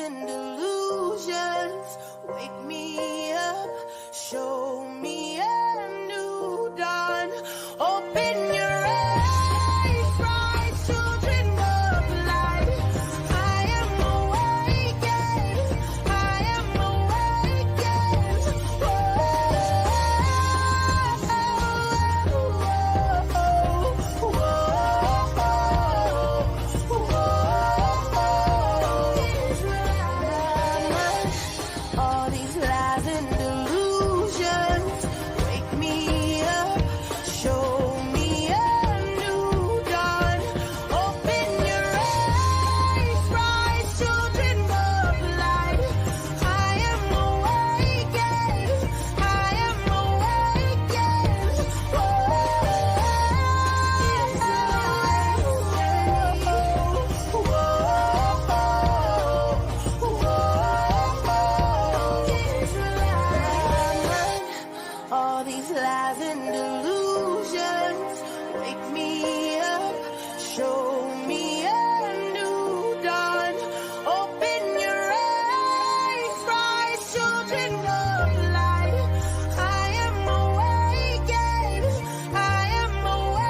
and delusions. Wake me up, show me a new dawn. Open your eyes, bright children of light. I am awakened, I am awakened. All these lies and delusions, wake me up, show me a new dawn. Open your eyes, bright children of light. I am awakened, I am awakened. All these lies and delusions, wake me up, show me a new dawn. Open your eyes, bright children of light. I am awakened, I am awakened.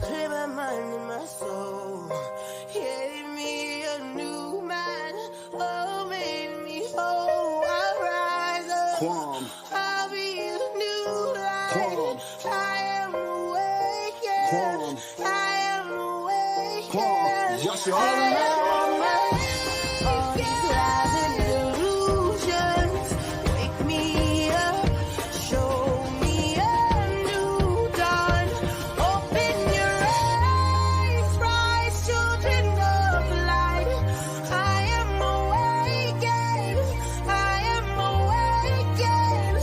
Clear my mind and my soul. Gave me a new man. Oh, made me whole. I'll rise up. Quam, I'll be a new light. Quam, I am awakened. Quam, I am awakened. Quam. Just your I own am man. awakened. All these lies and delusions, wake me up, show me a new dawn. Open your eyes, bright children of light. I am awakened, I am awakened.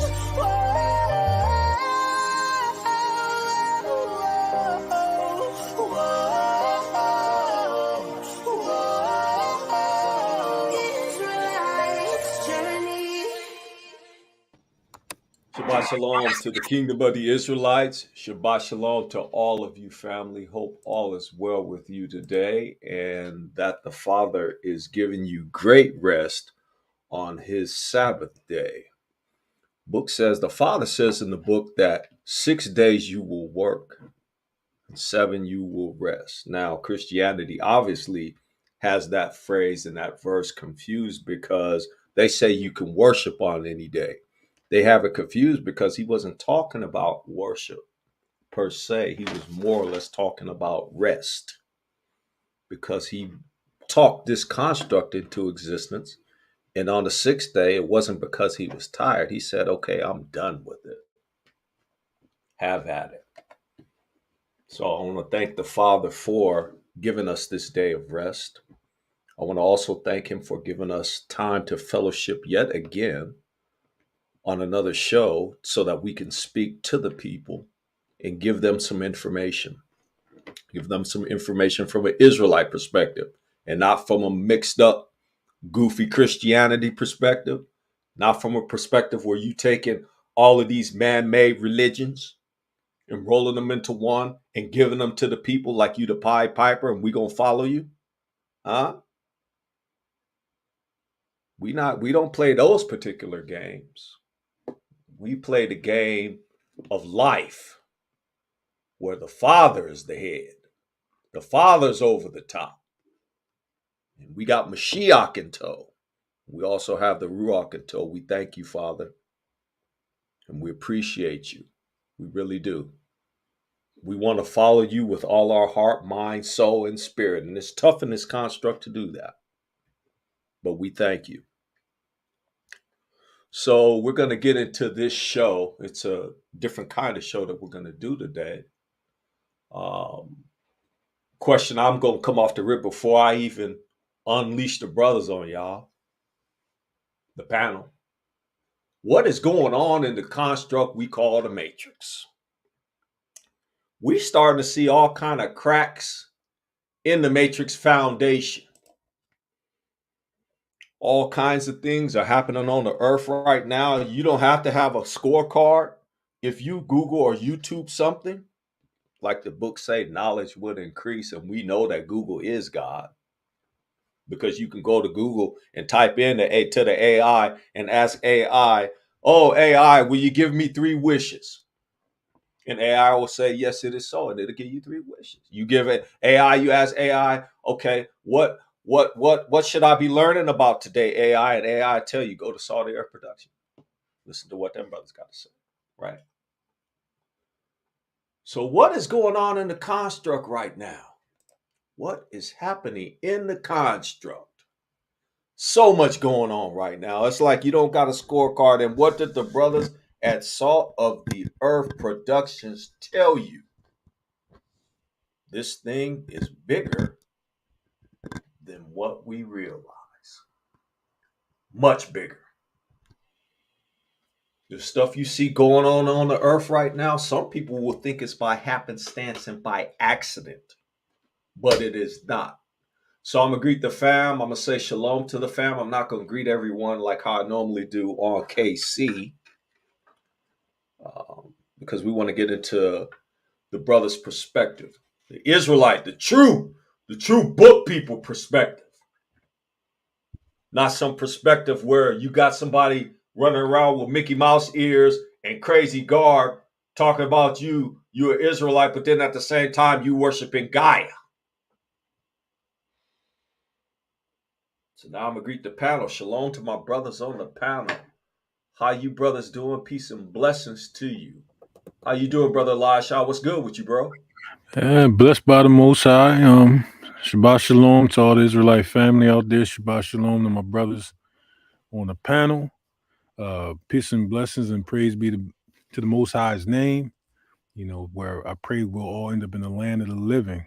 Israelites journey. Shabbat shalom to the kingdom of the Israelites. Shabbat shalom to all of you, family. Hope all is well with you today and that the Father is giving you great rest on his Sabbath day. Book says, the Father says in the book that 6 days you will work and 7 you will rest. Now, Christianity obviously has that phrase and that verse confused because they say you can worship on any day. They have it confused because he wasn't talking about worship per se. He was more or less talking about rest because he talked this construct into existence. And on the 6th day, it wasn't because he was tired. He said, okay, I'm done with it. Have at it. So I want to thank the Father for giving us this day of rest. I want to also thank him for giving us time to fellowship yet again on another show so that we can speak to the people and give them some information. Give them some information from an Israelite perspective and not from a mixed up, goofy Christianity perspective, not from a perspective where you taking all of these man-made religions and rolling them into one and giving them to the people like you the Pied Piper and we gonna follow you. Huh? We don't play those particular games. We play the game of life where the Father is the head. The Father's over the top. And we got Mashiach in tow. We also have the Ruach in tow. We thank you, Father. And we appreciate you. We really do. We want to follow you with all our heart, mind, soul, and spirit. And it's tough in this construct to do that. But we thank you. So we're going to get into this show. It's a different kind of show that we're going to do today. Question I'm going to come off the rip before I even unleash the brothers on y'all. The panel. What is going on in the construct we call the Matrix? We starting to see all kind of cracks in the Matrix foundation. All kinds of things are happening on the earth right now. You don't have to have a scorecard. If you Google or YouTube something, like the book say, knowledge would increase. And we know that Google is God, because you can go to Google and type in to the AI and ask AI, oh, AI, will you give me 3 wishes? And AI will say, yes, it is so. And it'll give you 3 wishes. You give it AI, you ask AI, okay, what should I be learning about today, AI? And AI tell you, go to Saudi Air Production. Listen to what them brothers got to say, right? So what is going on in the construct right now? What is happening in the construct? So much going on right now. It's like you don't got a scorecard. And what did the brothers at Salt of the Earth Productions tell you? This thing is bigger than what we realize. Much bigger. The stuff you see going on the earth right now, some people will think it's by happenstance and by accident, but it is not. So I'm going to greet the fam. I'm going to say shalom to the fam. I'm not going to greet everyone like how I normally do on KC, because we want to get into the brother's perspective, the Israelite, the true book people perspective. Not some perspective where you got somebody running around with Mickey Mouse ears and crazy garb talking about you're an Israelite, but then at the same time you worshiping Gaia. So now I'm gonna greet the panel. Shalom to my brothers on the panel. How you brothers doing? Peace and blessings to you. How you doing, brother Elisha? What's good with you, bro? Blessed by the Most High. Shabbat Shalom to all the Israelite family out there. Shabbat Shalom to my brothers on the panel. Peace and blessings and praise be to the Most High's name. You know, where I pray we'll all end up in the land of the living,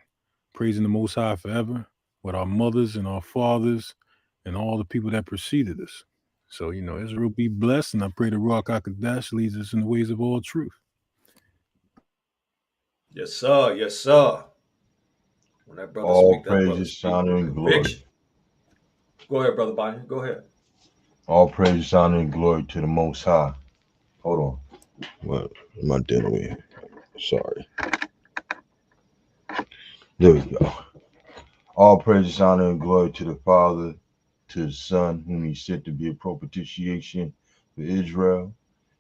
praising the Most High forever with our mothers and our fathers and all the people that preceded us. So, you know, Israel be blessed, and I pray the Ruach HaKodesh leads us in the ways of all truth. Yes, sir. Yes, sir. When that brother All speak, that brother praises, speak honor, with and glory. conviction. Go ahead, brother Bonnie. Go ahead. All praises, honor, and glory to the Most High. Hold on. What am I dealing with? Sorry. There we go. All praises, honor, and glory to the Father, to the Son, whom He sent to be a propitiation for Israel,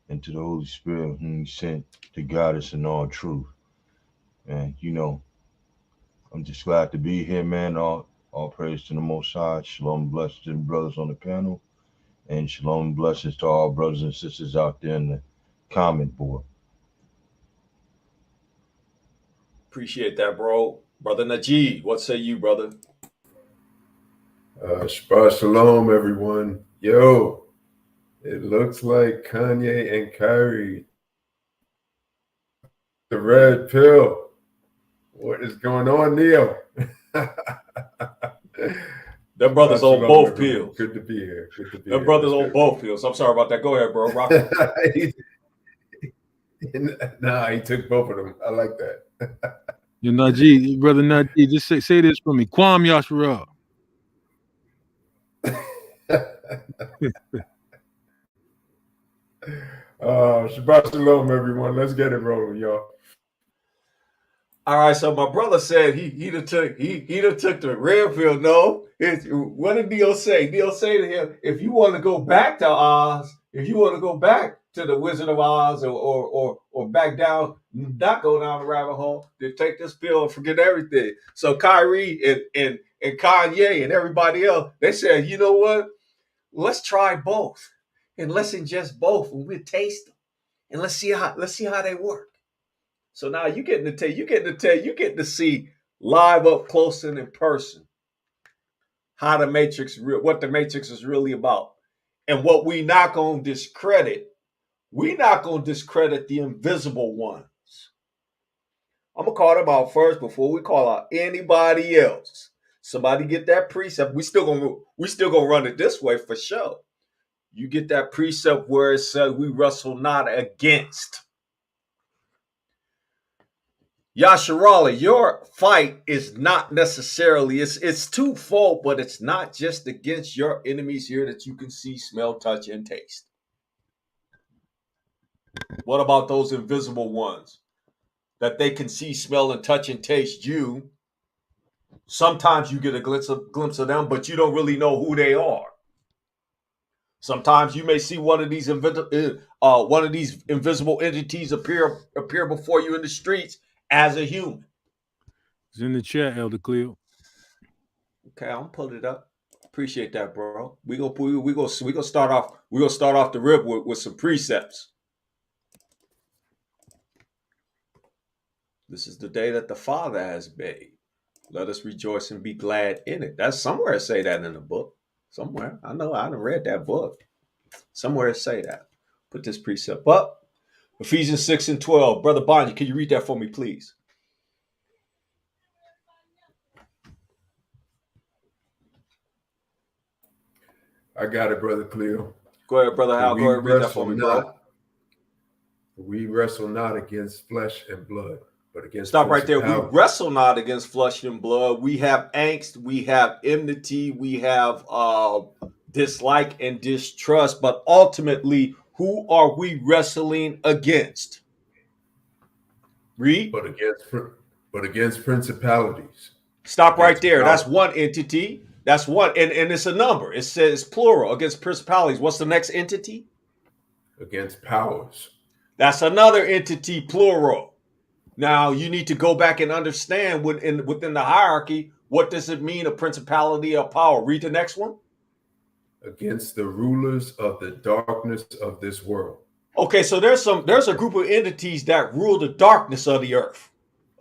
and to the Holy Spirit, whom He sent to guide us in all truth. And you know, I'm just glad to be here, man. All praise to the Most High. Shalom, blessings to the brothers on the panel, and shalom, blessings to all brothers and sisters out there in the comment board. Appreciate that, bro. Brother Najee, what say you, brother? Shabbat Shalom, everyone. Yo, it looks like Kanye and Kyrie, the red pill. What is going on, Neil? Them brothers Shabbat on Shalom, both everyone. pills. Good to be here. Good to be Them here. brothers Let's on get both pills. I'm sorry about that. Go ahead, bro. Rock it. Nah, he took both of them. I like that. Yo, Najee, brother Najee, just say this for me. Kwam Yashara. Shabbat Shalom, everyone. Let's get it rolling, y'all. All right, so my brother said he done took the red pill. No, what did Neil say? Neil say to him, if you want to go back to Oz, if you want to go back to the Wizard of Oz, or back down, not go down the rabbit hole, then take this pill and forget everything. So Kyrie and Kanye and everybody else, they said, you know what? Let's try both, and let's ingest both, and we'll taste them, and let's see how they work. So now you getting to see live up close and in person how the Matrix, what the Matrix is really about, and what we not gonna discredit. We not gonna discredit the invisible ones. I'm gonna call them out first before we call out anybody else. Somebody get that precept. We still gonna run it this way for sure. You get that precept where it says we wrestle not against. Yasharali, your fight is not necessarily, it's twofold, but it's not just against your enemies here that you can see, smell, touch, and taste. What about those invisible ones that they can see, smell, and touch and taste you? Sometimes you get a glimpse of them, but you don't really know who they are. Sometimes you may see one of these invisible entities appear before you in the streets as a human. It's in the chat, Elder Cleo. Okay, I'm pulling it up. Appreciate that, bro. We gonna start off the rip with some precepts. This is the day that the Father has made. Let us rejoice and be glad in it. That's somewhere it say that in the book. Somewhere. I know I haven't read that book. Somewhere it say that. Put this precept up. Ephesians 6 and 12. Brother Bonnie, can you read that for me, please? I got it, Brother Cleo. Go ahead, Brother Hal. Go ahead and read that for me, bro. We wrestle not against flesh and blood, but against Stop right there. We wrestle not against flesh and blood. We have angst. We have enmity. We have dislike and distrust. But ultimately, who are we wrestling against? Read. But against principalities. Stop right there. Powers. That's one entity. That's one. And it's a number. It says plural against principalities. What's the next entity? Against powers. That's another entity, plural. Now, you need to go back and understand within the hierarchy, what does it mean, a principality or power? Read the next one. Against the rulers of the darkness of this world. Okay, so there's a group of entities that rule the darkness of the earth,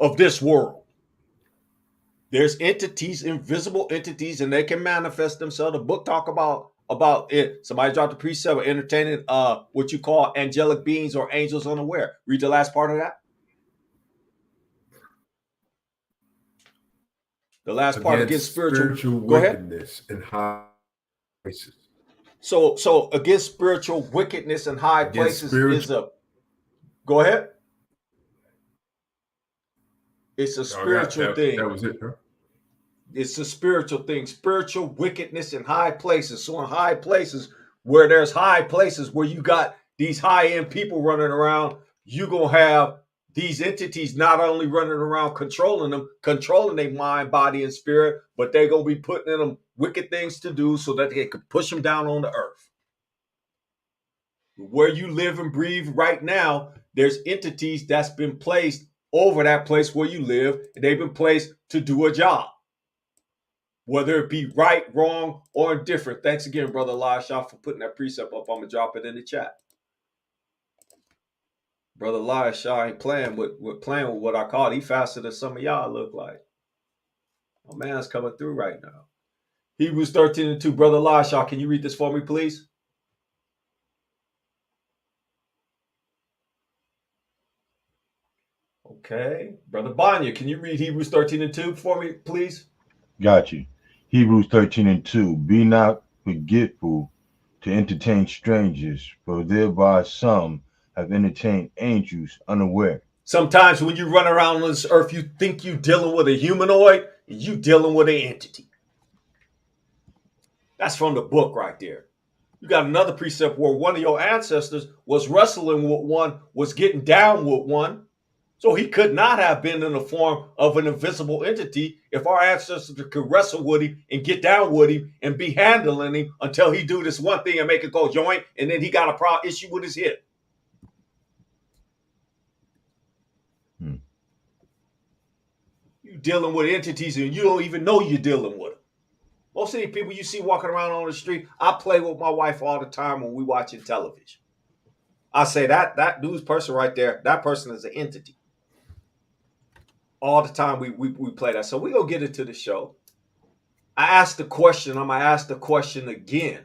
of this world. There's entities, invisible entities, and they can manifest themselves. The book talk about it. Somebody dropped a precept of entertaining what you call angelic beings or angels unaware. Read the last part of that. The last part against spiritual wickedness in high places. So against spiritual wickedness in high places is a. Go ahead. It's a spiritual thing. That was it, huh? It's a spiritual thing. Spiritual wickedness in high places. So in high places, where there's high places where you got these high-end people running around, you're going to have these entities not only running around controlling their mind, body, and spirit, but they're going to be putting in them wicked things to do so that they can push them down on the earth. Where you live and breathe right now, there's entities that's been placed over that place where you live, and they've been placed to do a job. Whether it be right, wrong, or indifferent. Thanks again, Brother Elisha, for putting that precept up. I'm going to drop it in the chat. Brother Elisha ain't playing with what I call it. He faster than some of y'all look like. My man's coming through right now. Hebrews 13 and 2. Brother Elisha, can you read this for me, please? Okay. Brother Banya, can you read Hebrews 13 and 2 for me, please? Got you. Hebrews 13 and 2. Be not forgetful to entertain strangers, for thereby some have entertained angels unaware. Sometimes when you run around on this earth, you think you're dealing with a humanoid, and you dealing with an entity. That's from the book right there. You got another precept where one of your ancestors was wrestling with one, was getting down with one. So he could not have been in the form of an invisible entity if our ancestors could wrestle with him and get down with him and be handling him until he do this one thing and make it go joint, and then he got a problem issue with his hip. You dealing with entities and you don't even know you're dealing with them. Most of the people you see walking around on the street, I play with my wife all the time when we watching television. I say that news person right there, that person is an entity. All the time we play that. So we're going to get into the show. I asked the question. I'm going to ask the question again.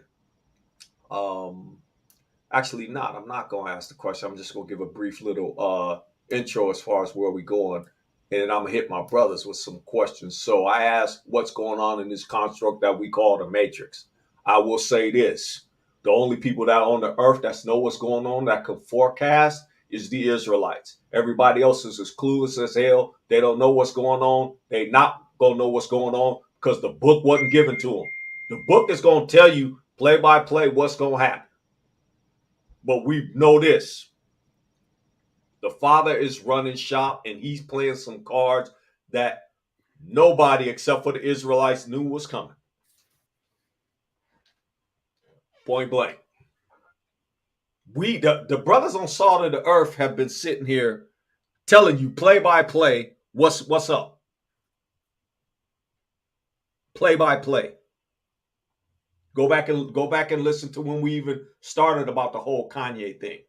Actually not. I'm not going to ask the question. I'm just going to give a brief little intro as far as where we're going. And I'm going to hit my brothers with some questions. So I asked what's going on in this construct that we call the Matrix. I will say this. The only people that are on the earth that know what's going on, that can forecast, is the Israelites. Everybody else is as clueless as hell. They don't know what's going on. They not gonna know what's going on because the book wasn't given to them. The book is gonna tell you play by play what's gonna happen. But we know this: the Father is running shop, and he's playing some cards that nobody except for the Israelites knew was coming. Point blank. The brothers on Salt of the Earth have been sitting here telling you play by play what's up. Play by play. Go back and listen to when we even started about the whole Kanye thing.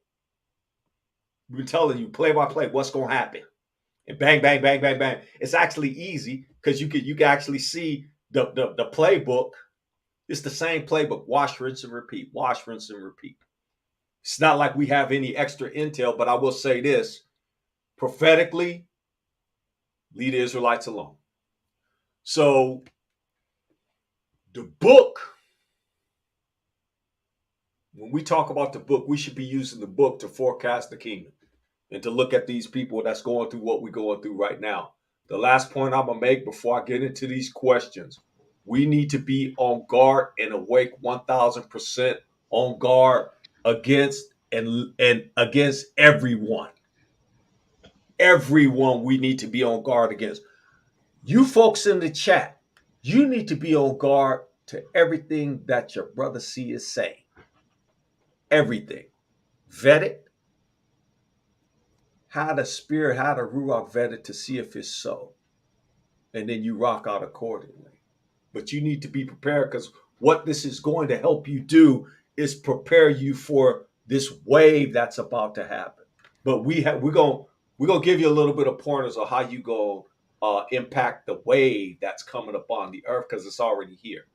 We're telling you play by play what's gonna happen. And bang, bang, bang, bang, bang. It's actually easy because you can actually see the playbook. It's the same playbook. Wash, rinse, and repeat. Wash, rinse, and repeat. It's not like we have any extra intel, but I will say this: prophetically, leave the Israelites alone. So the book, when we talk about the book, we should be using the book to forecast the kingdom and to look at these people that's going through what we're going through right now. The last point I'm going to make before I get into these questions: we need to be on guard and awake 1,000% on guard against and against everyone. Everyone we need to be on guard against. You folks in the chat, you need to be on guard to everything that your brother C is saying. Everything. Vet it. How the spirit, how the Ruach vet it to see if it's so. And then you rock out accordingly. But you need to be prepared, because what this is going to help you do is prepare you for this wave that's about to happen. But we're gonna give you a little bit of pointers on how you go impact the wave that's coming upon the earth, because it's already here.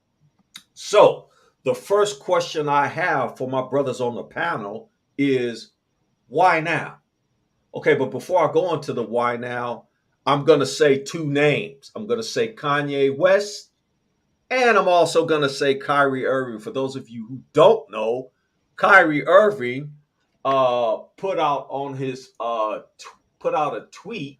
So the first question I have for my brothers on the panel is, why now? Okay, but before I go into the why now, I'm going to say two names. I'm going to say Kanye West, and I'm also going to say Kyrie Irving. For those of you who don't know, Kyrie Irving put out a tweet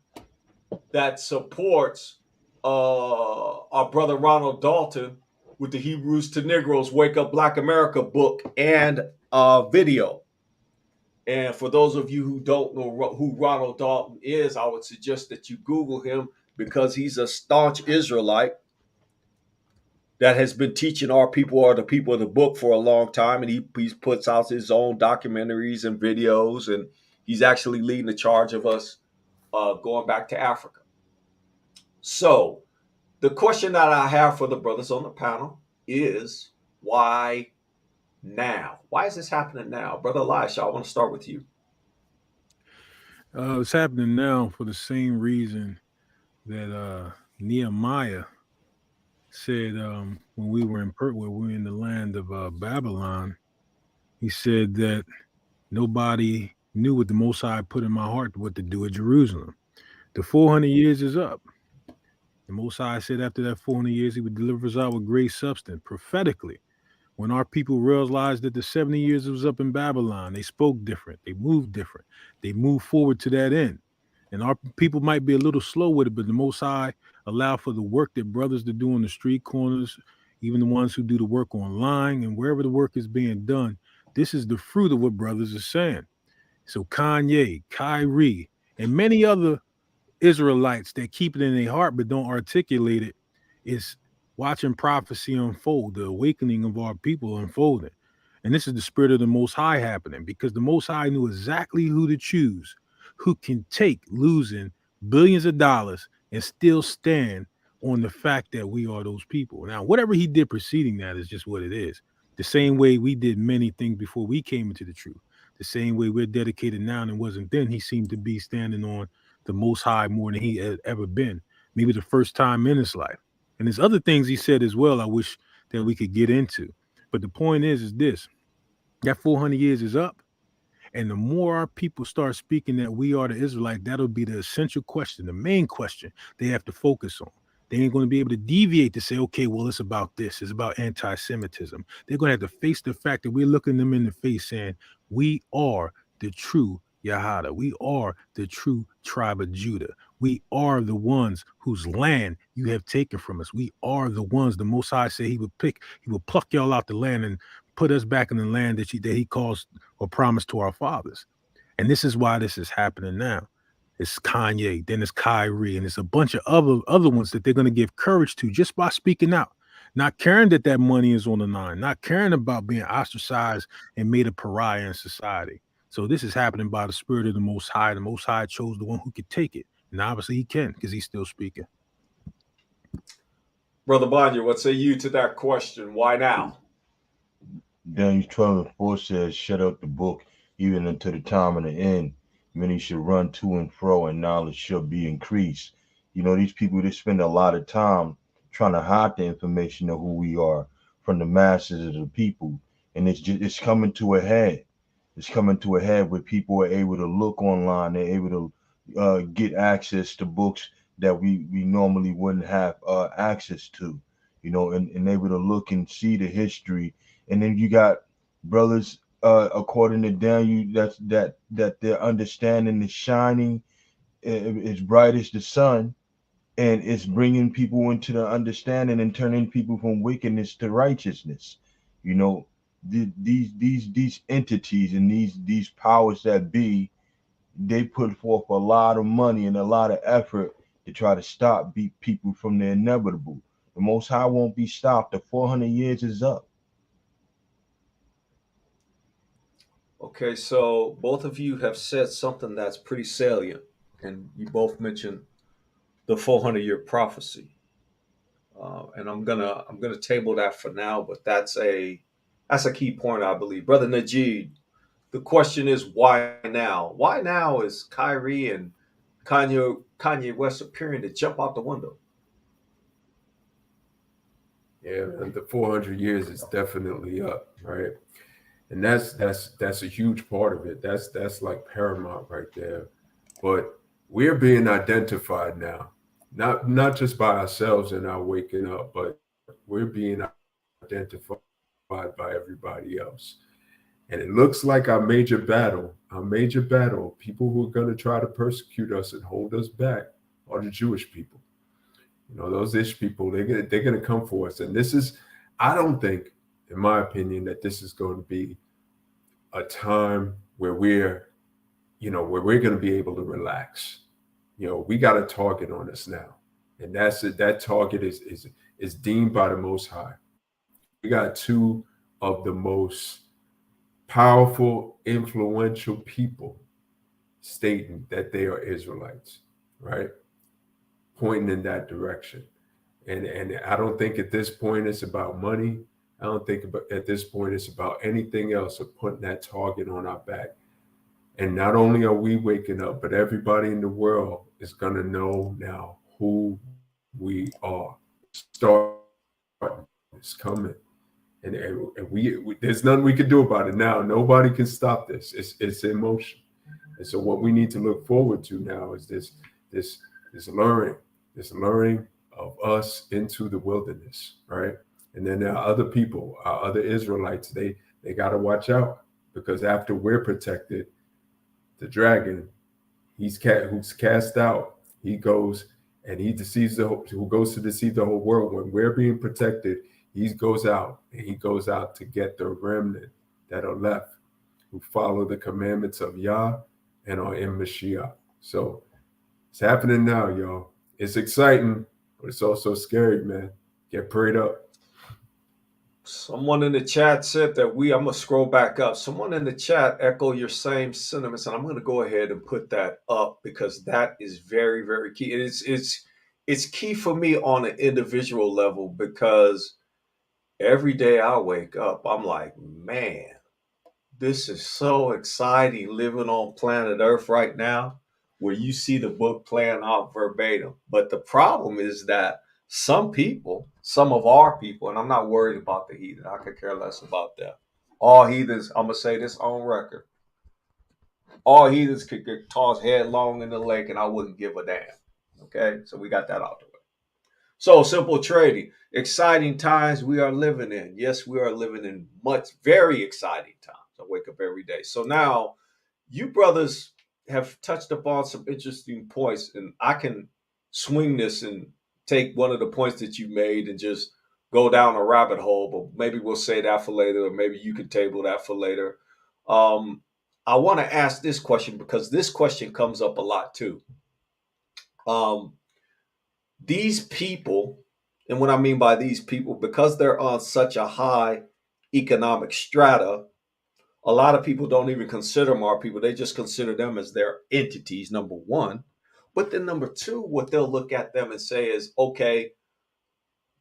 that supports our brother Ronald Dalton with the Hebrews to Negroes Wake Up Black America book and video. And for those of you who don't know who Ronald Dalton is, I would suggest that you Google him, because he's a staunch Israelite that has been teaching our people, or the people of the book, for a long time. And he puts out his own documentaries and videos, and he's actually leading the charge of us going back to Africa. So the question that I have for the brothers on the panel is, why now? Why is this happening now? Brother Elisha, I want to start with you. It's happening now for the same reason that Nehemiah said when we were in the land of Babylon. He said that nobody knew what the Most High put in my heart what to do at Jerusalem. The 400 years is up. The Most High said after that 400 years, he would deliver us out with great substance, prophetically. When our people realized that the 70 years was up in Babylon, they spoke different. They moved different. They moved forward to that end. And our people might be a little slow with it, but the Most High allowed for the work that brothers to do on the street corners, even the ones who do the work online, and wherever the work is being done. This is the fruit of what brothers are saying. So Kanye, Kyrie, and many other Israelites that keep it in their heart but don't articulate it is watching prophecy unfold, the awakening of our people unfolding. And this is the spirit of the Most High happening, because the Most High knew exactly who to choose, who can take losing billions of dollars and still stand on the fact that we are those people. Now, whatever he did preceding that is just what it is. The same way we did many things before we came into the truth. The same way we're dedicated now and wasn't then. He seemed to be standing on the Most High more than he had ever been, maybe the first time in his life. And there's other things he said as well I wish that we could get into. But the point is this: that 400 years is up. And the more our people start speaking that we are the Israelite, that'll be the essential question, the main question they have to focus on. They ain't going to be able to deviate to say, okay, well, it's about this. It's about anti-Semitism. They're going to have to face the fact that we're looking them in the face saying, we are the true Yahada. We are the true tribe of Judah. We are the ones whose land you have taken from us. We are the ones the Most High said he would pluck y'all out the land and put us back in the land that he caused or promised to our fathers. And this is why this is happening now. It's Kanye, then it's Kyrie, and it's a bunch of other ones that they're going to give courage to just by speaking out, not caring that money is on the line, not caring about being ostracized and made a pariah in society. So this is happening by the Spirit of the Most High. The Most High chose the one who could take it, and obviously he can because he's still speaking. Brother Banya, what say you to that question? Why now? Daniel 12:4 says, shut up the book even until the time of the end. Many should run to and fro, and knowledge shall be increased. You know, these people, they spend a lot of time trying to hide the information of who we are from the masses of the people. And it's coming to a head. It's coming to a head where people are able to look online. They're able to get access to books that we normally wouldn't have access to, you know, and able to look and see the history. And then you got brothers, according to Daniel, that their understanding is shining, as bright as the sun, and it's bringing people into the understanding and turning people from wickedness to righteousness. You know, these entities and these powers that be, they put forth a lot of money and a lot of effort to try to stop people from the inevitable. The Most High won't be stopped. The 400 years is up. Okay, so both of you have said something that's pretty salient, and you both mentioned the 400-year prophecy. And I'm gonna table that for now, but that's a key point, I believe. Brother Najee, the question is why now? Why now is Kyrie and Kanye West appearing to jump out the window? Yeah, man, the 400 years is definitely up, right? And that's a huge part of it. That's like paramount right there. But we're being identified now, not just by ourselves and our waking up, but we're being identified by everybody else. And it looks like our major battle, people who are going to try to persecute us and hold us back are the Jewish people. You know, those ish people, they're gonna come for us. And this is, I don't think, in my opinion, that this is going to be a time where we're going to be able to relax. You know, we got a target on us now, and that's it. That target is deemed by the Most High. We got two of the most powerful, influential people stating that they are Israelites, right? Pointing in that direction. And I don't think at this point it's about money. I don't think at this point it's about anything else of putting that target on our back. And not only are we waking up, but everybody in the world is going to know now who we are. Start, it's coming. And we there's nothing we can do about it now. Nobody can stop this. It's in motion. And so what we need to look forward to now is this luring of us into the wilderness, right? And then there are other people, our other Israelites, they got to watch out, because after we're protected, the dragon, who's cast out, he goes and he deceives who goes to deceive the whole world. When we're being protected, he goes out to get the remnant that are left, who follow the commandments of Yah and are in Mashiach. So it's happening now, y'all. It's exciting, but it's also scary, man. Get prayed up. Someone in the chat said that I'm going to scroll back up. Someone in the chat echo your same sentiments, and I'm going to go ahead and put that up because that is very, very key. It's key for me on an individual level, because every day I wake up, I'm like, man, this is so exciting living on planet Earth right now, where you see the book playing out verbatim. But the problem is that some of our people, and I'm not worried about the heathen, I could care less about that. All heathens, I'm going to say this on record, all heathens could get tossed headlong in the lake and I wouldn't give a damn. Okay, so we got that out the way. So, simple trading, exciting times we are living in. Yes, we are living in very exciting times. I wake up every day. So now, you brothers have touched upon some interesting points, and I can swing this and take one of the points that you made and just go down a rabbit hole. But maybe we'll say that for later, or maybe you can table that for later. Um, I want to ask this question because this question comes up a lot too. Um, these people, and what I mean by these people, because they're on such a high economic strata, a lot of people don't even consider them our people. They just consider them as their entities, number one. But then number two, what they'll look at them and say is, okay,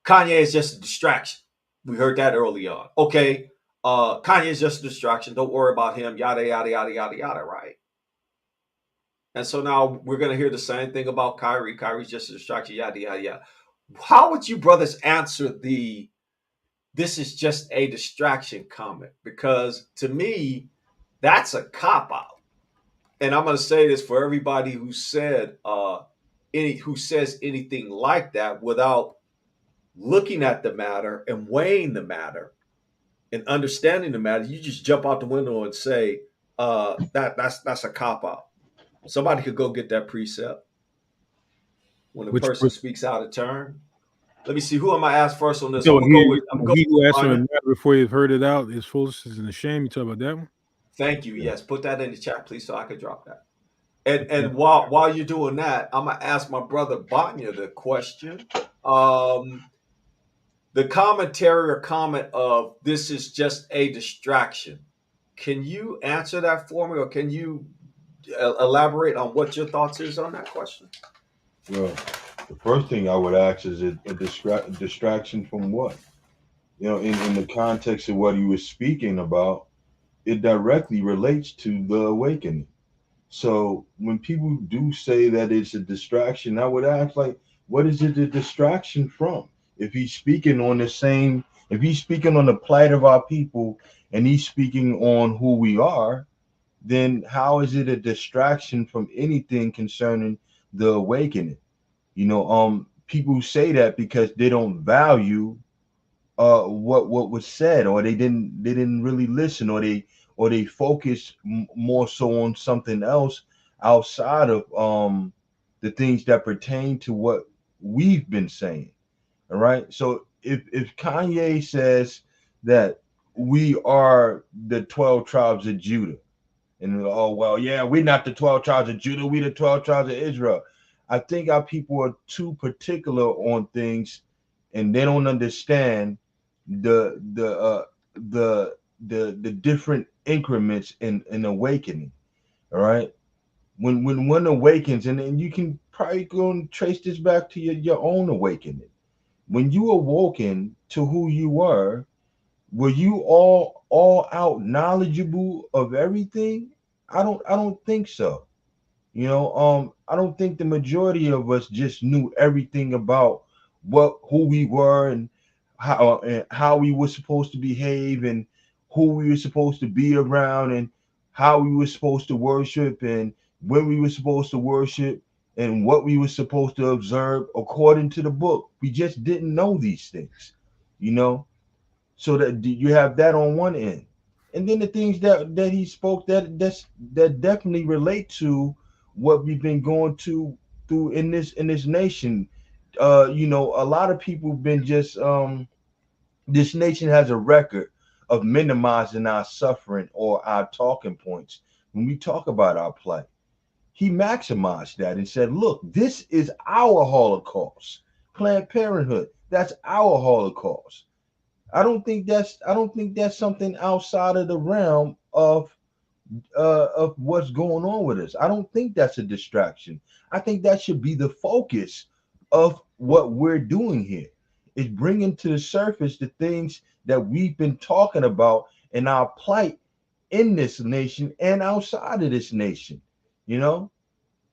Kanye is just a distraction. We heard that early on. Okay, Kanye is just a distraction. Don't worry about him. Yada yada yada yada yada. Right. And so now we're going to hear the same thing about Kyrie. Kyrie's just a distraction. Yada yada yada. How would you brothers answer the "this is just a distraction" comment? Because to me, that's a cop out. And I'm going to say this for everybody who said who says anything like that without looking at the matter and weighing the matter and understanding the matter. You just jump out the window and say that's a cop out. Somebody could go get that precept when a Which person speaks out of turn. Let me see. Who am I asked first on this? so I'm gonna go with. I'm gonna go he who with asked for a Anya. matter before you've heard it out is foolishness and a shame. You talk about that one? Thank you. Yeah. Yes, put that in the chat, please, so I could drop that. And while you're doing that, I'm gonna ask my brother Banya the question. Um, the commentary or comment of "this is just a distraction." Can you answer that for me, or can you elaborate on what your thoughts is on that question? Well, the first thing I would ask is a distraction from what? In the context of what he was speaking about, it directly relates to the awakening. So when people do say that it's a distraction, I would ask, like, what is it a distraction from? If he's speaking on the same, if he's speaking on the plight of our people and he's speaking on who we are, then how is it a distraction from anything concerning the awakening? People say that because they don't value what was said, or they didn't really listen, or they focus more so on something else outside of the things that pertain to what we've been saying. All right, so if Kanye says that we are the 12 tribes of Judah, and oh well, yeah, we're not the 12 tribes of Judah, we the 12 tribes of Israel. I think our people are too particular on things, and they don't understand the different increments in awakening. All right, when one awakens, and you can probably go and trace this back to your own awakening. When you awoken to who you were you all out knowledgeable of everything? I don't think so. I don't think the majority of us just knew everything about who we were, and how we were supposed to behave, and who we were supposed to be around, and how we were supposed to worship, and when we were supposed to worship, and what we were supposed to observe according to the book. We just didn't know these things, you know. So that you have that on one end, and then the things that he spoke that definitely relate to what we've been going to through in this nation. A lot of people have been just this nation has a record of minimizing our suffering or our talking points when we talk about our plight. He maximized that and said, look, this is our Holocaust. Planned Parenthood, that's our Holocaust. I don't think that's something outside of the realm of what's going on with us. I don't think that's a distraction. I think that should be the focus of what we're doing here. Is bringing to the surface the things that we've been talking about in our plight in this nation and outside of this nation. You know,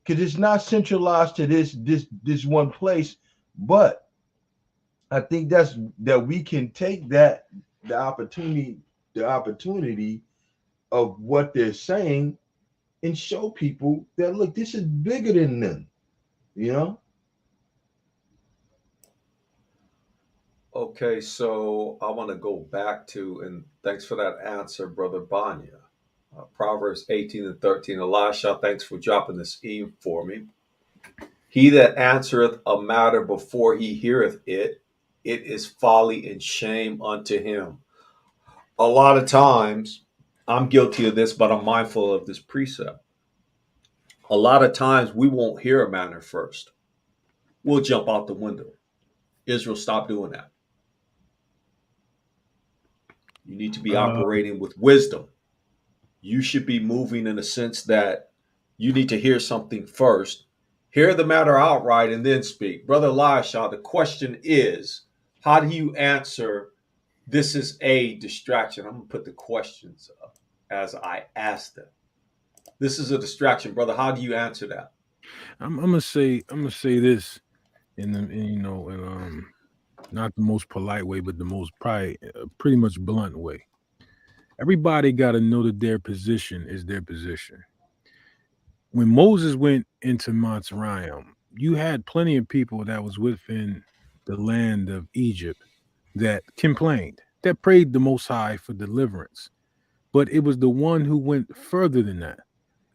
because it's not centralized to this one place, but I think that we can take the opportunity the opportunity of what they're saying and show people that, look, this is bigger than them, you know. Okay, so I want to go back to, and thanks for that answer, brother Banya. Proverbs 18 and 13. Elisha, thanks for dropping this in for me. He that answereth a matter before he heareth it, it is folly and shame unto him. A lot of times, I'm guilty of this, but I'm mindful of this precept. A lot of times, we won't hear a matter first. We'll jump out the window. Israel, stop doing that. You need to be Uh, operating with wisdom. You should be moving in a sense that you need to hear something first, hear the matter outright, and then speak. Brother Elisha, the question is, how do you answer this is a distraction? I'm going to put the questions up as I ask them. This is a distraction, brother. How do you answer that? I'm gonna say this in not the most polite way, but the most probably pretty much blunt way. Everybody got to know that their position is their position. When Moses went into Mount Sinai, you had plenty of people that was within the land of Egypt that complained, that prayed the Most High for deliverance. But it was the one who went further than that.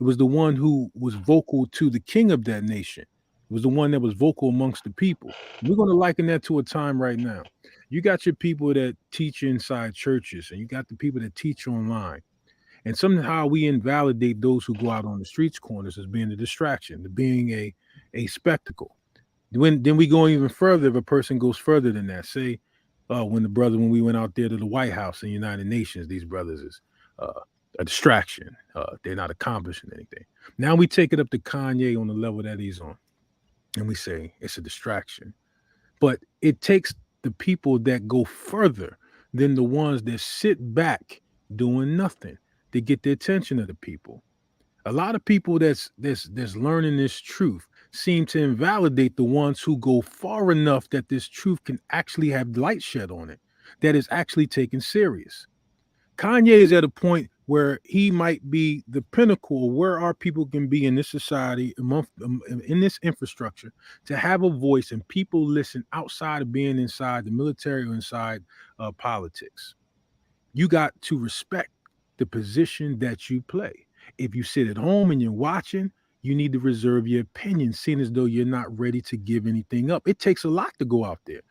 It was the one who was vocal to the king of that nation. It was the one that was vocal amongst the people. We're going to liken that to a time right now. You got your people that teach inside churches, and you got the people that teach online. And somehow we invalidate those who go out on the streets corners as being a distraction, to being a spectacle. Then we go even further if a person goes further than that. Say, when we went out there to the White House and United Nations, these brothers is uh, a distraction. They're not accomplishing anything. Now we take it up to Kanye on the level that he's on, and we say it's a distraction. But it takes the people that go further than the ones that sit back doing nothing to get the attention of the people. A lot of people that's learning this truth seem to invalidate the ones who go far enough that this truth can actually have light shed on it, that is actually taken serious. Kanye is at a point where he might be the pinnacle of where our people can be in this society, in this infrastructure, to have a voice and people listen outside of being inside the military or inside politics. You got to respect the position that you play. If you sit at home and you're watching, you need to reserve your opinion, seeing as though you're not ready to give anything up. It takes a lot to go out there,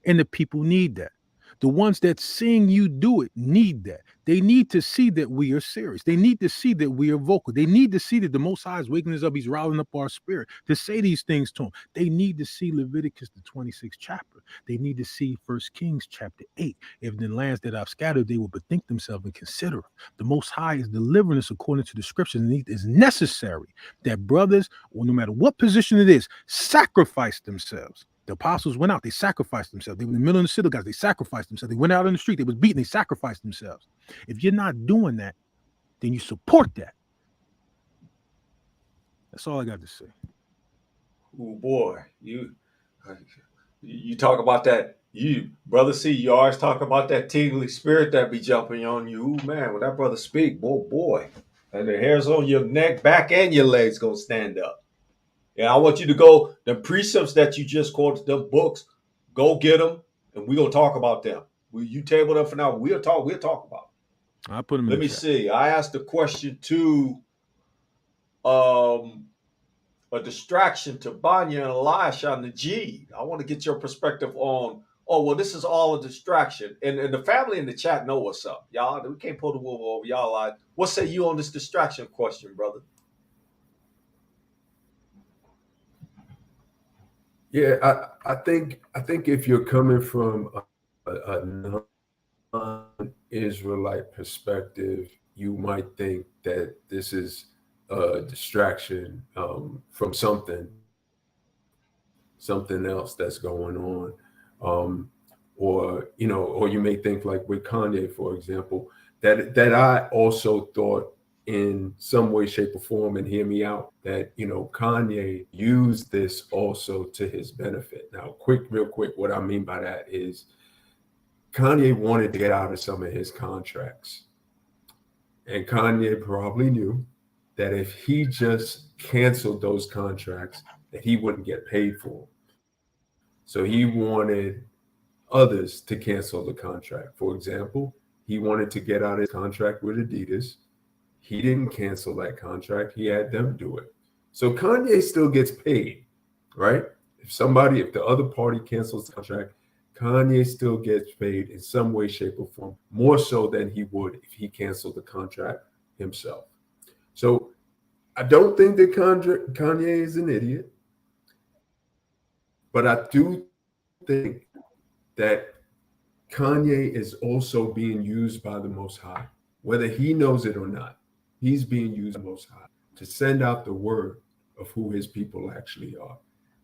and the people need that. The ones that seeing you do it need that. They need to see that we are serious. They need to see that we are vocal. They need to see that the Most High is waking us up. He's riling up our spirit to say these things to them. They need to see Leviticus, the 26th chapter. They need to see First Kings chapter 8. If the lands that I've scattered, they will bethink themselves and consider. The Most High is delivering us according to the scriptures, and it is necessary that brothers, or no matter what position it is, sacrifice themselves. The apostles went out, they sacrificed themselves. They were in the middle of the synagogues, they sacrificed themselves. They went out in the street, they was beaten, they sacrificed themselves. If you're not doing that, then you support that. That's all I got to say. Oh boy, you talk about that. You brother C, you always talk about that tingly spirit that be jumping on you. Ooh, man, when that brother speak, boy, and the hairs on your neck, back, and your legs gonna stand up. And I want you to go the precepts that you just quoted, the books. Go get them, and we gonna talk about them. You table them for now. We'll talk. We'll talk about I'll put them them. in Let the me chat. see. I asked the question to um a distraction to Banya and Elisha and the G. I want to get your perspective on. Oh well, this is all a distraction, and the family in the chat know what's up, y'all. We can't pull the wool over y'all eyes. What say you on this distraction question, brother? Yeah, I think if you're coming from a non-Israelite perspective, you might think that this is a distraction from something else that's going on. Or or you may think like with Kanye, for example, that I also thought in some way, shape, or form, and hear me out, that Kanye used this also to his benefit. Now, real quick, what I mean by that is Kanye wanted to get out of some of his contracts. And Kanye probably knew that if he just canceled those contracts, that he wouldn't get paid for them. So he wanted others to cancel the contract. For example, he wanted to get out of his contract with Adidas. He didn't cancel that contract. He had them do it. So Kanye still gets paid, right? If the other party cancels the contract, Kanye still gets paid in some way, shape, or form, more so than he would if he canceled the contract himself. So I don't think that Kanye is an idiot, but I do think that Kanye is also being used by the Most High, whether he knows it or not. He's being used by the Most High to send out the word of who his people actually are.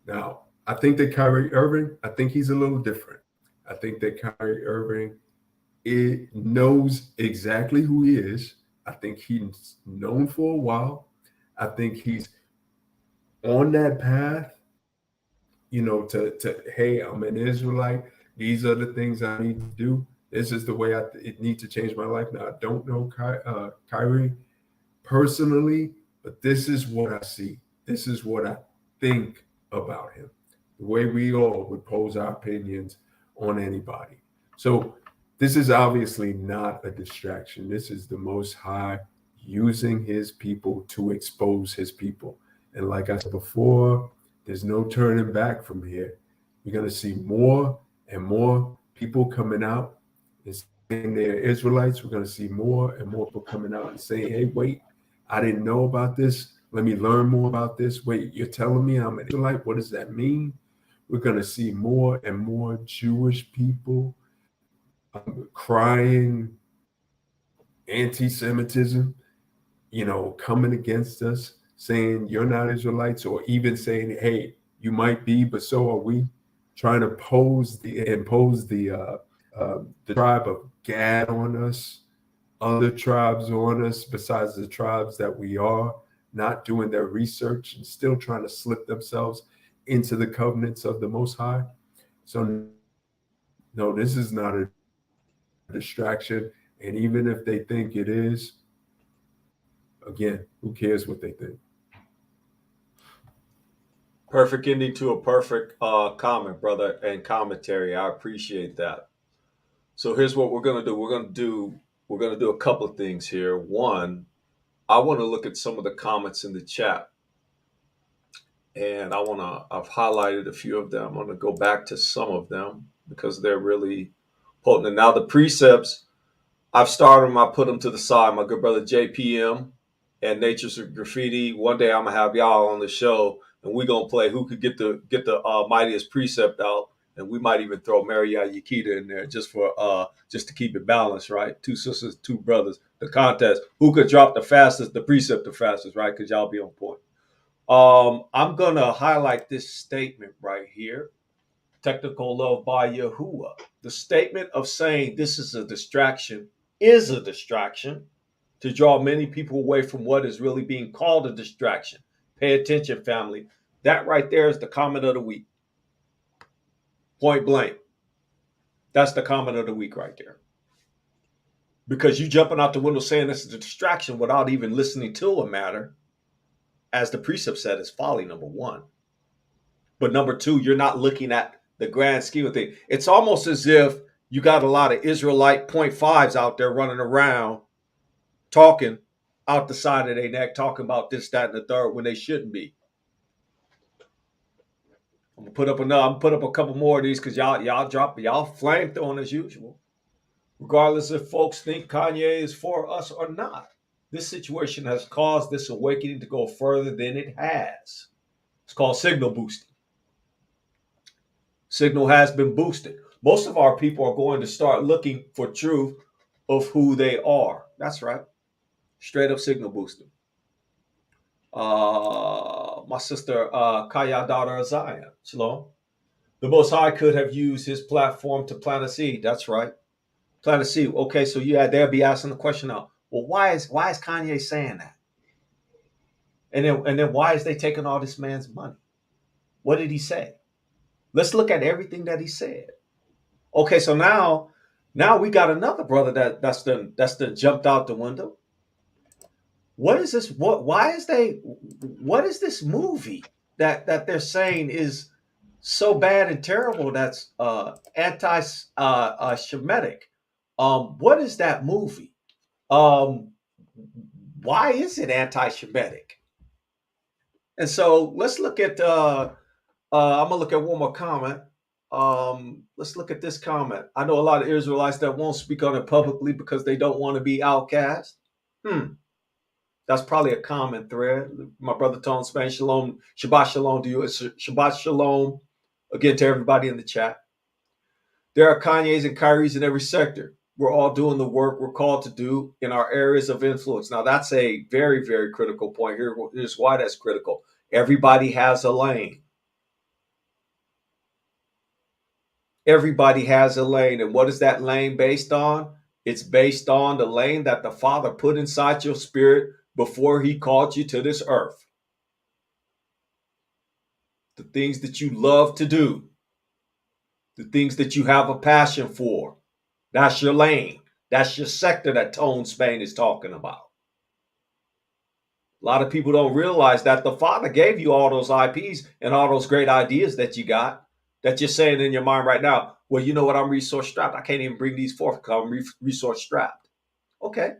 Now, I think that Kyrie Irving, I think he's a little different. I think that Kyrie Irving knows exactly who he is. I think he's known for a while. I think he's on that path, to hey, I'm an Israelite. These are the things I need to do. This is the way I need to change my life. Now, I don't know Kyrie personally, but this is what I see. This is what I think about him. The way we all would pose our opinions on anybody. So this is obviously not a distraction. This is the Most High using his people to expose his people. And like I said before, there's no turning back from here. We're going to see more and more people coming out and saying they're Israelites. We're going to see more and more people coming out and saying, hey, wait, I didn't know about this. Let me learn more about this. Wait, you're telling me I'm an Israelite? What does that mean? We're going to see more and more Jewish people crying anti-Semitism, coming against us, saying you're not Israelites, or even saying, hey, you might be, but so are we, trying to impose the tribe of Gad on us, other tribes on us besides the tribes that we are, not doing their research and still trying to slip themselves into the covenants of the Most High. So no, this is not a distraction. And even if they think it is, again, who cares what they think? Perfect ending to a perfect comment, brother, and commentary. I appreciate that. So here's what we're gonna do. We're gonna do a couple of things here. One, I want to look at some of the comments in the chat, and I've highlighted a few of them. I'm gonna go back to some of them because they're really potent. And now the precepts, I've started them. I put them to the side. My good brother JPM and Nature's Graffiti. One day I'm gonna have y'all on the show, and we're gonna play who could get the mightiest precept out, and we might even throw Mariah Yakita in there just to keep it balanced, right? Two sisters, two brothers. The contest: who could drop the fastest, the precept the fastest, right? Because y'all be on point. I'm gonna highlight this statement right here. Technical love by Yahuwah. The statement of saying this is a distraction to draw many people away from what is really being called a distraction. Pay attention, family. That right there is the comment of the week. Point blank. That's the comment of the week right there. Because you jumping out the window saying this is a distraction without even listening to a matter, as the precept said, is folly, number one. But number two, you're not looking at the grand scheme of things. It's almost as if you got a lot of Israelite 0.5s out there running around talking out the side of their neck, talking about this, that, and the third when they shouldn't be. I'm gonna put up a couple more of these because y'all flame throwing as usual. Regardless if folks think Kanye is for us or not, this situation has caused this awakening to go further than it has. It's called signal boosting. Signal has been boosted. Most of our people are going to start looking for truth of who they are. That's right. Straight up signal boosting. My sister Kaya, daughter of Zion, Shalom. The Most High could have used his platform to plant a seed. That's right. Plant a seed. Okay, so they'll be asking the question now. Well, why is Kanye saying that? And then why is they taking all this man's money? What did he say? Let's look at everything that he said. Okay, so now we got another brother that's done jumped out the window. What is this? What is this movie that they're saying is so bad and terrible that's anti Shemitic? What is that movie? why is it anti-Shemitic? And so let's look at, I'm going to look at one more comment. Let's look at this comment. I know a lot of Israelites that won't speak on it publicly because they don't want to be outcast. That's probably a common thread. My brother Tone Spain, shalom, Shabbat shalom to you. It's Shabbat shalom again to everybody in the chat. There are Kanye's and Kyries in every sector. We're all doing the work we're called to do in our areas of influence. Now, that's a very, very critical point. Here's why that's critical. Everybody has a lane. Everybody has a lane. And what is that lane based on? It's based on the lane that the Father put inside your spirit before he called you to this earth. The things that you love to do, the things that you have a passion for, that's your lane. That's your sector that Tone Spain is talking about. A lot of people don't realize that the Father gave you all those IPs and all those great ideas that you got, that you're saying in your mind right now, well, you know what, I'm resource strapped. I can't even bring these forth because I'm resource strapped. Okay,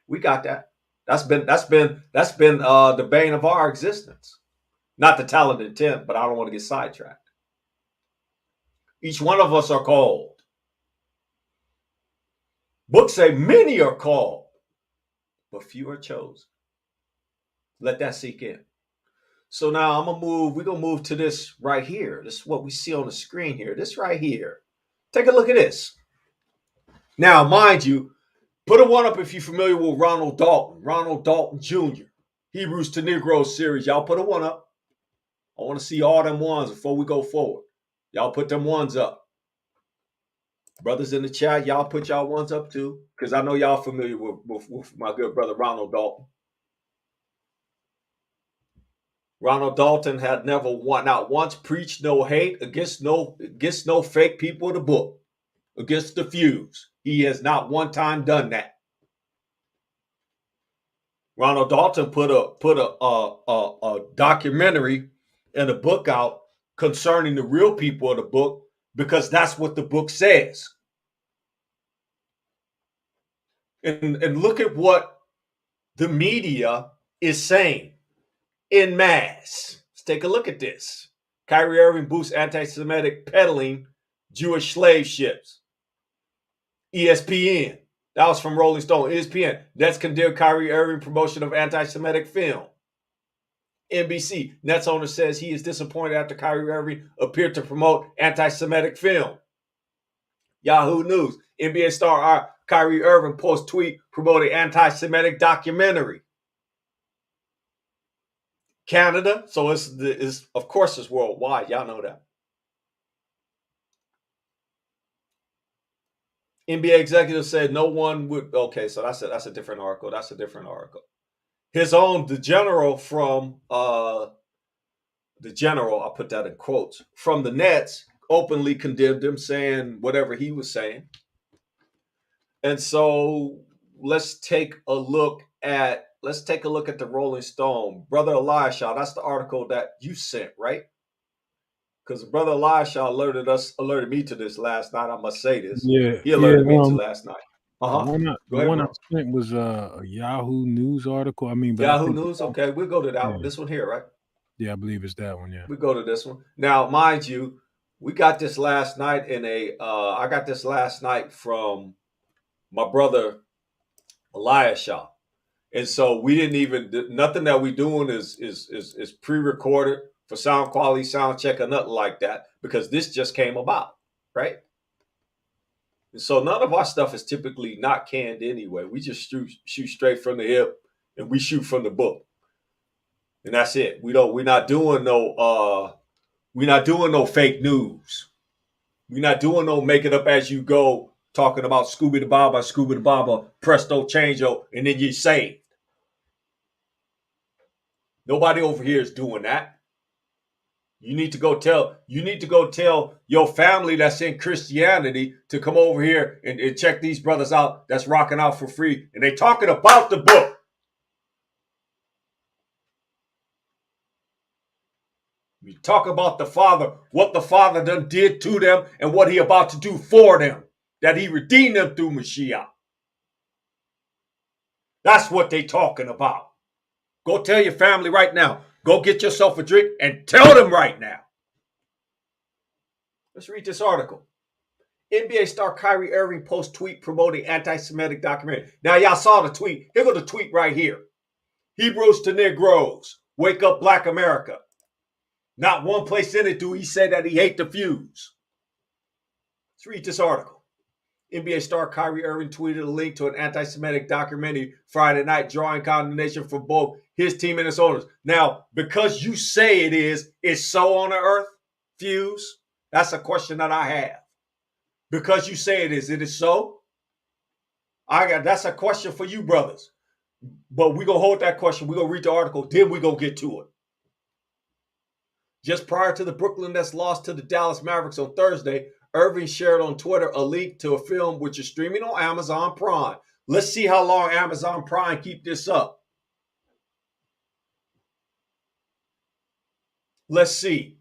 we got that. That's been the bane of our existence. Not the talent intent, but I don't want to get sidetracked. Each one of us are called. Books say many are called, but few are chosen. Let that sink in. So now we're gonna move to this right here. This is what we see on the screen here. This right here. Take a look at this. Now, mind you, put a one up if you're familiar with Ronald Dalton Jr. Hebrews to Negroes series. Y'all put a one up. I want to see all them ones before we go forward. Y'all put them ones up. Brothers in the chat, y'all put y'all ones up too, because I know y'all familiar with my good brother Ronald Dalton. Ronald Dalton had never not once preached no hate against no fake people in the book, against the fuse. He has not one time done that. Ronald Dalton put a documentary and a book out concerning the real people of the book, because that's what the book says. And look at what the media is saying en masse. Let's take a look at this. Kyrie Irving boosts anti-Semitic peddling Jewish slave ships. ESPN. That was from Rolling Stone. ESPN. Nets condemn Kyrie Irving promotion of anti-Semitic film. NBC. Nets owner says he is disappointed after Kyrie Irving appeared to promote anti-Semitic film. Yahoo News. NBA star Kyrie Irving posts tweet promoting anti-Semitic documentary. Canada. So it's of course it's worldwide. Y'all know that. NBA executive said no one would. Okay, so that's a different article. That's a different article. The general from I'll put that in quotes, from the Nets openly condemned him, saying whatever he was saying. And so let's take a look at the Rolling Stone. Brother Elisha, that's the article that you sent, right? Because Brother Elisha alerted me to this last night. I must say this. Yeah, He alerted me to last night. The one I sent was a Yahoo News article. I mean, but Yahoo News. Okay, we'll go to that one. This one here, right? Yeah, I believe it's that one. Yeah, we go to this one now. Mind you, we got this last night I got this last night from my brother Elisha, and so we didn't even nothing that we doing is pre-recorded for sound quality, sound check, or nothing like that, because this just came about, right? And so none of our stuff is typically not canned anyway. We just shoot straight from the hip, and we shoot from the book, and that's it. We're not doing no fake news. We're not doing no make it up as you go, talking about Scooby the Baba, presto changeo, and then you're saved. Nobody over here is doing that. You need to go tell your family that's in Christianity to come over here and check these brothers out that's rocking out for free. And they talking about the book. We talk about the Father, what the Father done did to them and what he about to do for them, that he redeemed them through Mashiach. That's what they talking about. Go tell your family right now. Go get yourself a drink and tell them right now. Let's read this article. NBA star Kyrie Irving post tweet promoting anti-Semitic documentary. Now y'all saw the tweet. Here go the tweet right here. Hebrews to Negroes, wake up Black America. Not one place in it do he say that he hate the fuse. Let's read this article. NBA star Kyrie Irving tweeted a link to an anti-Semitic documentary Friday night, drawing condemnation for both his team and its owners. Now, because you say it is so on the earth, fuse? That's a question that I have. Because you say it is so? That's a question for you, brothers. But we're going to hold that question. We're going to read the article, then we're going to get to it. Just prior to the Brooklyn Nets loss to the Dallas Mavericks on Thursday, Irving shared on Twitter a link to a film which is streaming on Amazon Prime. Let's see how long Amazon Prime keep this up. Let's see.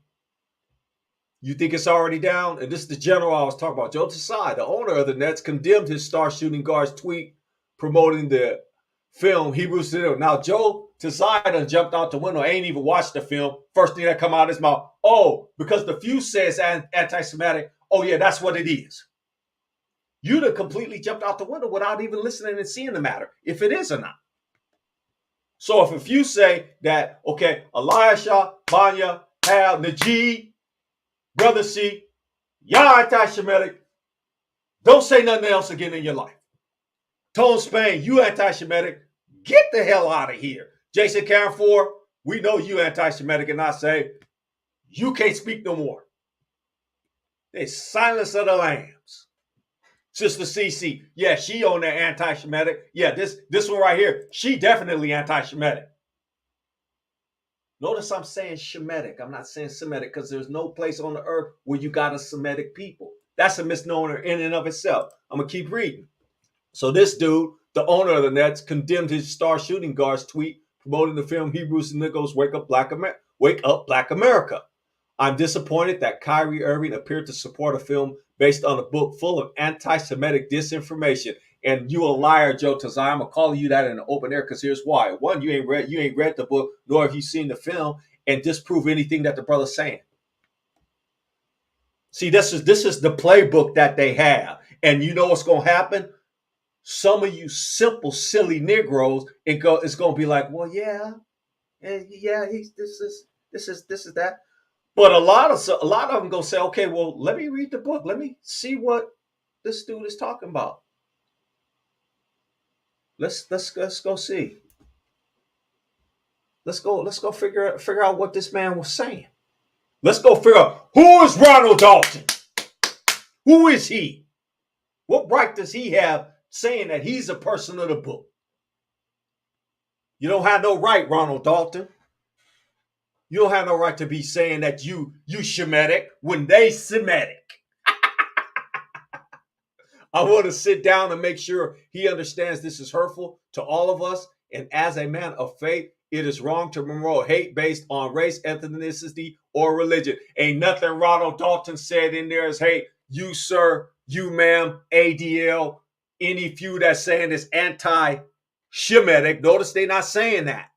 You think it's already down? And this is the general I was talking about. Joe Tsai, the owner of the Nets, condemned his star shooting guard's tweet promoting the film Hebrews to Negroes. Now, Joe Tsai done jumped out the window, ain't even watched the film. First thing that come out of his mouth, oh, because the fuse says anti-Semitic, oh yeah, that's what it is. You'd have completely jumped out the window without even listening and seeing the matter, if it is or not. So if you say that, okay, Elisha, Banya, Hal, Najee, Brother C, y'all anti-Semitic, don't say nothing else again in your life. Tone Spain, you anti-Semitic, get the hell out of here. Jason Caron, we know you anti-Semitic, and I say, you can't speak no more. They silence of the lambs. Sister CC, yeah, she on there anti-Semitic. Yeah, this one right here, she definitely anti-Semitic. Notice I'm saying Shemitic. I'm not saying Semitic because there's no place on the earth where you got a Semitic people. That's a misnomer in and of itself. I'm going to keep reading. So this dude, the owner of the Nets, condemned his star shooting guard's tweet promoting the film Hebrews and Negroes, Wake Up Black America. I'm disappointed that Kyrie Irving appeared to support a film based on a book full of anti-Semitic disinformation. And you a liar, Joe Tsai. I'm gonna call you that in the open air because here's why. One, you ain't read the book, nor have you seen the film, and disprove anything that the brother's saying. See, this is the playbook that they have, and you know what's gonna happen? Some of you simple, silly Negroes, it's gonna be like, well, yeah, this is that. But a lot of them gonna say, okay, well, let me read the book. Let me see what this dude is talking about. Let's go see. Let's go figure out what this man was saying. Let's go figure out who is Ronald Dalton. Who is he? What right does he have saying that he's a person of the book? You don't have no right, Ronald Dalton. You don't have no right to be saying that you Shemitic when they Semitic. I want to sit down and make sure he understands this is hurtful to all of us. And as a man of faith, it is wrong to promote hate based on race, ethnicity, or religion. Ain't nothing Ronald Dalton said in there is hate. You, sir, you, ma'am, ADL, any few that's saying it's anti-Shemitic. Notice they're not saying that.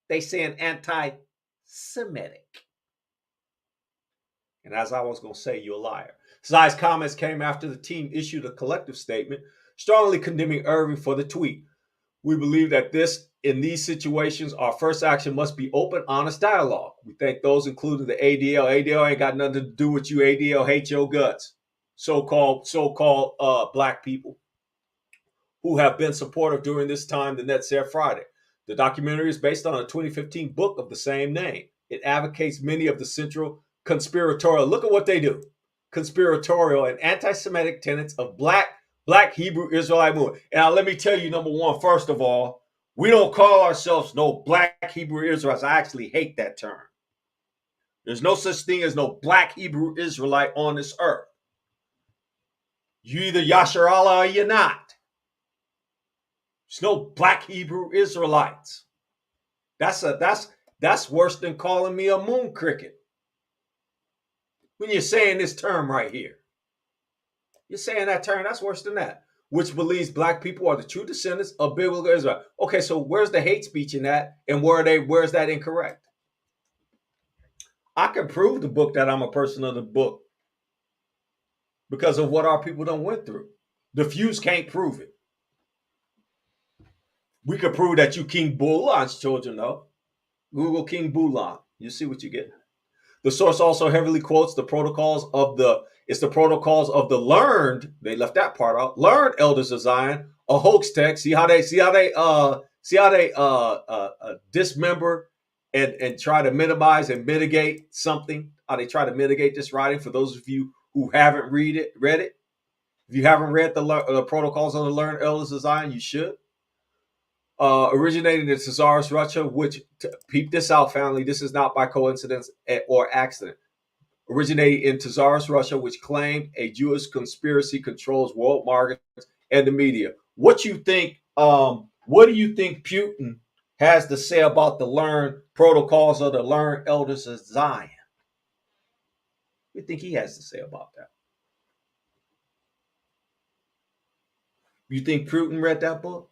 They saying anti-Semitic. And as I was going to say, you're a liar. Tsai's comments came after the team issued a collective statement strongly condemning Irving for the tweet. We believe that in these situations, our first action must be open, honest dialogue. We thank those, including the ADL. ADL ain't got nothing to do with you. ADL hates your guts. So-called black people who have been supportive during this time, the Nets said Friday. The documentary is based on a 2015 book of the same name. It advocates many of the central conspiratorial, look at what they do, conspiratorial and anti-Semitic tenets of black Hebrew Israelite movement. And now let me tell you, number one, first of all, we don't call ourselves no black Hebrew Israelites. I actually hate that term. There's no such thing as no black Hebrew Israelite on this earth. You either Yasher Allah or you're not. There's no black Hebrew Israelites. That's worse than calling me a moon cricket. When you're saying this term right here. You're saying that term, that's worse than that. which believes black people are the true descendants of biblical Israel. Okay, so where's the hate speech in that, and where's that incorrect? I can prove the book that I'm a person of the book because of what our people done went through. The fews can't prove it. We could prove that you King Bulan's children, though. Google King Bulan. You see what you get. The source also heavily quotes the protocols of the learned. They left that part out. Learned elders of Zion, a hoax text. See how they dismember and try to minimize and mitigate something. How they try to mitigate this writing. For those of you who haven't read it. If you haven't read the protocols of the learned elders of Zion, you should. Originating in Tsarist Russia, which, peep this out, family, this is not by coincidence or accident. Originating in Tsarist Russia, which claimed a Jewish conspiracy controls world markets and the media. What do you think Putin has to say about the learned protocols of the learned elders of Zion? What do you think he has to say about that? You think Putin read that book?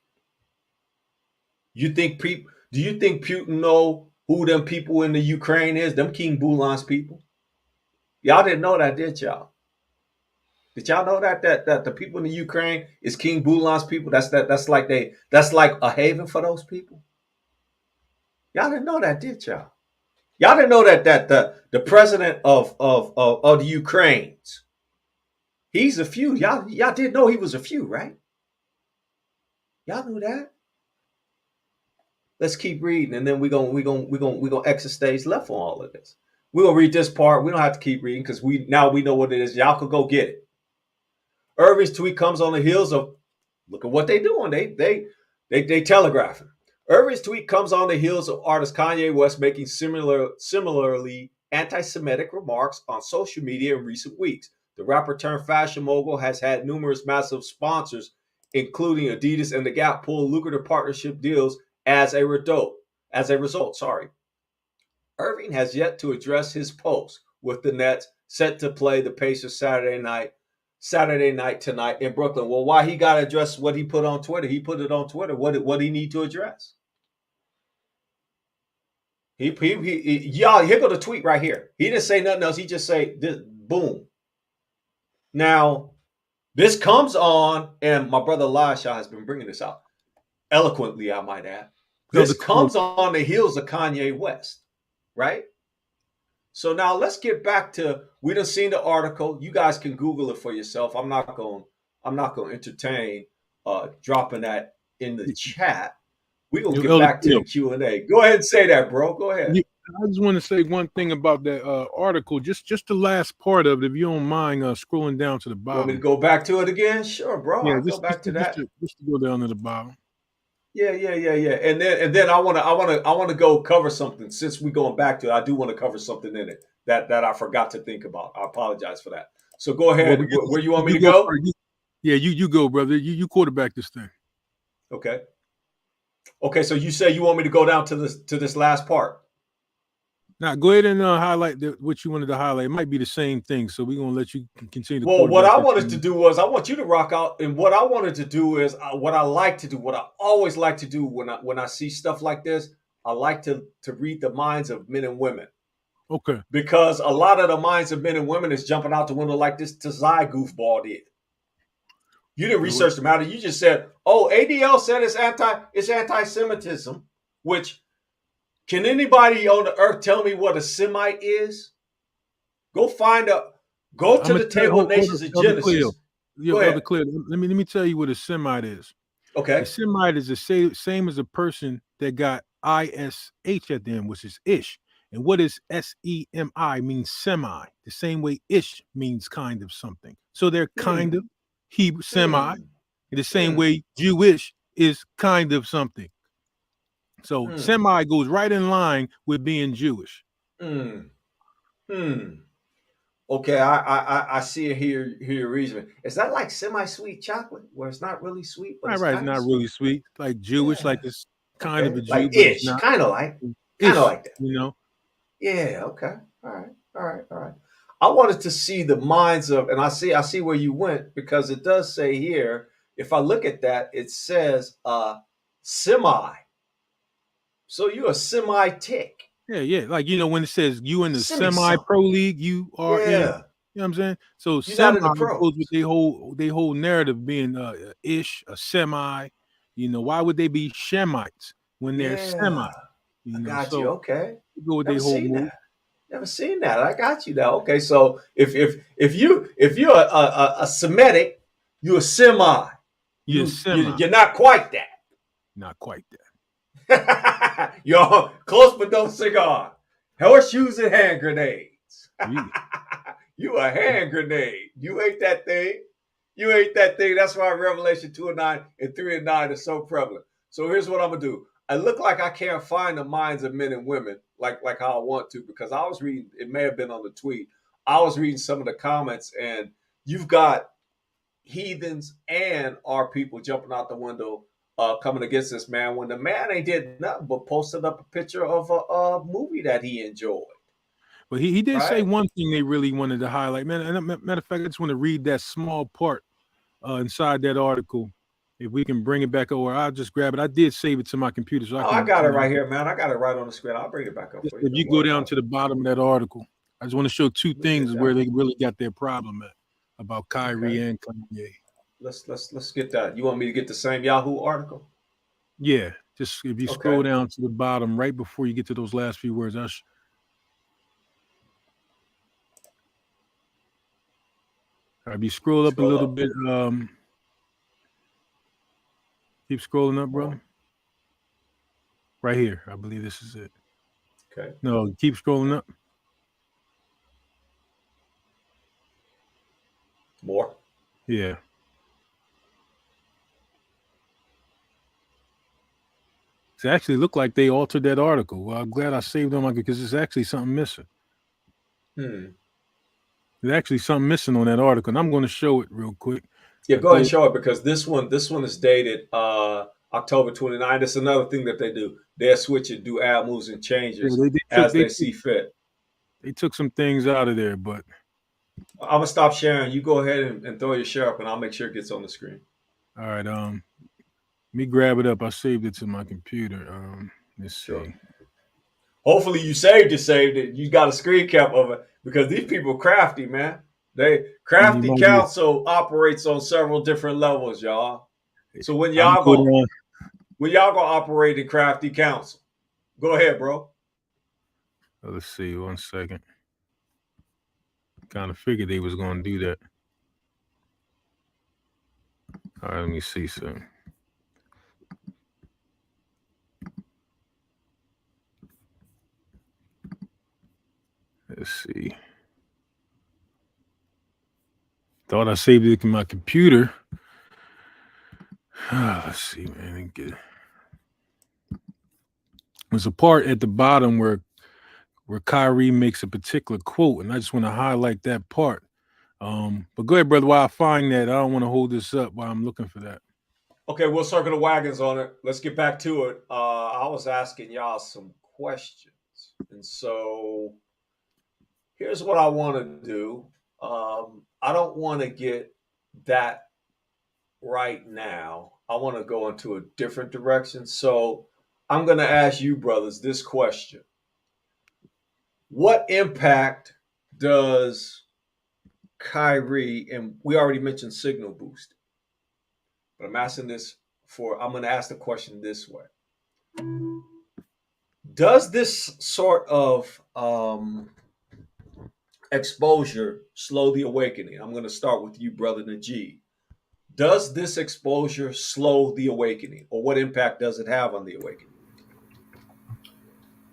Do you think Putin know who them people in the Ukraine is? Them King Bulan's people? Y'all didn't know that, did y'all? Did y'all know that the people in the Ukraine is King Bulan's people? That's like a haven for those people. Y'all didn't know that, did y'all? Y'all didn't know that the president of the Ukraines, he's a few. Y'all didn't know he was a few, right? Y'all knew that. Let's keep reading, and then we're gonna exit stage left on all of this. We're gonna read this part. We don't have to keep reading because we know what it is. Y'all could go get it. Irving's tweet comes on the heels of, look at what they doing. They telegraphing. Irving's tweet comes on the heels of artist Kanye West making similarly anti-Semitic remarks on social media in recent weeks. The rapper turned fashion mogul has had numerous massive sponsors, including Adidas and The Gap, pull lucrative partnership deals as a result. Irving has yet to address his post with the Nets set to play the Pacers Saturday night tonight in Brooklyn. Well, why he got to address what he put on Twitter? He put it on Twitter. What did he need to address? Here go the tweet right here. He didn't say nothing else. He just say this, boom. Now, this comes on, and my brother Elisha has been bringing this out eloquently, I might add. This comes on the heels of Kanye West, right? So now let's get back to, we done seen the article. You guys can Google it for yourself. I'm not going to entertain dropping that in the chat. We're going to get back to the Q&A. Go ahead and say that, bro. Go ahead. I just want to say one thing about that article, just the last part of it, if you don't mind scrolling down to the bottom. Want me to go back to it again? Sure, bro. Yeah, I'll go back to that. Just to go down to the bottom. Yeah. And then I want to go cover something. Since we're going back to it, I do want to cover something in it that I forgot to think about. I apologize for that. So go ahead. Where you want me to go? You go, brother. You quarterback this thing. Okay. So you say you want me to go down to this last part. Now go ahead and highlight what you wanted to highlight. It might be the same thing, so we're gonna let you continue. Well, what I wanted to do was I want you to rock out, and what I wanted to do is what I like to do, what I always like to do when I see stuff like this, I like to read the minds of men and women. Okay. Because a lot of the minds of men and women is jumping out the window like this Tazai goofball did. You didn't research the matter. You just said, "Oh, ADL said it's anti-Semitism," which. Can anybody on the earth tell me what a Semite is? Go to the table of nations of Genesis. Brother Clear, let me tell you what a Semite is. Okay. A Semite is the same as a person that got ISH at the end, which is ish. And what is SEMI means semi, the same way ish means kind of something. So they're kind of Hebrew semi, in the same way Jewish is kind of something. So semi goes right in line with being Jewish. Okay, I see it here. Your reasoning. Is that like semi-sweet chocolate, where it's not really sweet, but right? It's not really sweet, like Jewish, like it's kind of a Jew, like ish, kind of like that. You know? Yeah. Okay. All right. I wanted to see the minds of, and I see where you went, because it does say here if I look at that, it says semi. So you're a semi tick. Yeah. Like, when it says you in the Semi semi-pro league, you are in. Yeah. You know what I'm saying? So You're not semi in the pros. goes with their whole narrative being ish, a semi. Why would they be Shemites when they're semi? I got you. So Okay. they go with Never their whole seen move. that. Never seen that. I got you now. Okay. So if you're a Semitic, you're a semi. You're semi. You're not quite that. Not quite that. You're close but no cigar. Horseshoes and hand grenades. You a hand grenade. You ain't that thing. You ain't that thing. That's why Revelation 2:9 and 3:9 is so prevalent. So here's what I'm gonna do. I look like I can't find the minds of men and women like how I want to, because I was reading, it may have been on the tweet. I was reading some of the comments, and you've got heathens and our people jumping out the window coming against this man when the man ain't did nothing but posted up a picture of a movie that he enjoyed. But he did say Right? one thing they really wanted to highlight, man. And matter of fact, I just want to read that small part inside that article. If we can bring it back over, I'll just grab it. I did save it to my computer, so I got it right here, man. I got it right on the screen. I'll bring it back up for you. If you go down to the bottom of that article, I just want to show two things where they really got their problem at about Kyrie and Kanye. Let's get that. You want me to get the same Yahoo article? Yeah, just if you scroll down to the bottom right before you get to those last few words, if you scroll up a little bit, keep scrolling up, brother. Right here, I believe this is it. Okay. No, keep scrolling up. More. Yeah. It actually looked like they altered that article. Well, I'm glad I saved them because there's actually something missing. There's actually something missing on that article, and I'm going to show it real quick. Yeah, go ahead and show it, because this one is dated October 29. That's another thing that they do. They'll switch it, do add moves and changes as they see fit. They took some things out of there, but I'm gonna stop sharing. You go ahead and throw your share up, and I'll make sure it gets on the screen. All right. Let me grab it up. I saved it to my computer. Let's see. Hopefully you saved it. You got a screen cap of it, because these people crafty, man. Crafty Council operates on several different levels, y'all. So when y'all gonna operate in Crafty Council? Go ahead, bro. Let's see. 1 second. Kind of figured they was gonna do that. All right, let me see something. Let's see. Thought I saved it in my computer. Let's see, man. There's a part at the bottom where Kyrie makes a particular quote, and I just want to highlight that part. But go ahead, brother. While I find that, I don't want to hold this up while I'm looking for that. Okay, we'll circle the wagons on it. Let's get back to it. I was asking y'all some questions, and so here's what I want to do. I don't want to get that right now. I want to go into a different direction. So I'm going to ask you, brothers, this question. What impact does Kyrie, and we already mentioned signal boost, but I'm asking this I'm going to ask the question this way. Does this sort of exposure slow the awakening? I'm going to start with you, brother Najee. Does this exposure slow the awakening, or what impact does it have on the awakening?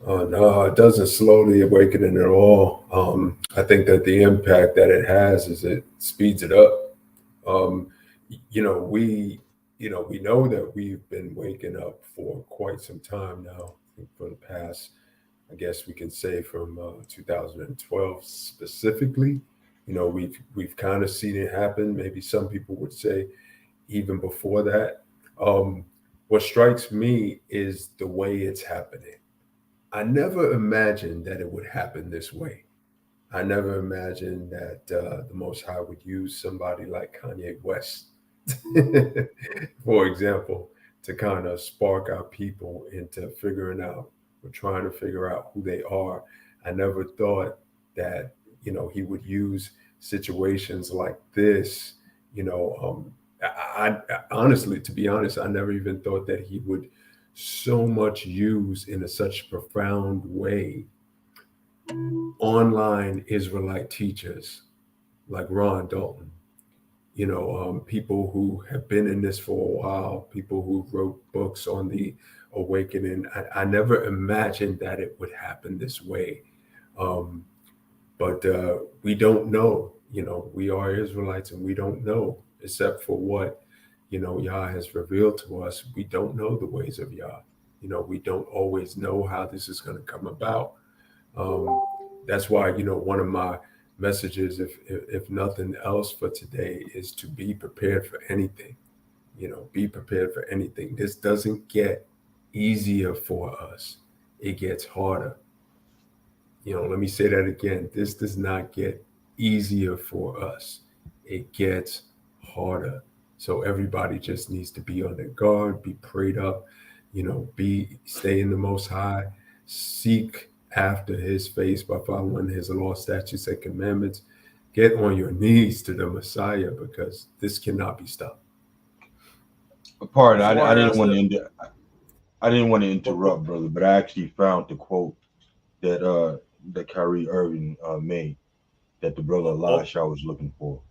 No, it doesn't slow the awakening at all. I think that the impact that it has is it speeds it up. We know that we've been waking up for quite some time now. For the past, I guess we can say from 2012 specifically. We've kind of seen it happen. Maybe some people would say even before that. What strikes me is the way it's happening. I never imagined that it would happen this way. I never imagined that the Most High would use somebody like Kanye West For example, to kind of spark our people into figuring out or trying to figure out who they are. I never thought that, he would use situations like this, you know, I honestly, to be honest, I never even thought that he would so much use in such profound way online Israelite teachers like Ron Dalton, people who have been in this for a while, people who wrote books on the awakening. I never imagined that it would happen this way. Um, but we don't know, we are Israelites and we don't know, except for what, Yah has revealed to us. We don't know the ways of Yah. We don't always know how this is going to come about. Um, that's why, one of my messages, if nothing else for today, is to be prepared for anything. Be prepared for anything. This doesn't get easier for us. It gets harder. Let me say that again. This does not get easier for us. It gets harder. So everybody just needs to be on their guard, be prayed up, stay in the Most High, seek after His face by following His law, statutes, and commandments. Get on your knees to the Messiah, because this cannot be stopped. Pardon, I didn't want to. I didn't want to interrupt, brother, but I actually found the quote that Kyrie Irving made that the brother Elisha was looking for.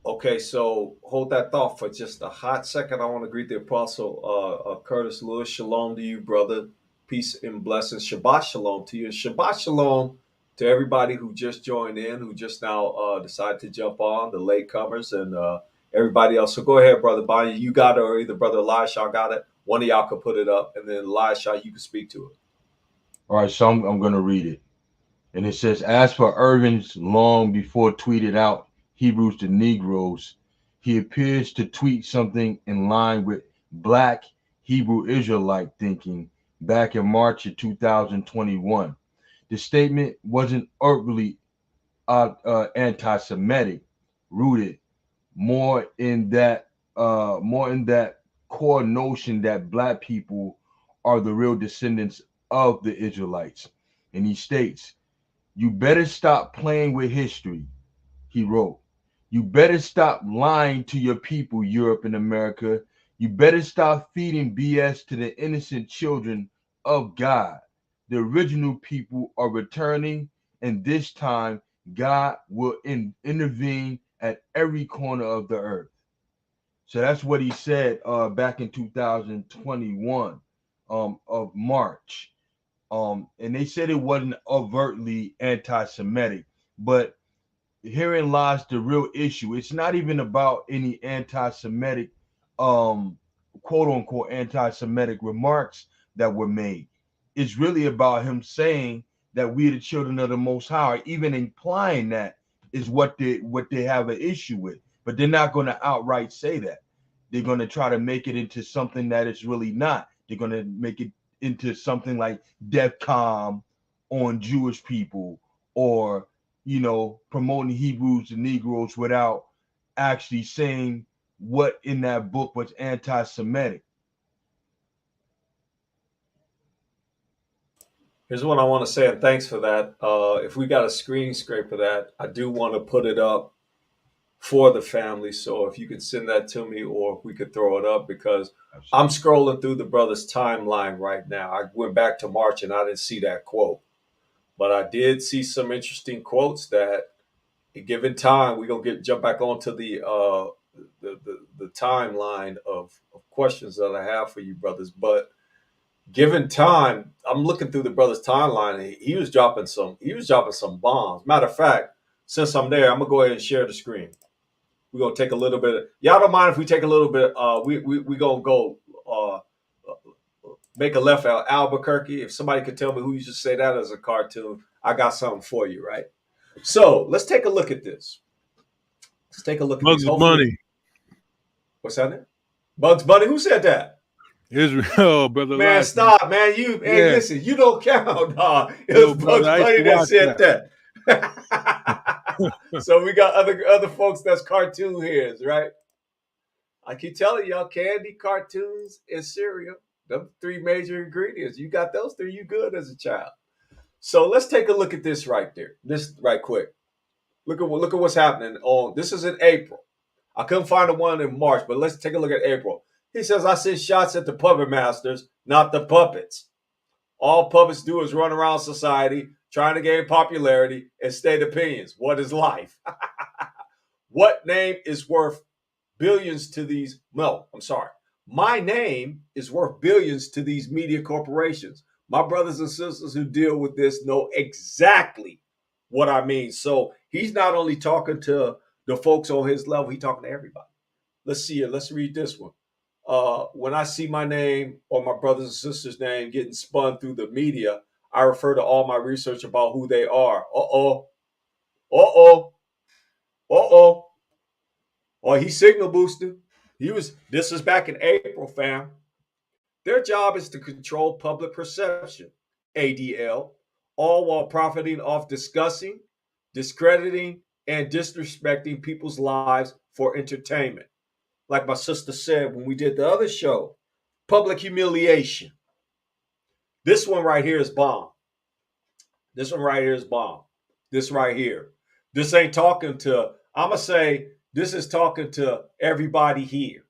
Okay, so hold that thought for just a hot second. I want to greet the apostle Curtis Lewis. Shalom to you, brother. Peace and blessings. Shabbat shalom to you. And Shabbat shalom to everybody who just joined in, who just now decided to jump on, the latecomers, and everybody else. So go ahead, brother Bonnie. You got it, or either brother Elisha got it. One of y'all could put it up, and then Elisha, you can speak to it. All right, so I'm going to read it. And it says, as for Irving's long before tweeted out Hebrews to Negroes, he appears to tweet something in line with Black Hebrew Israelite thinking back in March of 2021. The statement wasn't overtly anti-Semitic, rooted more in that core notion that Black people are the real descendants of the Israelites. And he states, "You better stop playing with history," he wrote. "You better stop lying to your people, Europe and America. You better stop feeding BS to the innocent children of God. The original people are returning, and this time God will intervene at every corner of the earth." So that's what he said back in 2021 of March. And they said it wasn't overtly anti-Semitic, but herein lies the real issue. It's not even about any anti-Semitic, quote unquote anti-Semitic remarks that were made. It's really about him saying that we are the children of the Most High, or even implying that is what they have an issue with. But they're not going to outright say that. They're going to try to make it into something that it's really not. They're going to make it into something like DEFCON on Jewish people, or promoting Hebrews and Negroes without actually saying what in that book was anti-Semitic. Here's what I want to say, and thanks for that. If we got a screen scrape of that, I do want to put it up for the family. So if you could send that to me, or if we could throw it up, because I'm scrolling through the brother's timeline right now. I went back to March and I didn't see that quote, but I did see some interesting quotes that, at given time, we're gonna jump back onto the timeline of questions that I have for you, brothers. But given time, I'm looking through the brother's timeline, and he was dropping some bombs. Matter of fact, since I'm there, I'm gonna go ahead and share the screen. We're gonna take a little bit. Y'all don't mind if we take a little bit? We gonna go make a left out Albuquerque. If somebody could tell me who used to say that as a cartoon, I got something for you, right? So let's take a look at this. Let's take a look at Bugs these. Bunny. What's that name? Bugs Bunny. Who said that? Israel, brother. Man, Elijah. stop, man. Hey, listen, you don't count, dog. It was Bugs Bunny that said that. So we got other folks that's cartoon heads, right? I keep telling y'all, candy, cartoons, and cereal. Them three major ingredients. You got those three, you good as a child. So let's take a look at this right there. This right quick. Look at what's happening. This is in April. I couldn't find the one in March, but let's take a look at April. He says, I send shots at the puppet masters, not the puppets. All puppets do is run around society, trying to gain popularity and state opinions. What is life? What name is worth billions to these? No, I'm sorry. My name is worth billions to these media corporations. My brothers and sisters who deal with this know exactly what I mean. So he's not only talking to the folks on his level, he's talking to everybody. Let's see it. Let's read this one. When I see my name or my brothers and sisters' name getting spun through the media, I refer to all my research about who they are. Uh-oh. Uh-oh. Uh-oh. Or he signal boosted. This is back in April, fam. Their job is to control public perception, ADL, all while profiting off discussing, discrediting, and disrespecting people's lives for entertainment. Like my sister said when we did the other show, public humiliation. This one right here is bomb. This one right here is bomb. This right here. This ain't talking to, I'm going to say, this is talking to everybody here,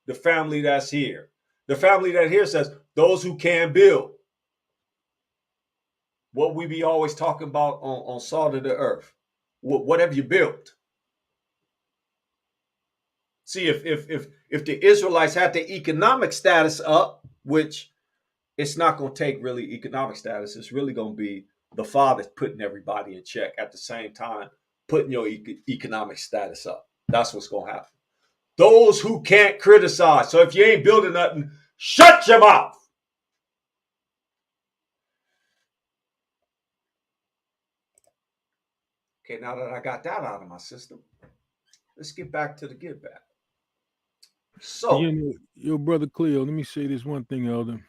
the family that's here. The family that here says, those who can build. What we be always talking about on Salt of the Earth. What have you built? See, if the Israelites had the economic status up, which it's not going to take really economic status, it's really going to be the Father putting everybody in check at the same time, putting your economic status up. That's what's going to happen. Those who can't criticize. So if you ain't building nothing, shut your mouth. Okay, now that I got that out of my system, let's get back to the give back. So, Your brother Cleo, let me say this one thing, Elder.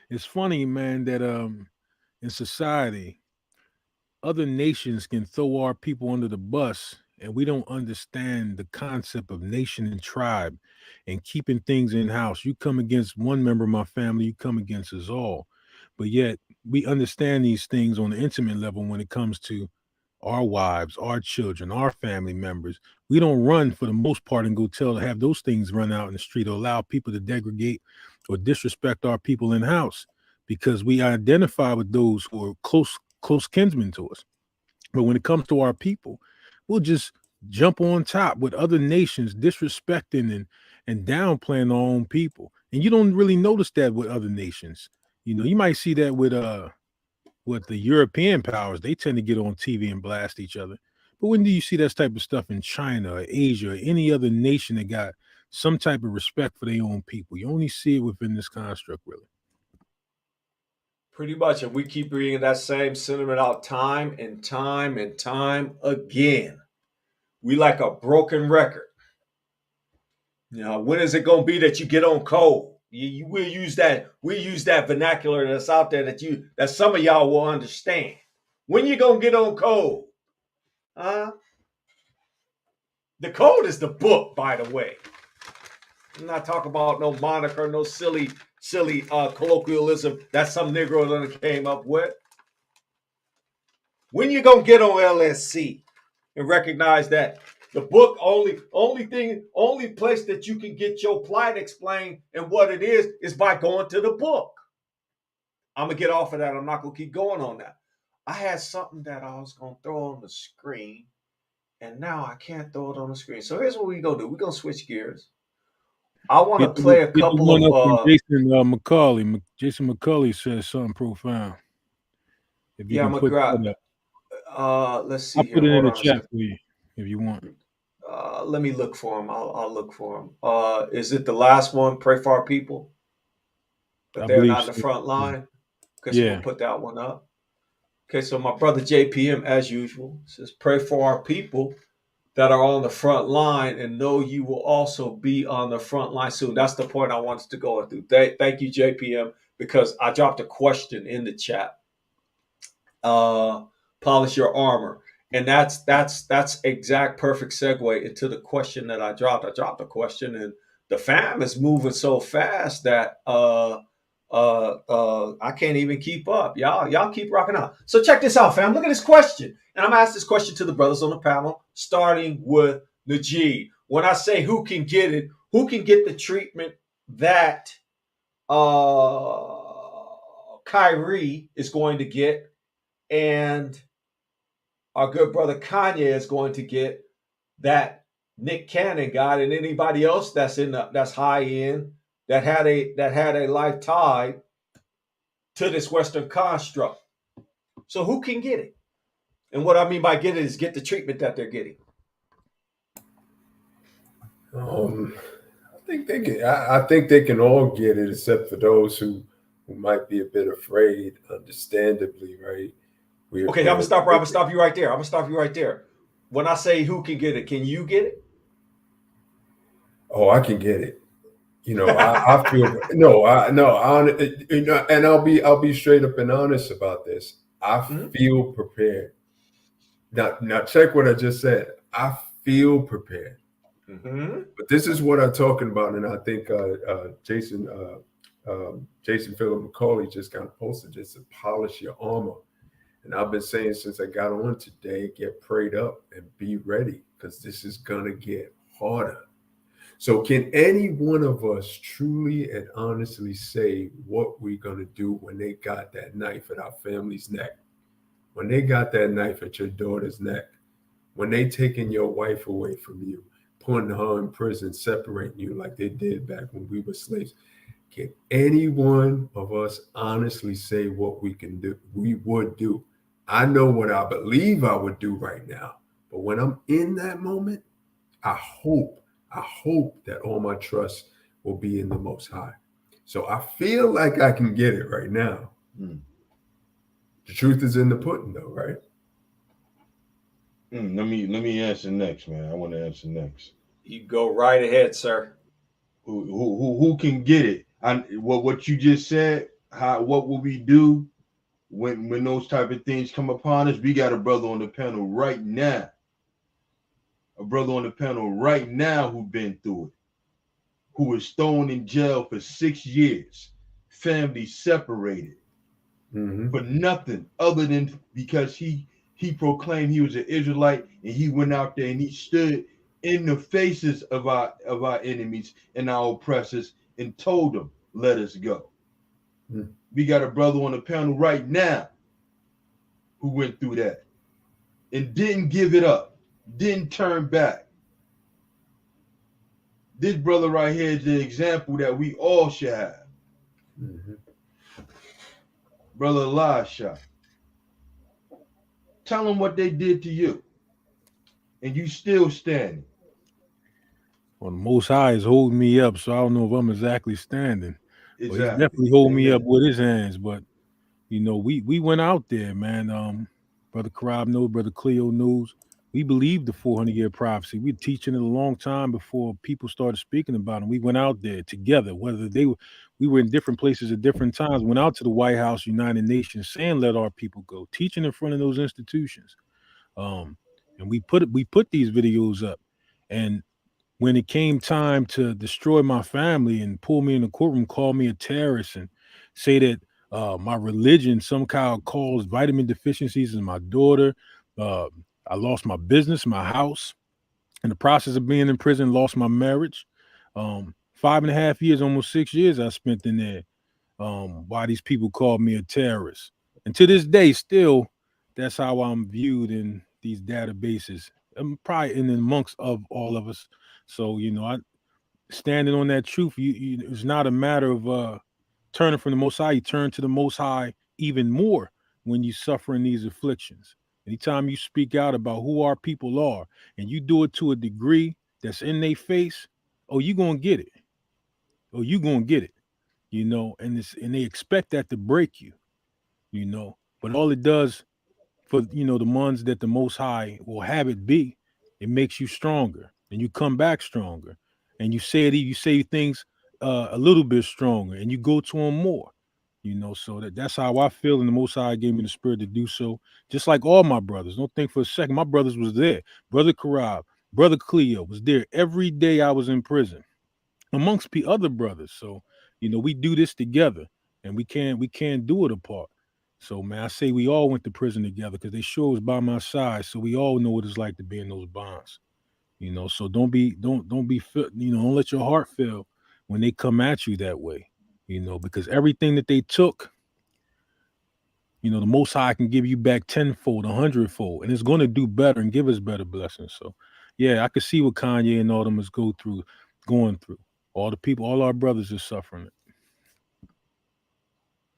It's funny, man, that in society, other nations can throw our people under the bus, and we don't understand the concept of nation and tribe and keeping things in house. You come against one member of my family, you come against us all. But yet we understand these things on the intimate level when it comes to our wives, our children, our family members. We don't run for the most part and go have those things run out in the street or allow people to degrade or disrespect our people in house because we identify with those who are close kinsmen to us. But when it comes to our people, we'll just jump on top with other nations disrespecting and downplaying our own people. And you don't really notice that with other nations. You might see that with the European powers. They tend to get on TV and blast each other. But when do you see that type of stuff in China or Asia or any other nation that got some type of respect for their own people? You only see it within this construct, really. pretty much, and we keep bringing that same sentiment out time and time and time again. We like a broken record. When is it going to be that you get on code? We'll use that vernacular that's out there that some of y'all will understand. When you gonna get on code? The code is the book, by the way. I'm not talking about no moniker, no silly colloquialism that some Negro done came up with. When you gonna get on LSC and recognize that the book only place that you can get your plight explained and what it is by going to the book. I'm gonna get off of that. I'm not gonna keep going on that. I had something that I was gonna throw on the screen, and now I can't throw it on the screen. So here's what we're gonna do. We're gonna switch gears. I want to play a couple of Jason McCauley. Jason McCauley says something profound. If you I'm gonna grab. Let's see. I'll put it in the chat for you if you want. Let me look for him. I'll look for him. Is it the last one? Pray for our people, but they're not in the front line. Okay, so we'll put that one up. Okay, so my brother JPM, as usual, says, pray for our people that are on the front line and know you will also be on the front line soon. That's the point I wanted to go through. Thank you, JPM, because I dropped a question in the chat. Polish your armor. And that's exact perfect segue into the question that I dropped. I dropped a question, and the fam is moving so fast that I can't even keep up. Y'all keep rocking out. So check this out, fam. Look at this question, and I'm gonna ask this question to the brothers on the panel, starting with Najee. When I say who can get it, who can get the treatment that Kyrie is going to get, and our good brother Kanye is going to get, that Nick Cannon got, and anybody else that's high end that had a life tied to this Western construct. So who can get it? And what I mean by get it is get the treatment that they're getting. I think they can. I think they can all get it, except for those who might be a bit afraid, understandably, right? Okay, I'm gonna stop. I'm gonna stop you right there. I'm gonna stop you right there. When I say who can get it, can you get it? Oh, I can get it. You know, I feel no, you know, and I'll be straight up and honest about this. I feel prepared. Now check what I just said. I feel prepared. But this is what I'm talking about, and I think Jason Philip McCauley just kind of posted this: to polish your armor. And I've been saying since I got on today, get prayed up and be ready, because this is gonna get harder. So can any one of us truly and honestly say what we're going to do when they got that knife at our family's neck? When they got that knife at your daughter's neck? When they taking your wife away from you, putting her in prison, separating you like they did back when we were slaves? Can any one of us honestly say what we can do? We would do. I know what I believe I would do right now. But when I'm in that moment, I hope that all my trust will be in the Most High. So I feel like I can get it right now. The truth is in the pudding, though, right? Let me answer next, man. I want to answer next. You go right ahead, sir. Who can get it? What you just said. What will we do when those type of things come upon us? We got a brother on the panel right now. A brother on the panel right now who been through it, who was thrown in jail for 6 years, family separated, for nothing other than because he proclaimed he was an Israelite, and he went out there and he stood in the faces of our enemies and our oppressors and told them, let us go. We got a brother on the panel right now who went through that and didn't give it up, didn't turn back. This brother right here is the example that we all should have. Brother Elisha, tell them what they did to you, and you still standing. Well, the Most High is holding me up, so I don't know if I'm exactly standing. But he's Exactly. definitely holding me up with his hands. But you know, we went out there, man. Brother Karab knows, Brother Cleo knows. We believed the 400-year prophecy. We were teaching it a long time before people started speaking about it. We went out there together, whether we were in different places at different times. Went out to the White House, United Nations, saying let our people go, teaching in front of those institutions. And we put these videos up, and when it came time to destroy my family and pull me in the courtroom, call me a terrorist, and say that my religion somehow caused vitamin deficiencies in my daughter. I lost my business, my house. In the process of being in prison, lost my marriage. 5.5 years, almost 6 years I spent in there. Why these people called me a terrorist. And to this day, still, that's how I'm viewed in these databases. I'm probably in amongst of all of us. So, you know, I standing on that truth, it's not a matter of turning from the Most High. You turn to the Most High even more when you suffer in these afflictions. Anytime you speak out about who our people are, and you do it to a degree that's in their face, oh, you gonna get it. Oh, you gonna get it. You know, and they expect that to break you. You know, but all it does for the ones that the Most High will have it be, it makes you stronger, and you come back stronger, and you say things a little bit stronger, and you go to them more. So that's how I feel, and the Most High gave me the spirit to do so. Just like all my brothers. Don't think for a second. My brothers was there. Brother Karab, Brother Cleo was there every day I was in prison, amongst other brothers. So, we do this together, and we can't do it apart. So, man, I say we all went to prison together because they sure was by my side. So we all know what it's like to be in those bonds. So don't let your heart fail when they come at you that way. Because everything that they took, the Most High can give you back tenfold, 100-fold, and it's going to do better and give us better blessings. So, yeah, I could see what Kanye and all them is going through. All the people, all our brothers are suffering it.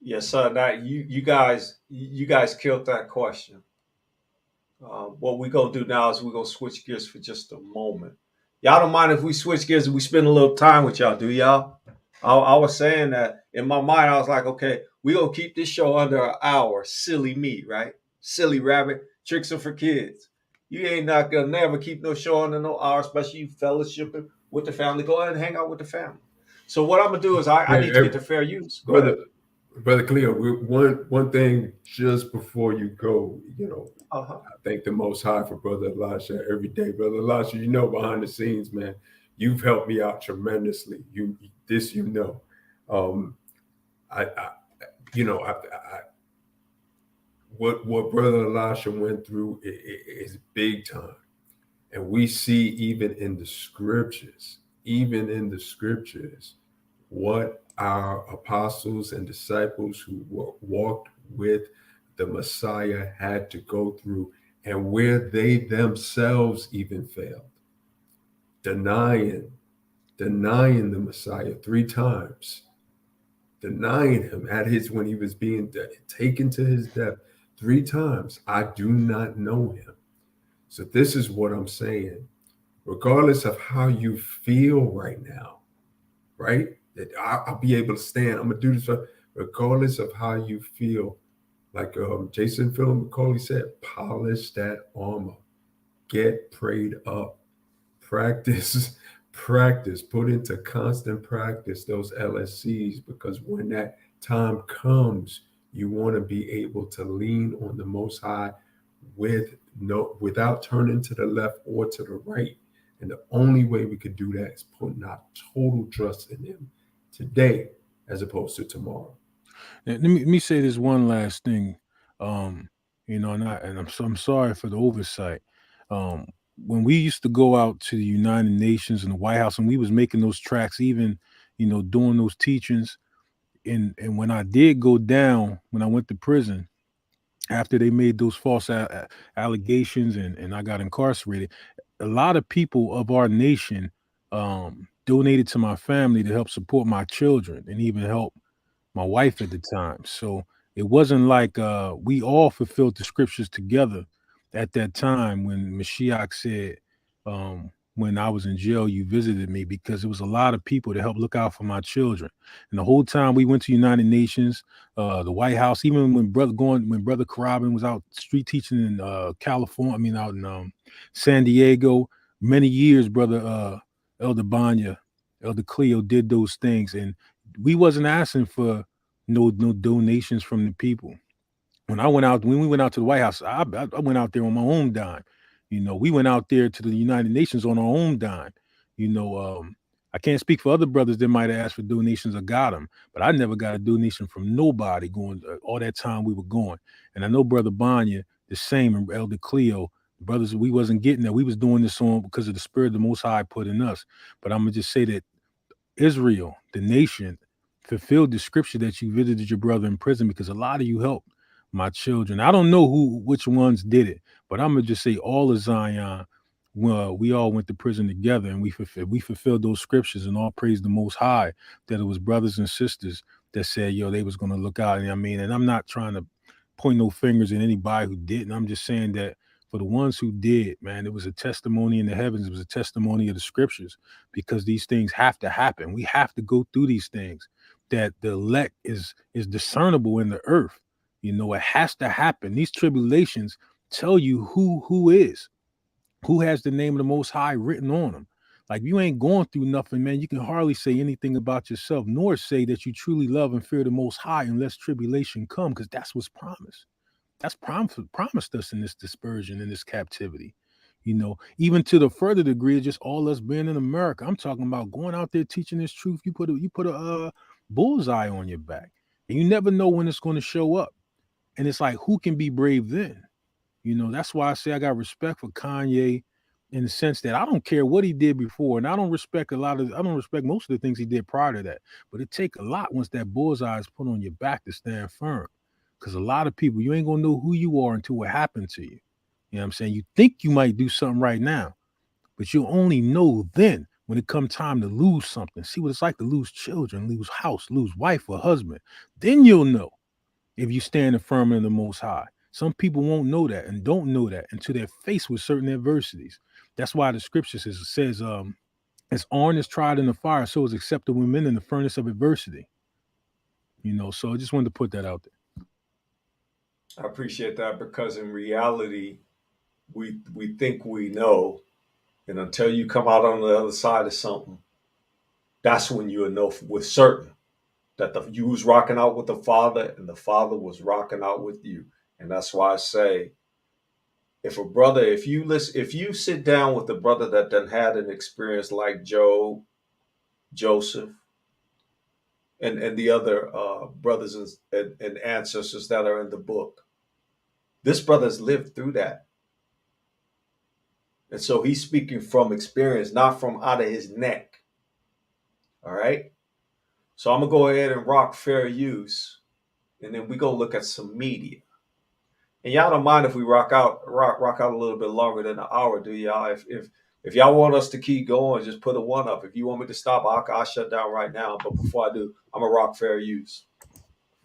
Yes, sir. Now you guys killed that question. What we're gonna do now is we're gonna switch gears for just a moment. Y'all don't mind if we switch gears and we spend a little time with y'all, do y'all? I was saying that in my mind, I was like, okay, we're gonna keep this show under an hour. Silly me, right? Silly rabbit, tricks are for kids. You ain't not gonna never keep no show under no hour, especially you fellowshipping with the family. Go ahead and hang out with the family. So what I'm gonna do is I need to get to fair use. Go ahead. Brother Cleo, one thing just before you go, Uh-huh. I thank the Most High for Brother Elisha every day. Brother Elisha, behind the scenes, man, you've helped me out tremendously. Um, what Brother Elisha went through is big time, and we see even in the scriptures, what our apostles and disciples who walked with the Messiah had to go through, and where they themselves even failed, denying the Messiah 3 times, denying him when he was being taken to his death 3 times. I do not know him. So this is what I'm saying. Regardless of how you feel right now, right? That I'll be able to stand. I'm gonna do this. Regardless of how you feel, like Jason Phil McCauley said, polish that armor. Get prayed up. Practice, put into constant practice those LSCs, because when that time comes, you want to be able to lean on the Most High without turning to the left or to the right. And the only way we could do that is putting our total trust in him today as opposed to tomorrow. Let me say this one last thing. And I'm sorry for the oversight. When we used to go out to the United Nations and the White House, and we was making those tracks, even doing those teachings, and when I did go down, when I went to prison, after they made those false allegations and I got incarcerated, a lot of people of our nation donated to my family to help support my children and even help my wife at the time. So it wasn't like we all fulfilled the scriptures together at that time when Mashiach said, when I was in jail, you visited me, because it was a lot of people to help look out for my children. And the whole time we went to United Nations, the White House, even when Brother Carabin was out street teaching in California, out in San Diego, many years, Brother Elder Banya, Elder Cleo did those things. And we wasn't asking for no donations from the people. When we went out to the White House, I went out there on my own dime. We went out there to the United Nations on our own dime. I can't speak for other brothers that might have asked for donations or got them, but I never got a donation from nobody going all that time we were going. And I know Brother Banya, the same, and Elder Cleo, brothers, we wasn't getting that. We was doing this on because of the spirit the Most High put in us. But I'm gonna just say that Israel, the nation, fulfilled the scripture that you visited your brother in prison, because a lot of you helped my children. I don't know which ones did it, but I'm gonna just say all of Zion. Well, we all went to prison together, and we fulfilled those scriptures, and all praise the Most High that it was brothers and sisters that said, "Yo, they was gonna look out." And and I'm not trying to point no fingers at anybody who didn't. I'm just saying that for the ones who did, man, it was a testimony in the heavens. It was a testimony of the scriptures, because these things have to happen. We have to go through these things. That the elect is discernible in the earth. It has to happen. These tribulations tell you who has the name of the Most High written on them. Like, you ain't going through nothing, man. You can hardly say anything about yourself, nor say that you truly love and fear the Most High unless tribulation come, because that's what's promised. That's promised us in this dispersion, in this captivity. Even to the further degree of just all us being in America. I'm talking about going out there teaching this truth. You put a bullseye on your back, and you never know when it's going to show up. And it's like, who can be brave then? That's why I say I got respect for Kanye in the sense that I don't care what he did before, and I don't respect most of the things he did prior to that. But it take a lot once that bullseye is put on your back to stand firm. Because a lot of people, you ain't gonna know who you are until what happened to you. You know what I'm saying? You think you might do something right now, but you'll only know then when it come time to lose something. See what it's like to lose children, lose house, lose wife or husband. Then you'll know if you stand firm in the Most High. Some people won't know that and don't know that until they're faced with certain adversities. That's why the scripture says, as iron is tried in the fire, so is acceptable men in the furnace of adversity. So I just wanted to put that out there. I appreciate that, because in reality, we think we know, and until you come out on the other side of something, that's when you'll know with certain that you was rocking out with the Father and the Father was rocking out with you. And that's why I say, if you sit down with a brother that done had an experience like Job, Joseph, and the other brothers and ancestors that are in the book, this brother's lived through that. And so he's speaking from experience, not from out of his neck. All right. So I'm going to go ahead and rock fair use. And then we go look at some media. And y'all don't mind if we rock out a little bit longer than an hour, do y'all? If y'all want us to keep going, just put a 1 up. If you want me to stop, I'll shut down right now. But before I do, I'm going to rock fair use.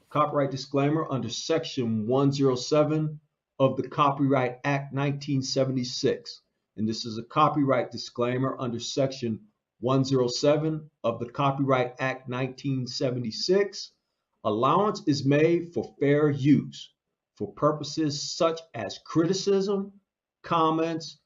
Copyright disclaimer under Section 107 of the Copyright Act 1976. And this is a copyright disclaimer under Section 107 of the Copyright Act 1976. Allowance is made for fair use for purposes such as criticism, comments,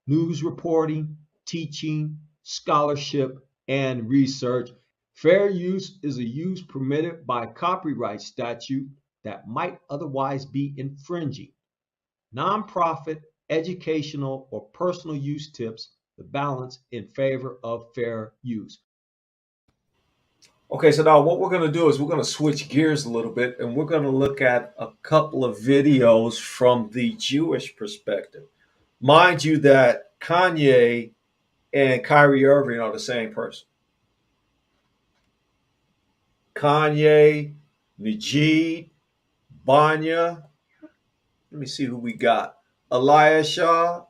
news reporting, teaching, scholarship, and research. Fair use is a use permitted by copyright statute that might otherwise be infringing. Nonprofit, educational, or personal use tips the balance in favor of fair use. Okay, so now what we're going to do is we're going to switch gears a little bit, and we're going to look at a couple of videos from the Jewish perspective. Mind you that Kanye and Kyrie Irving are the same person. Kanye, Najee, Banya. Let me see who we got. Eliashah,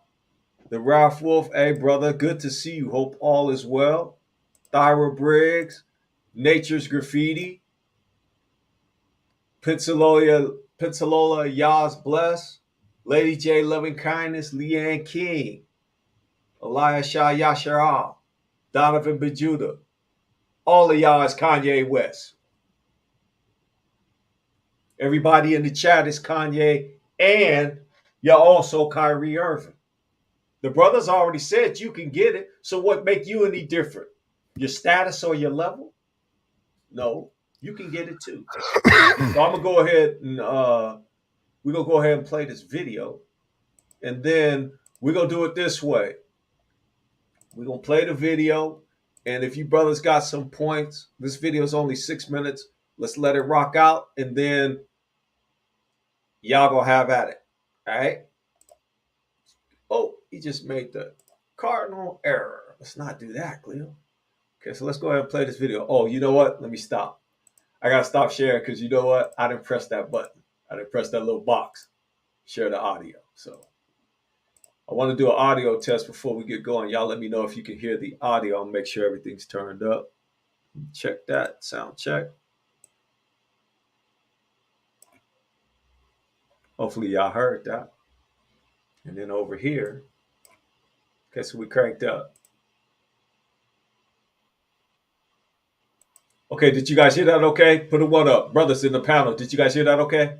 the Ralph Wolf. Hey, brother, good to see you. Hope all is well. Thyra Briggs, Nature's Graffiti. Pizzalola Yaz Bless. Lady J Loving Kindness, Leanne King. Eliashah Yashara. Donovan Bejuda. All of y'all is Kanye West. Everybody in the chat is Kanye, and you're also Kyrie Irving. The brothers already said you can get it, so what make you any different? Your status or your level? No, you can get it too. So I'm gonna go ahead and we're gonna go ahead and play this video, and then we're gonna do it this way. We're gonna play the video, and if you brothers got some points, this video is only 6 minutes. Let's let it rock out, and then y'all gonna have at it. All right. Oh, he just made the cardinal error. Let's not do that, Cleo. Okay, so let's go ahead and play this video. Oh, you know what? Let me stop. I gotta stop sharing because you know what? I didn't press that button. I didn't press that little box. Share the audio. So I want to do an audio test before we get going. Y'all let me know if you can hear the audio. I'll make sure everything's turned up. Check that. Sound check. Hopefully y'all heard that. And then over here, okay, so we cranked up. Okay, did you guys hear that okay? Put a 1 up. Brothers in the panel, did you guys hear that okay?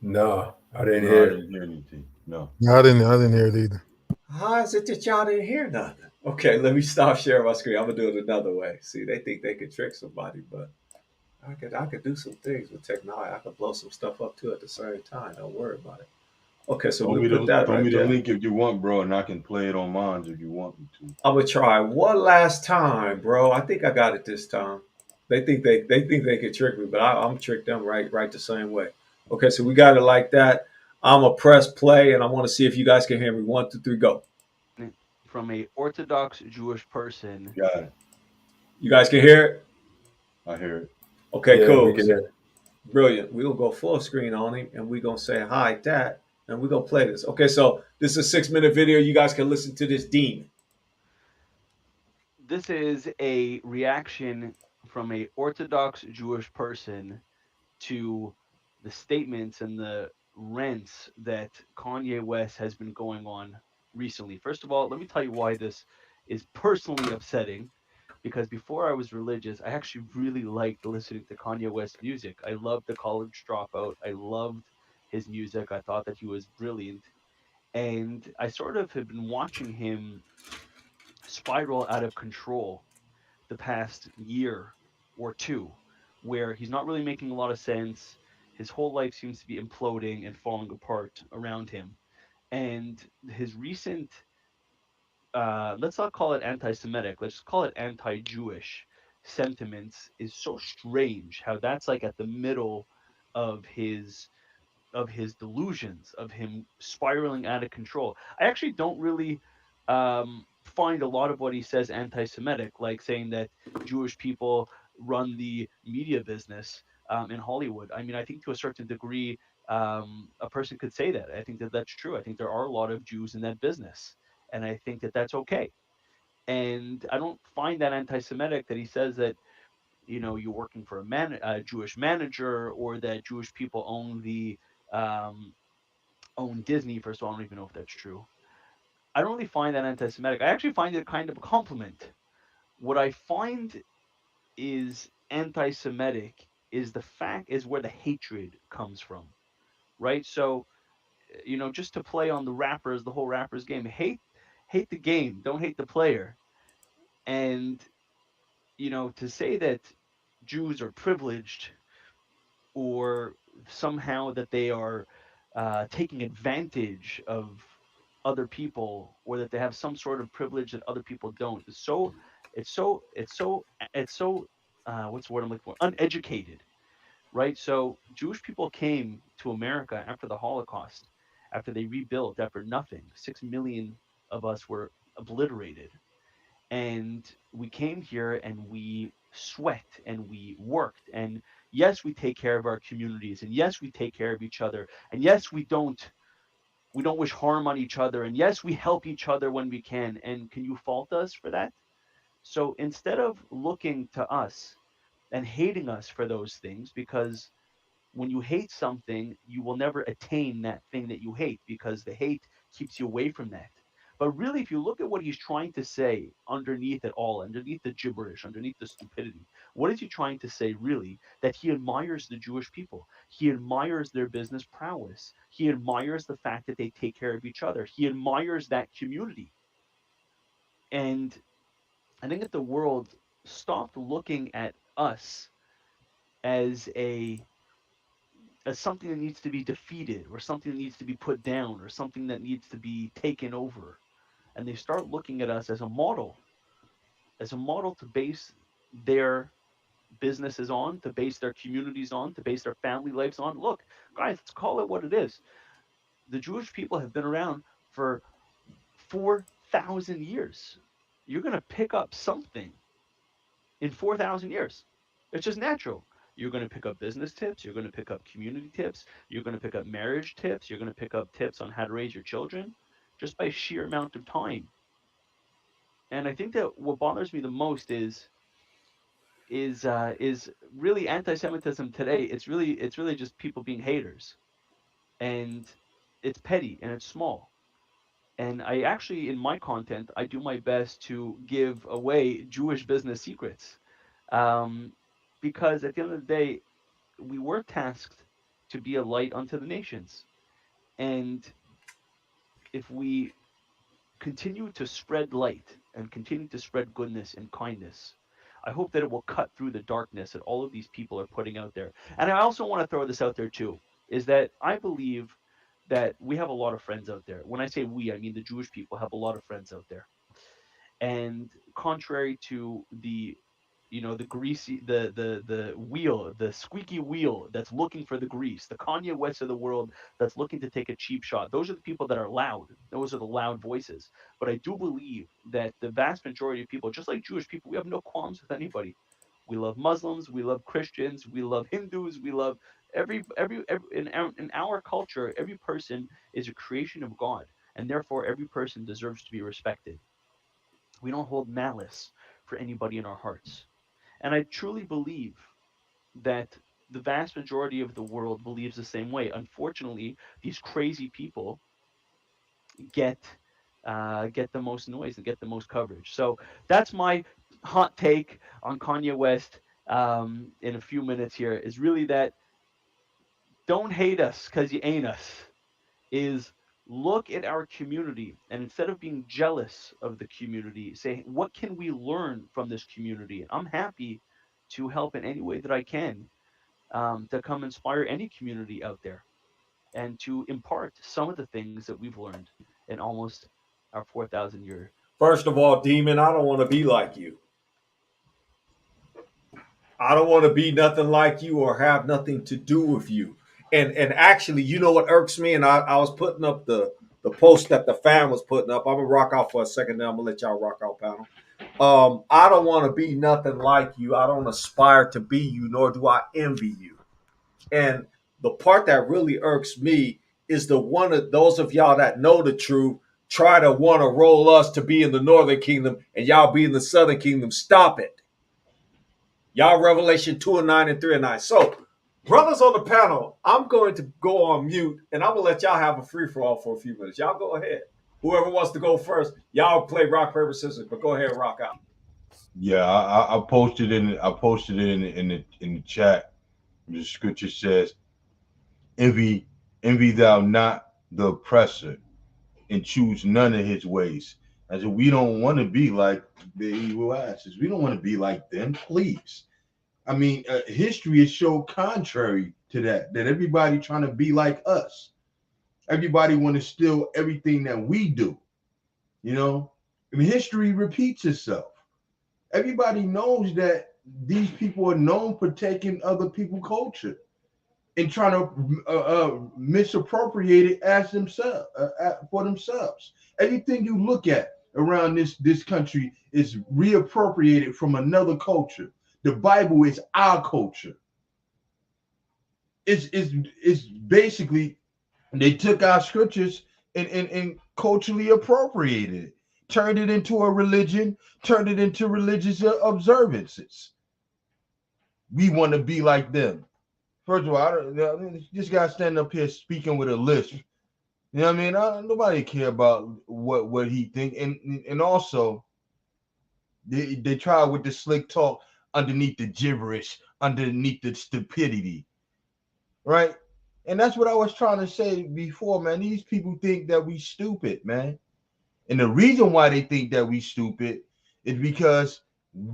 No, I didn't No, hear I it. didn't hear anything. No. I didn't hear it either. How is it that y'all didn't hear nothing? Okay, let me stop sharing my screen. I'm gonna do it another way. See, they think they could trick somebody, but I could do some things with technology. I could blow some stuff up too at the same time. Don't worry about it. Okay, so Throw we'll me put the that throw right me the there. link if you want, bro, and I can play it on mine if you want me to. I'm gonna try one last time, bro. I think I got it this time. They think they could trick me, but I'm trick them right the same way. Okay, so we got it like that. I'm gonna press play, and I want to see if you guys can hear me. 1, 2, 3, go. From a Orthodox Jewish person. Got it. You guys can hear it. I hear it. Okay, Yeah, we cool. can hear. Brilliant. We're gonna go full screen on him and we're gonna say hi that and we're gonna play this. Okay, so this is a 6 minute video. You guys can listen to this demon. This is a reaction from a Orthodox Jewish person to the statements and the rants that Kanye West has been going on recently. First of all, let me tell you why this is personally upsetting. Because before I was religious, I actually really liked listening to Kanye West music. I loved The College Dropout. I loved his music. I thought that he was brilliant. And I sort of have been watching him spiral out of control the past year or two, where he's not really making a lot of sense. His whole life seems to be imploding and falling apart around him. And his recent, let's not call it anti Semitic, let's just call it anti Jewish sentiments is so strange how that's like at the middle of his delusions, of him spiraling out of control. I actually don't really find a lot of what he says anti-Semitic, like saying that Jewish people run the media business in Hollywood. I mean, I think to a certain degree, a person could say that. I think that that's true. I think there are a lot of Jews in that business, and I think that that's okay. And I don't find that anti-Semitic that he says that you're working for a Jewish manager, or that Jewish people um, own Disney. First of all, I don't even know if that's true. I don't really find that anti-Semitic. I actually find it kind of a compliment. What I find is anti-Semitic is where the hatred comes from, right? So just to play on the whole rappers game, hate the game, don't hate the player. And to say that Jews are privileged, or somehow that they are taking advantage of other people, or that they have some sort of privilege that other people don't. It's so what's the word I'm looking for? Uneducated, right? So Jewish people came to America after the Holocaust, after they rebuilt, after nothing. 6 million of us were obliterated, and we came here and we sweat and we worked, and yes, we take care of our communities, and yes, we take care of each other, and yes, we don't wish harm on each other, and yes, we help each other when we can. And can you fault us for that? So instead of looking to us and hating us for those things, because when you hate something, you will never attain that thing that you hate, because the hate keeps you away from that. But really, if you look at what he's trying to say underneath it all, underneath the gibberish, underneath the stupidity, what is he trying to say really? That he admires the Jewish people. He admires their business prowess. He admires the fact that they take care of each other. He admires that community. And I think that the world stopped looking at us as a as something that needs to be defeated, or something that needs to be put down, or something that needs to be taken over. And they start looking at us as a model to base their businesses on, to base their communities on, to base their family lives on. Look, guys, let's call it what it is. The Jewish people have been around for 4,000 years. You're going to pick up something in 4,000 years. It's just natural. You're going to pick up business tips. You're going to pick up community tips. You're going to pick up marriage tips. You're going to pick up tips on how to raise your children, just by sheer amount of time. And I think that what bothers me the most is really anti-Semitism today. It's really just people being haters, and it's petty and it's small. And I actually, in my content, I do my best to give away Jewish business secrets, um, because at the end of the day, we were tasked to be a light unto the nations. And if we continue to spread light, and continue to spread goodness and kindness. I hope that it will cut through the darkness that all of these people are putting out there. And I also want to throw this out there too, is that I believe that we have a lot of friends out there. When I say we, I mean the Jewish people have a lot of friends out there. And contrary to the the greasy the wheel, the squeaky wheel that's looking for the grease, the Kanye West of the world that's looking to take a cheap shot, those are the people that are loud. Those are the loud voices. But I do believe that the vast majority of people, just like Jewish people, we have no qualms with anybody. We love Muslims, we love Christians, we love Hindus, we love every in our culture, every person is a creation of God, and therefore every person deserves to be respected. We don't hold malice for anybody in our hearts. And I truly believe that the vast majority of the world believes the same way. Unfortunately, these crazy people get get the most noise and get the most coverage. So that's my hot take on Kanye West in a few minutes here. Is really that don't hate us because you ain't us. Is look at our community and instead of being jealous of the community, say, what can we learn from this community? I'm happy to help in any way that I can to come inspire any community out there and to impart some of the things that we've learned in almost our 4,000 year. First of all, Demon, I don't want to be like you. I don't want to be nothing like you or have nothing to do with you. And actually, you know what irks me? And I was putting up the post that the fan was putting up. I'm gonna rock out for a second, then I'm gonna let y'all rock out, panel. I don't want to be nothing like you. I don't aspire to be you, nor do I envy you. And the part that really irks me is the one of those of y'all that know the truth try to want to roll us to be in the northern kingdom and y'all be in the southern kingdom. Stop it. Y'all Revelation 2 and 9 and 3 and 9. So, brothers on the panel, I'm going to go on mute and I'm going to let y'all have a free for all for a few minutes. Y'all go ahead. Whoever wants to go first, y'all play rock, paper, scissors, but go ahead and rock out. Yeah, I posted it in the chat. The scripture says, "Envy, envy thou not the oppressor, and choose none of his ways." I said, we don't want to be like the evil asses. We don't want to be like them, please. I mean, history has shown contrary to that. That everybody trying to be like us. Everybody want to steal everything that we do. You know, I mean, history repeats itself. Everybody knows that these people are known for taking other people's culture and trying to misappropriate it as themselves for themselves. Everything you look at around this country is reappropriated from another culture. The Bible is our culture. It's basically they took our scriptures and culturally appropriated it, turned it into a religion, turned it into religious observances. We want to be like them. First of all, this guy standing up here speaking with a lisp. You know what I mean? Nobody care about what he think, and also they try with the slick talk underneath the gibberish, underneath the stupidity, right? And that's what I was trying to say before, man. These people think that we stupid, man. And the reason why they think that we stupid is because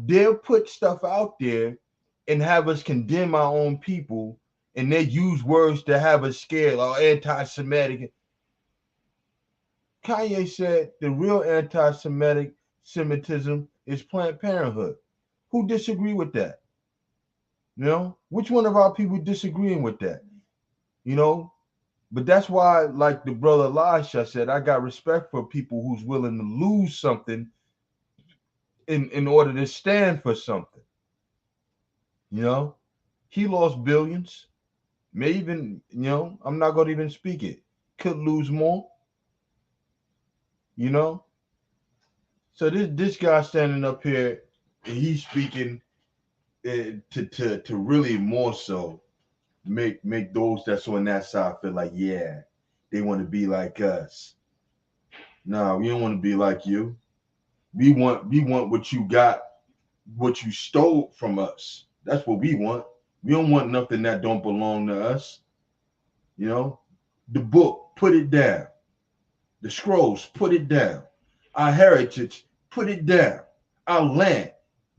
they'll put stuff out there and have us condemn our own people, and they use words to have us scared or anti-Semitic. Kanye said the real anti-Semitic Semitism is Planned Parenthood. Who disagree with that? You know, which one of our people disagreeing with that? You know, but that's why, like the brother Elisha said, I got respect for people who's willing to lose something in order to stand for something. You know, he lost billions. May even, I'm not going to even speak it. Could lose more. You know, so this guy standing up here, he's speaking to really more so make those that's on that side feel like, yeah, they want to be like us. No, we don't want to be like you. We want what you got, what you stole from us. That's what we want. We don't want nothing that don't belong to us. You know, the book, put it down. The scrolls, put it down. Our heritage, Put it down. Our land.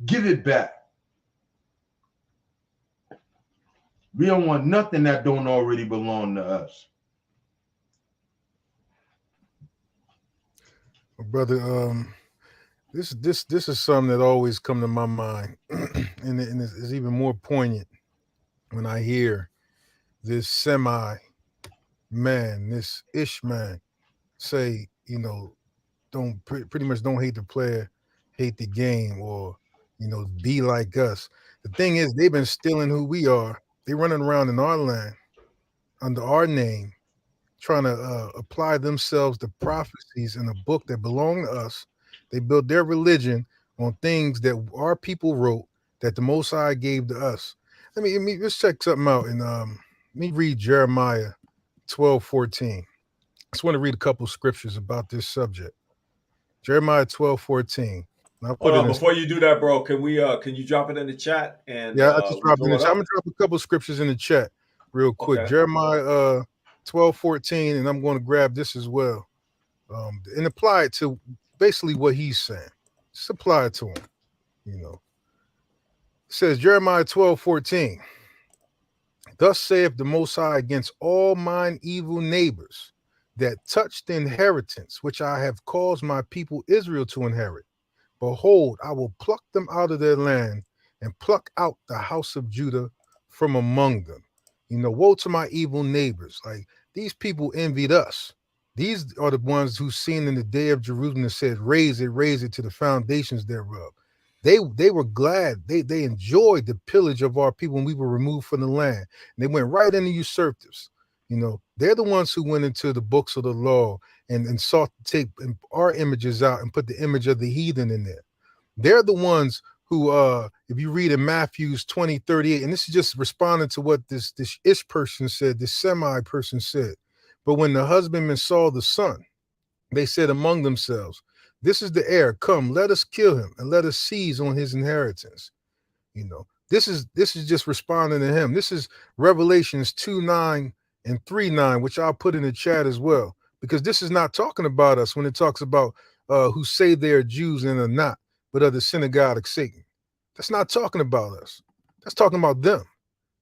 Give it back. We don't want nothing that don't already belong to us. Brother, this is something that always come to my mind, and it's even more poignant when I hear this semi man, this ish man, say, don't pretty much don't hate the player, hate the game, or be like us. The thing is, they've been stealing who we are. They running around in our land under our name, trying to apply themselves to prophecies in a book that belong to us. They built their religion on things that our people wrote that the Most High gave to us. Let's check something out. And let me read Jeremiah 12:14. I just want to read a couple scriptures about this subject. Jeremiah 12:14. I'll put Hold it on, in. before you do that, bro. Can you drop it in the chat and Yeah, I just we dropped it in throw the it chat. I'm up? gonna drop a couple scriptures in the chat real quick. Okay. Jeremiah 12:14, and I'm going to grab this as well. And apply it to basically what he's saying. Just apply it to him. It says Jeremiah 12:14. Thus saith the Most High against all mine evil neighbors that touch the inheritance which I have caused my people Israel to inherit. Behold, I will pluck them out of their land and pluck out the house of Judah from among them. Woe to my evil neighbors. Like, these people envied us. These are the ones who seen in the day of Jerusalem and said, raise it to the foundations thereof. They were glad. They enjoyed the pillage of our people when we were removed from the land. And they went right into usurped us. They're the ones who went into the books of the law and sought to take our images out and put the image of the heathen in there. They're the ones who, if you read in Matthew's 20:38, and this is just responding to what this ish person said, this semi person said. But when the husbandmen saw the son, they said among themselves, this is the heir. Come, let us kill him and let us seize on his inheritance. This is just responding to him. This is Revelations 2:9 and 3:9, which I'll put in the chat as well, because this is not talking about us when it talks about who say they are Jews and are not, but are the synagogue of Satan. That's not talking about us. That's talking about them.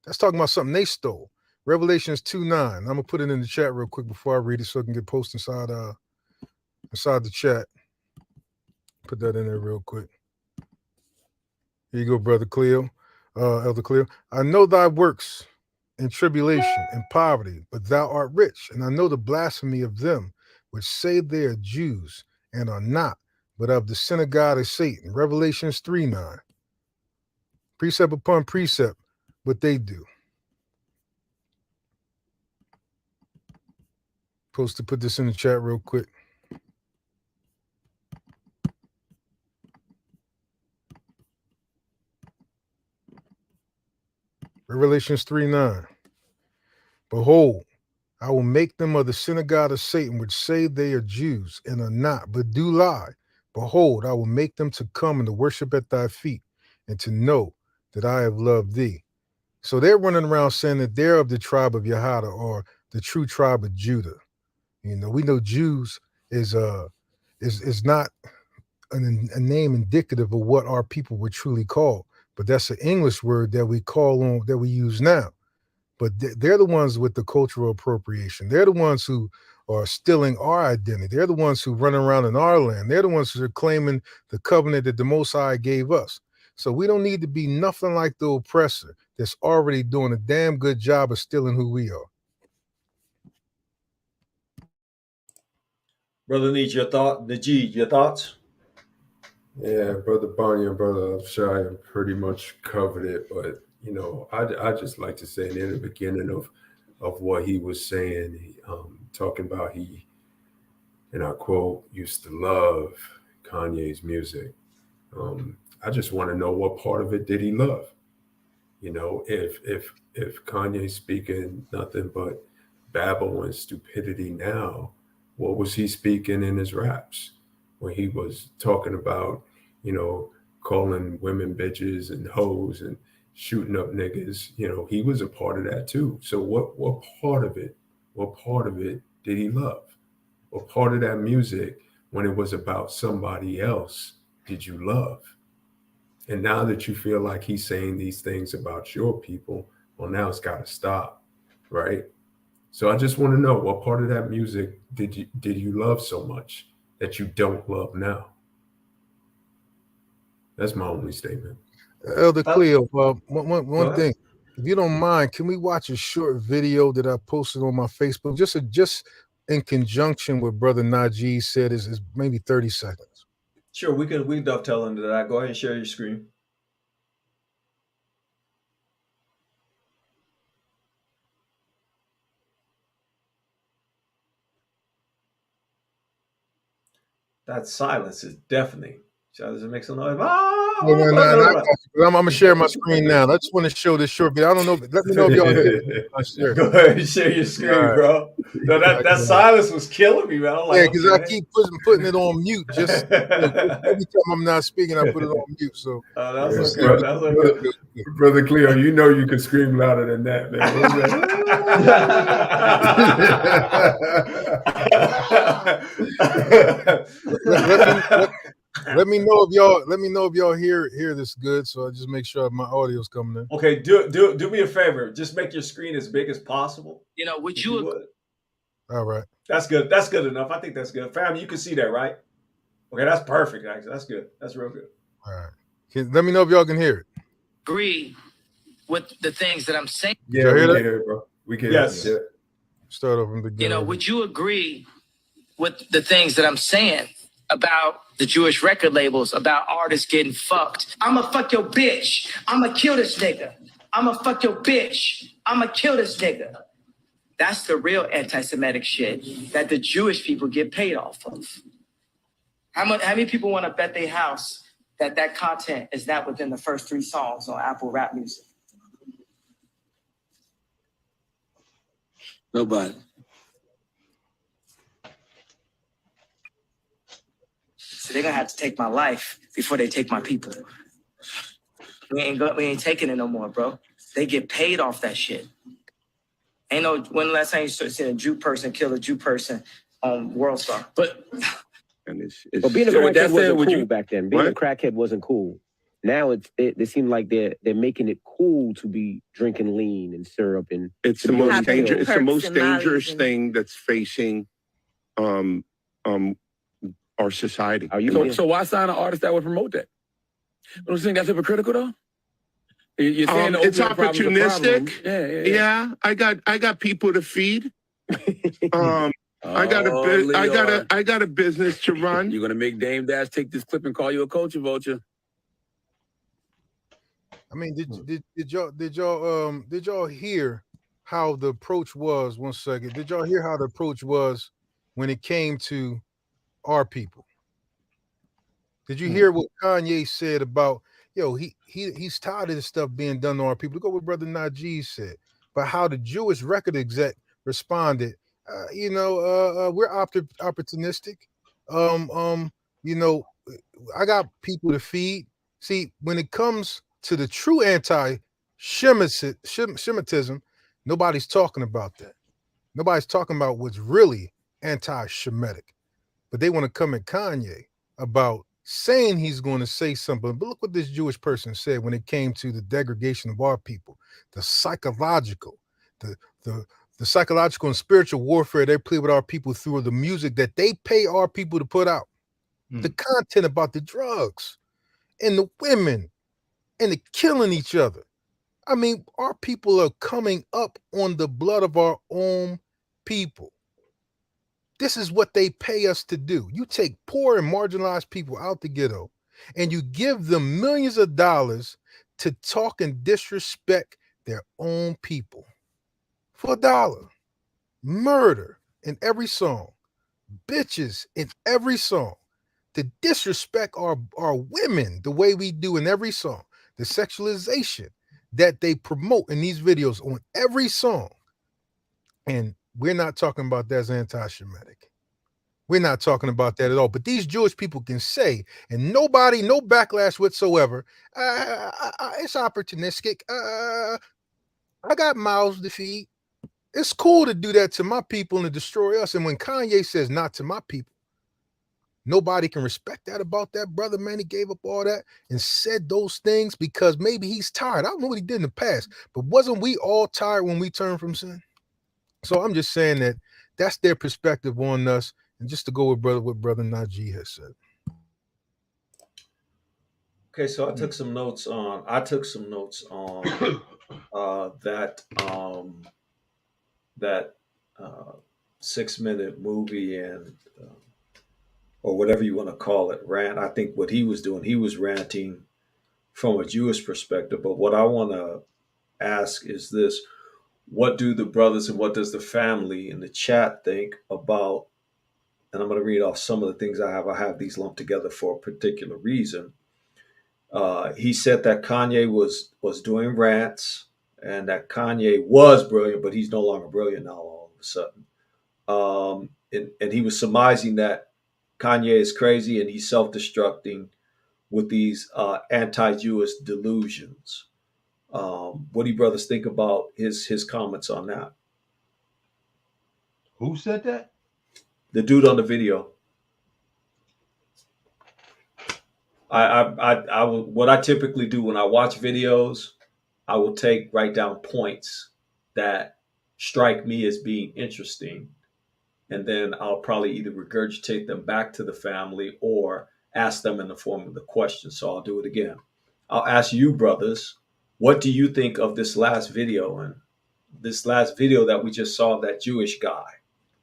That's talking about something they stole. Revelations 2:9. I'm gonna put it in the chat real quick before I read it so it can get posted inside the chat. Put that in there real quick. Here you go, brother Cleo, Elder Cleo. I know thy works in tribulation and poverty, but thou art rich. And I know the blasphemy of them which say they are Jews and are not, but of the synagogue of Satan. Revelations 3:9. Precept upon precept, what they do. Supposed to put this in the chat real quick. Revelations 3:9. Behold, I will make them of the synagogue of Satan, which say they are Jews and are not, but do lie. Behold, I will make them to come and to worship at thy feet and to know that I have loved thee. So they're running around saying that they're of the tribe of Yehuda or the true tribe of Judah. We know Jews is not a name indicative of what our people were truly called, but that's an English word that we use now. But they're the ones with the cultural appropriation. They're the ones who are stealing our identity. They're the ones who run around in our land. They're the ones who are claiming the covenant that the Most High gave us. So we don't need to be nothing like the oppressor that's already doing a damn good job of stealing who we are. Brother Najee, your thoughts? Yeah, Brother Bonnie and Brother Shai pretty much covered it, but I just like to say near the beginning of what he was saying, talking about he, and I quote, used to love Kanye's music. I just want to know what part of it did he love? If Kanye's speaking nothing but babble and stupidity now, what was he speaking in his raps when he was talking about, calling women bitches and hoes and shooting up niggas? He was a part of that too. So what part of it did he love? What part of that music, when it was about somebody else, did you love? And now that you feel like he's saying these things about your people, well, now it's got to stop, right? So I just want to know, what part of that music did you love so much that you don't love now? That's my only statement. Elder Cleo, one thing, if you don't mind, can we watch a short video that I posted on my Facebook, just in conjunction with Brother Najee said is maybe 30 seconds. Sure, we can dovetail into that. Go ahead and share your screen. That silence is deafening. Does it make some noise? I'm gonna share my screen now. I just want to show this short video. I don't know. Let me know if y'all hear it. Go ahead and share your screen, bro. No, that silence was killing me, man. I'm like, because I keep putting it on mute. Just every time I'm not speaking, I put it on mute. So that's okay. That's okay. Brother Cleo, you know you can scream louder than that, man. Let me know if y'all hear this good. So I just make sure my audio's coming in. Okay, do me a favor. Just make your screen as big as possible. Would you would. All right. That's good. That's good enough. I think that's good. Fam, you can see that, right? Okay, that's perfect, actually. That's good. That's real good. All right. Let me know if y'all can hear it. Agree with the things that I'm saying? Yeah, we can hear it, bro. We can hear it. Start over from the beginning. Would you agree with the things that I'm saying about the Jewish record labels, about artists getting fucked? I'ma fuck your bitch. I'ma kill this nigga. I'ma fuck your bitch. I'ma kill this nigga. That's the real anti-Semitic shit that the Jewish people get paid off of. How many people want to bet their house that content is not within the first 3 songs on Apple Rap Music? Nobody. So they're gonna have to take my life before they take my people. We ain't taking it no more, bro. They get paid off that shit. Ain't no when the last time you seen a Jew person kill a Jew person on World Star. But being a crackhead wasn't cool back then. Being a crackhead wasn't cool. Now they seem like they're making it cool to be drinking lean and syrup, and it's the most dangerous. It's the most dangerous thing that's facing our society. So why sign an artist that would promote that? Don't you think that's hypocritical though? You're saying it's opportunistic. Yeah. I got people to feed. I got a business to run. You're gonna make Dame Dash take this clip and call you a culture vulture. I mean, did y'all hear how the approach was? 1 second. Did y'all hear how the approach was when it came to our people? Did you hear what Kanye said about he's tired of this stuff being done to our people? Look at what Brother Najee said, but how the Jewish record exec responded. We're opportunistic. I got people to feed. See, when it comes to the true anti-Shemitism, nobody's talking about that. Nobody's talking about what's really anti-Shemitic. But they want to come at Kanye about saying he's going to say something. But look what this Jewish person said when it came to the degradation of our people, the psychological and spiritual warfare they play with our people through the music that they pay our people to put out. The content about the drugs and the women and the killing each other. I mean, our people are coming up on the blood of our own people. This is what they pay us to do. You take poor and marginalized people out the ghetto and you give them millions of dollars to talk and disrespect their own people. For $1. Murder in every song. Bitches in every song. To disrespect our women the way we do in every song. The sexualization that they promote in these videos on every song. And we're not talking about that as anti-Shemitic. We're not talking about that at all. But these Jewish people can say, and no backlash whatsoever, it's opportunistic. I got mouths to feed. It's cool to do that to my people and to destroy us. And when Kanye says not to my people, Nobody can respect that about that brother, man. He gave up all that and said those things because maybe he's tired. I don't know what he did in the past, but wasn't we all tired when we turned from sin? So I'm just saying that that's their perspective on us. And just to go with what Brother Najee has said. Okay, so I took some notes on that 6-minute movie and or whatever you want to call it, rant. I think what he was doing, he was ranting from a Jewish perspective. But what I want to ask is this: what do the brothers and what does the family in the chat think about? And I'm going to read off some of the things I have. I have these lumped together for a particular reason. He said that Kanye was doing rants and that Kanye was brilliant, but he's no longer brilliant now all of a sudden. And he was surmising that Kanye is crazy and he's self-destructing with these anti-Jewish delusions. What do you brothers think about his comments on that? Who said that? The dude on the video. I will, what I typically do when I watch videos, I will write down points that strike me as being interesting, and then I'll probably either regurgitate them back to the family or ask them in the form of the question. So I'll do it again. I'll ask you, brothers, what do you think of this last video and this last video that we just saw of that Jewish guy?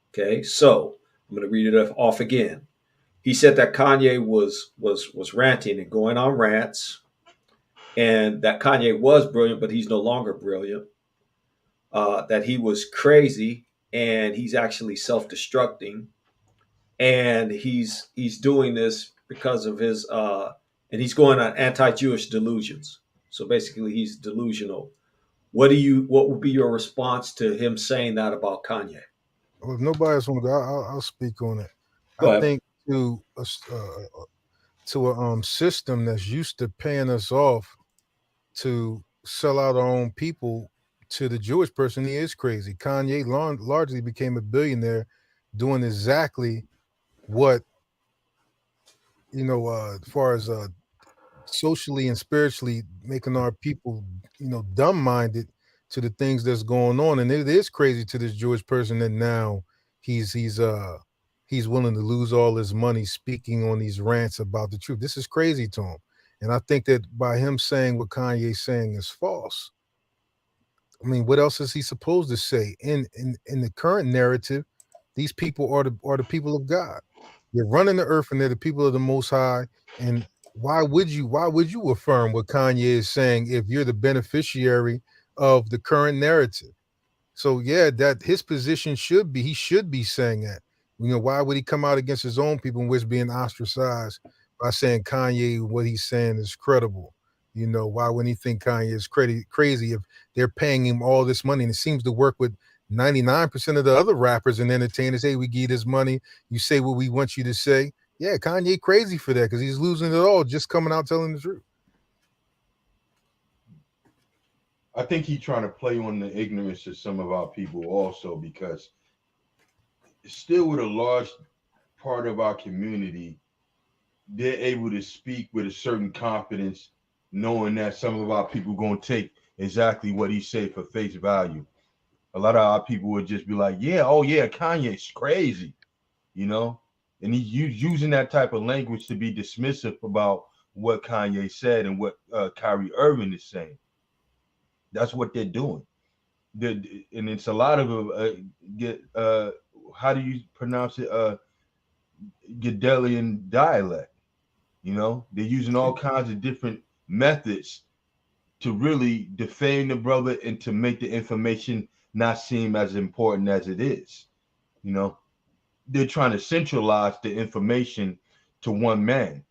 Okay, so I'm going to read it off again. He said that Kanye was ranting and going on rants, and that Kanye was brilliant, but he's no longer brilliant. That he was crazy and he's actually self-destructing, and he's doing this because of his and he's going on anti-Jewish delusions. So basically, he's delusional. What would be your response to him saying that about Kanye? Well, if nobody else want to go, I'll speak on it. Go I ahead. think to a system that's used to paying us off to sell out our own people, to the Jewish person, he is crazy. Kanye largely became a billionaire doing exactly what, as far as socially and spiritually making our people, dumb-minded to the things that's going on. And it is crazy to this Jewish person that now he's willing to lose all his money speaking on these rants about the truth. This is crazy to him. And I think that by him saying what Kanye's saying is false, I mean, what else is he supposed to say? In the current narrative, these people are the people of God. They're running the earth and they're the people of the Most High. And why would you affirm what Kanye is saying if you're the beneficiary of the current narrative? So yeah, that his position he should be saying that. Why would he come out against his own people and risk being ostracized by saying Kanye, what he's saying is credible? Why wouldn't he think Kanye is crazy if they're paying him all this money? And it seems to work with 99% of the other rappers and entertainers. Hey, we give this money, you say what we want you to say. Yeah, Kanye crazy for that because he's losing it all just coming out telling the truth. I think he's trying to play on the ignorance of some of our people also, because still with a large part of our community, they're able to speak with a certain confidence, knowing that some of our people going to take exactly what he say for face value. A lot of our people would just be like, yeah, oh yeah, Kanye's crazy, and he's using that type of language to be dismissive about what Kanye said and what Kyrie Irving is saying. That's what they're doing. And it's a lot of how do you pronounce it? Gedelian dialect. They're using all kinds of different methods to really defame the brother and to make the information not seem as important as it is. They're trying to centralize the information to one man,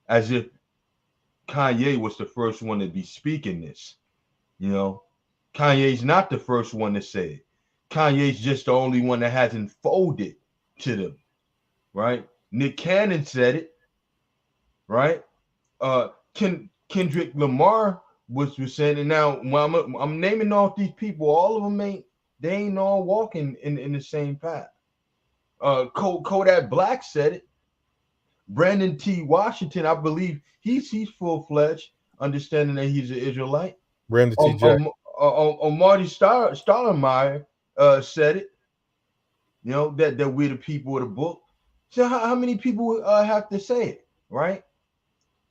as if Kanye was the first one to be speaking this. Kanye's not the first one to say it. Kanye's just the only one that hasn't folded to them, right? Nick Cannon said it, right? Kendrick Lamar was saying it. Now, when I'm naming off these people, all of them ain't all walking in the same path. Kodak Black said it. Brandon T. Washington, I believe he's full-fledged, understanding that he's an Israelite. Brandon T. Jackson. Marty Stoudemire said it. You know that we're the people of the book. So how many people have to say it, right?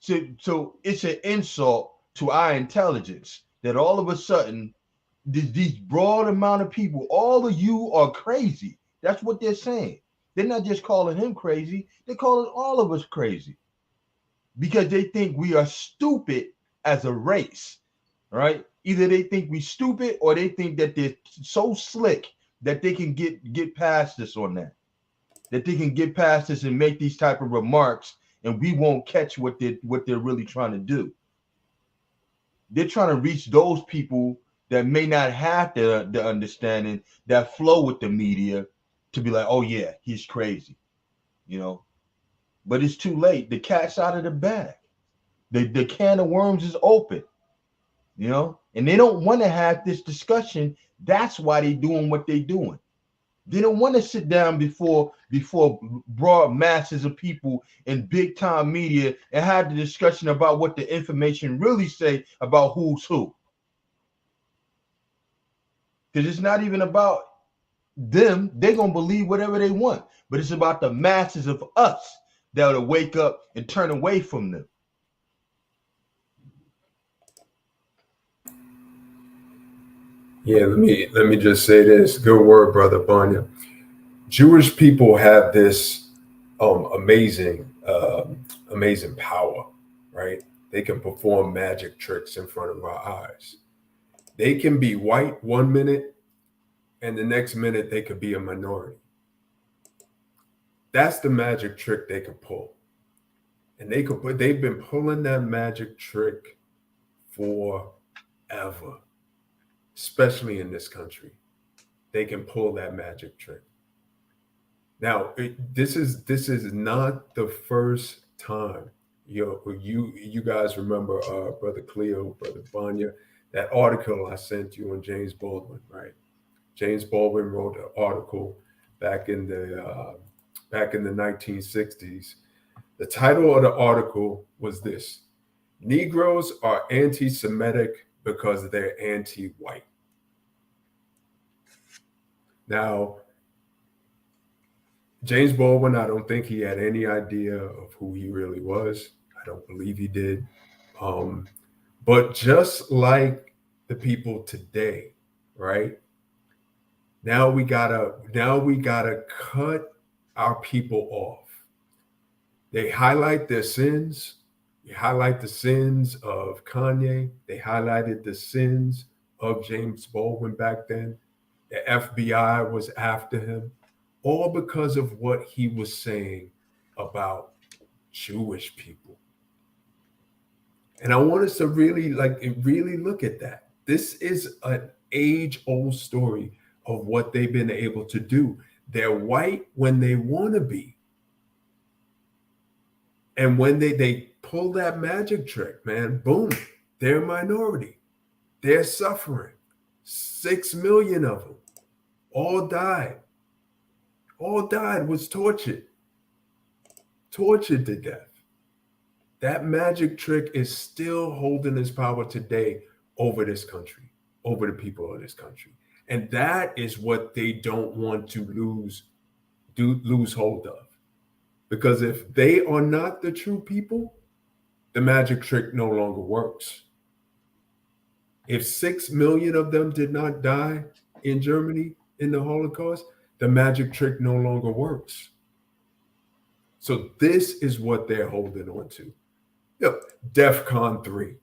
So it's an insult to our intelligence that all of a sudden these broad amount of people, all of you are crazy. That's what they're saying. They're not just calling him crazy; they're calling all of us crazy because they think we are stupid as a race, right? Either they think we stupid or they think that they're so slick that they can get past us on that they can get past this and make these type of remarks and we won't catch what they're really trying to do. They're trying to reach those people that may not have the understanding that flow with the media to be like, oh yeah, he's crazy, you know. But it's too late. The cat's out of the bag. The can of worms is open, you know, and they don't want to have this discussion. That's why they're doing what they're doing. They don't want to sit down before broad masses of people in big time media and have the discussion about what the information really say about who's who. Because it's not even about them. They're going to believe whatever they want. But it's about the masses of us that will wake up and turn away from them. Yeah, let me just say this. Good word, Brother Banya. Jewish people have this amazing power, right? They can perform magic tricks in front of our eyes. They can be white 1 minute, and the next minute they could be a minority. That's the magic trick they could pull. And they've been pulling that magic trick forever, especially in this country. They can pull that magic trick. Now, this is not the first time. You guys remember Brother Cleo, Brother Banya, that article I sent you on James Baldwin, right? James Baldwin wrote an article back in the 1960s. The title of the article was this: Negroes are anti-Semitic because they're anti-white. Now, James Baldwin, I don't think he had any idea of who he really was. I don't believe he did. But just like the people today, right? Now we gotta cut our people off. They highlight their sins. They highlight the sins of Kanye. They highlighted the sins of James Baldwin back then. The FBI was after him, all because of what he was saying about Jewish people. And I want us to really look at that. This is an age-old story of what they've been able to do. They're white when they want to be. And when they pull that magic trick, man, boom, they're a minority. They're suffering. 6 million of them all died. All died, was tortured to death. That magic trick is still holding its power today over this country, over the people of this country. And that is what they don't want to lose hold of. Because if they are not the true people, the magic trick no longer works. If 6 million of them did not die in Germany in the Holocaust, the magic trick no longer works. So this is what they're holding on to. DEFCON 3.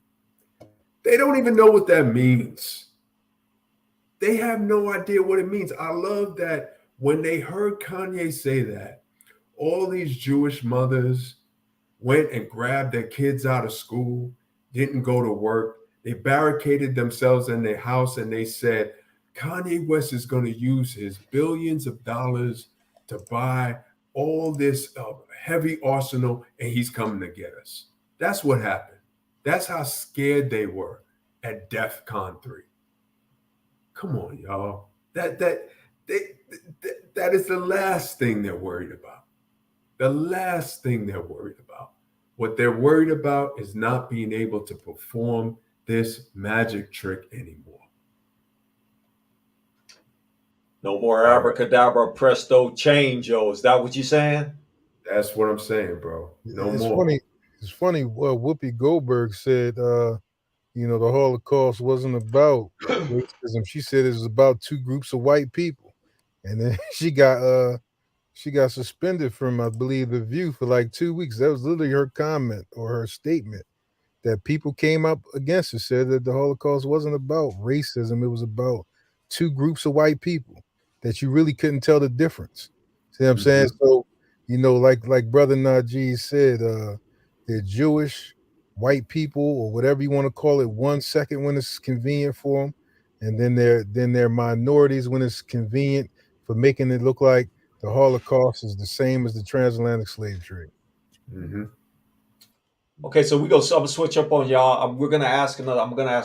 They don't even know what that means. They have no idea what it means. I love that when they heard Kanye say that, all these Jewish mothers went and grabbed their kids out of school, didn't go to work. They barricaded themselves in their house and they said, Kanye West is going to use his billions of dollars to buy all this heavy arsenal and he's coming to get us. That's what happened. That's how scared they were at DEFCON 3. Come on, y'all. That is the last thing they're worried about. The last thing they're worried about. What they're worried about is not being able to perform this magic trick anymore. No more abracadabra, presto, change-o. Is that what you're saying? That's what I'm saying, bro. No it's more. Funny. It's funny. Whoopi Goldberg said, you know, the Holocaust wasn't about racism. She said it was about two groups of white people, and then she got suspended from, I believe, The View for like 2 weeks. That was literally her comment or her statement. That people came up against it, said that the Holocaust wasn't about racism. It was about two groups of white people that you really couldn't tell the difference. See what I'm saying? So, you know, like Brother Najee said, they're Jewish, white people, or whatever you want to call it, 1 second when it's convenient for them, and then they're minorities when it's convenient for making it look like the Holocaust is the same as the transatlantic slave trade. Mm-hmm. Okay, so I'm gonna switch up on y'all. I'm gonna ask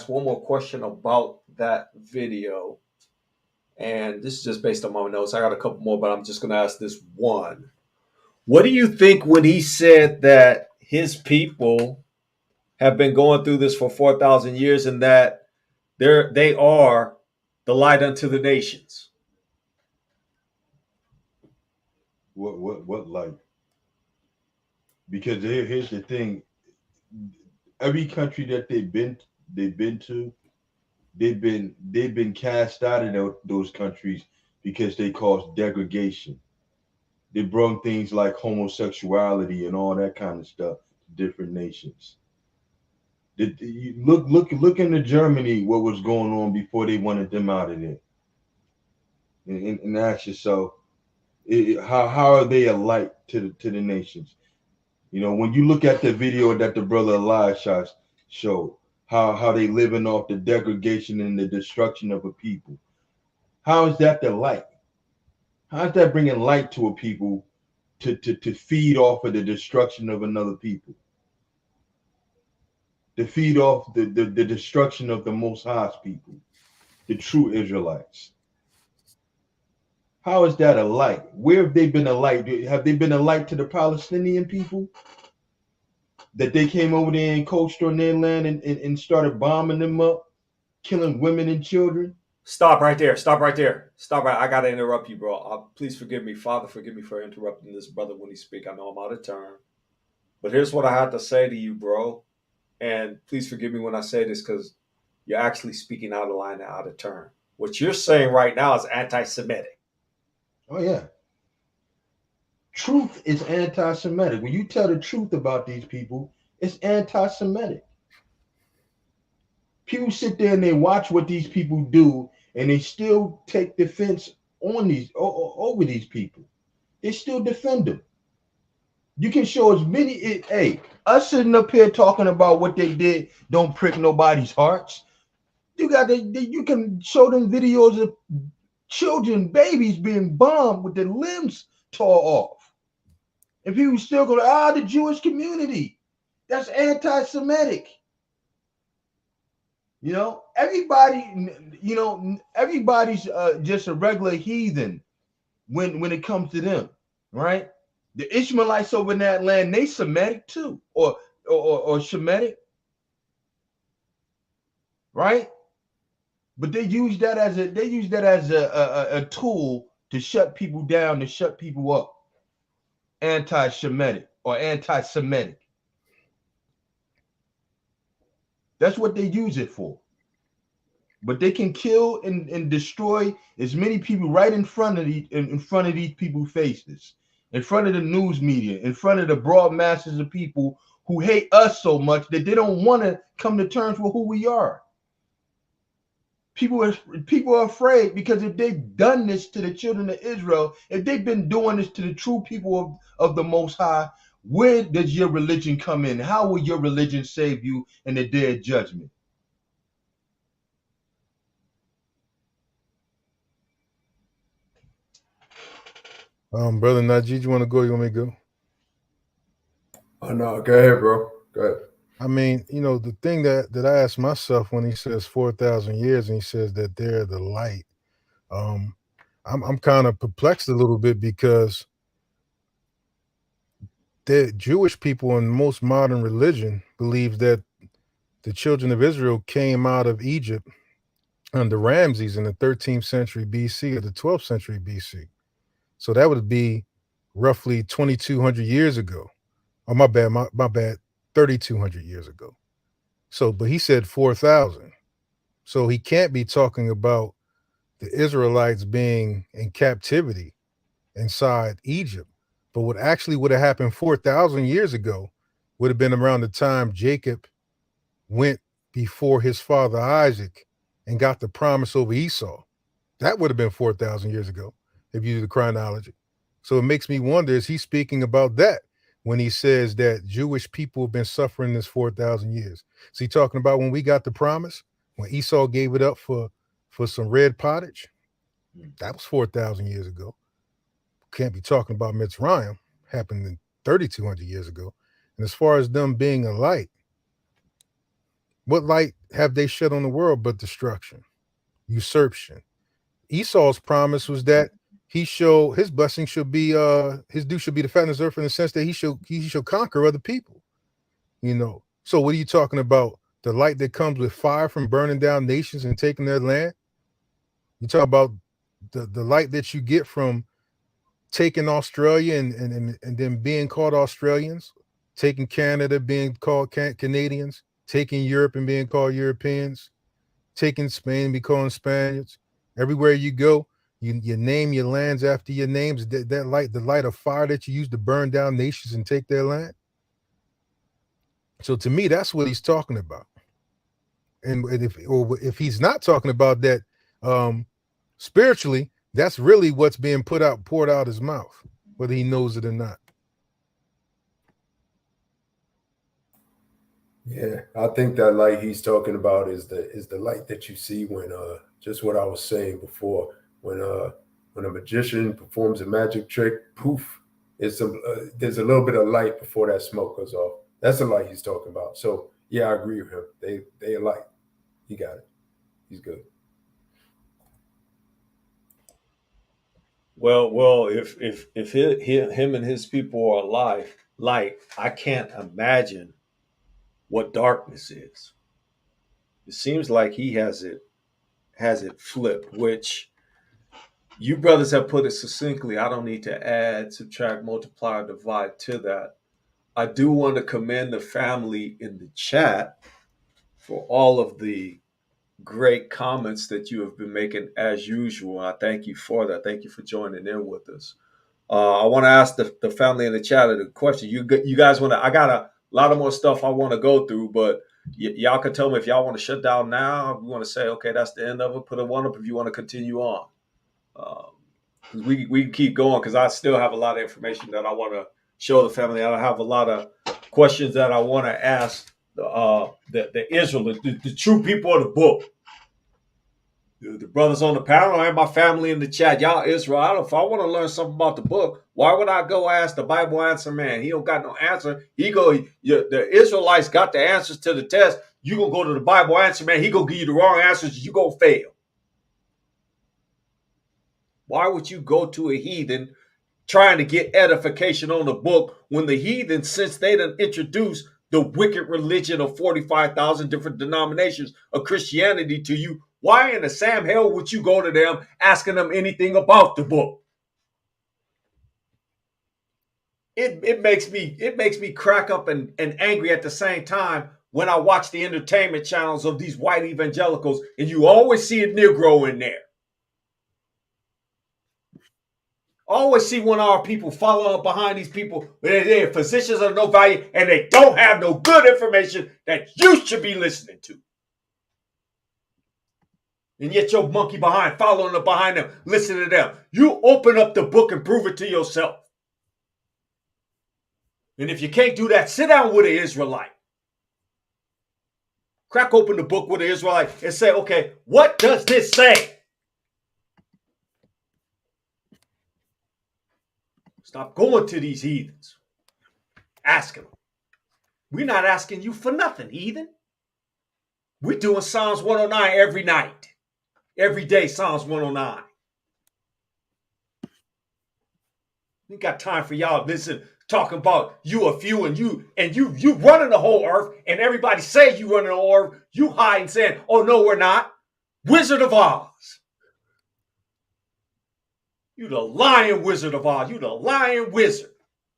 one more question about that video, and this is just based on my notes. I got a couple more, but I'm just gonna ask this one. What do you think when he said that his people have been going through this for 4,000 years and that they are the light unto the nations? What light? Because here's the thing: every country that they've been to, they've been cast out of those countries because they caused degradation. They brought things like homosexuality and all that kind of stuff to different nations. Look into Germany, what was going on before they wanted them out of there, and ask yourself, how are they a light to the nations? You know, when you look at the video that the brother Elijah showed, how they living off the degradation and the destruction of a people. How is that the light? How is that bringing light to a people to feed off of the destruction of another people? To feed off the destruction of the Most High's people, the true Israelites. How is that a light? Where have they been a light? Have they been a light to the Palestinian people? That they came over there and coasted on their land and started bombing them up, killing women and children? Stop right there. I gotta interrupt you, bro. Please forgive me, Father. Forgive me for interrupting this brother when he speak. I know I'm out of turn, but here's what I have to say to you, bro. And please forgive me when I say this because you're actually speaking out of line and out of turn. What you're saying right now is anti-Semitic. Oh yeah. Truth is anti-Semitic. When you tell the truth about these people, it's anti-Semitic. People sit there and they watch what these people do, and they still take defense on over these people. They still defend them. You can show as many. Hey, us sitting up here talking about what they did don't prick nobody's hearts. You can show them videos of children, babies being bombed with their limbs tore off, and people still go, the Jewish community. That's anti-Semitic. You know, everybody's just a regular heathen when it comes to them, right? The Ishmaelites over in that land, they Semitic too, or Shemitic, right? But they use that as a tool to shut people down, to shut people up. Anti-Shemitic or anti-Semitic. That's what they use it for. But they can kill and destroy as many people right in front of these people's faces, in front of the news media, in front of the broad masses of people who hate us so much that they don't want to come to terms with who we are. People are afraid because if they've done this to the children of Israel, if they've been doing this to the true people of the Most High, where does your religion come in? How will your religion save you in the day of judgment? Brother Najee, you want to go? You want me to go? Oh no, go ahead, bro. Go ahead. I mean, you know, the thing that I ask myself when he says 4,000 years and he says that they're the light, I'm kind of perplexed a little bit because the Jewish people in most modern religion believe that the children of Israel came out of Egypt under Ramses in the 13th century BC or the 12th century BC. So that would be roughly 2,200 years ago. Oh, my bad, my bad, 3,200 years ago. So, but he said 4,000. So he can't be talking about the Israelites being in captivity inside Egypt. But what actually would have happened 4,000 years ago would have been around the time Jacob went before his father Isaac and got the promise over Esau. That would have been 4,000 years ago if you do the chronology. So it makes me wonder, is he speaking about that when he says that Jewish people have been suffering this 4,000 years? Is he talking about when we got the promise, when Esau gave it up for some red pottage? That was 4,000 years ago. Can't be talking about Mitzrayim, happened in 3,200 years ago. And as far as them being a light, what light have they shed on the world but destruction, usurpation? Esau's promise was that his blessing should be his due should be the fatness of earth, in the sense that he shall conquer other people. So what are you talking about? The light that comes with fire from burning down nations and taking their land? You talk about the light that you get from taking Australia and then being called Australians, taking Canada, being called Canadians, taking Europe and being called Europeans, taking Spain and be called Spaniards. Everywhere you go, you name your lands after your names. That light, the light of fire that you use to burn down nations and take their land. So to me, that's what he's talking about. And if he's not talking about that spiritually, that's really what's being poured out his mouth, whether he knows it or not. Yeah, I think that light he's talking about is the light that you see when just what I was saying before, when a magician performs a magic trick, poof, there's a little bit of light before that smoke goes off. That's the light he's talking about. So yeah, I agree with him. They are light. He got it. He's good. Well, if him and his people are alive, light, I can't imagine what darkness is. It seems like he has it flipped, which you brothers have put it succinctly. I don't need to add, subtract, multiply, or divide to that. I do want to commend the family in the chat for all of the great comments that you have been making as usual. I thank you for that. Thank you for joining in with us. I want to ask the family in the chat a question. You guys want to? I got a lot of more stuff I want to go through, but y'all can tell me if y'all want to shut down now. If you want to say, okay, that's the end of it. Put a one up if you want to continue on. We can keep going because I still have a lot of information that I want to show the family. I have a lot of questions that I want to ask the Israelites, the true people of the book. The brothers on the panel and my family in the chat, y'all Israel. If I want to learn something about the book, why would I go ask the Bible answer man? He don't got no answer. The Israelites got the answers to the test. You gonna go to the Bible answer man? He gonna give you the wrong answers. You gonna fail. Why would you go to a heathen trying to get edification on the book when the heathen, since they done introduced the wicked religion of 45,000 different denominations of Christianity to you? Why in the Sam hell would you go to them asking them anything about the book? It makes me crack up and angry at the same time when I watch the entertainment channels of these white evangelicals, and you always see a Negro in there. Always see one of our people following up behind these people. They're physicians of no value, and they don't have no good information that you should be listening to. And yet your monkey behind, following up behind them, listening to them. You open up the book and prove it to yourself. And if you can't do that, sit down with an Israelite. Crack open the book with an Israelite and say, okay, what does this say? Stop going to these heathens. Asking them. We're not asking you for nothing, heathen. We're doing Psalms 109 every night. Every day, Psalms 109. We got time for y'all to listen talking about you a few and you running the whole earth, and everybody say you running the whole earth, you hiding saying, oh no, we're not. Wizard of Oz. You the lying Wizard of Oz. You the lying wizard.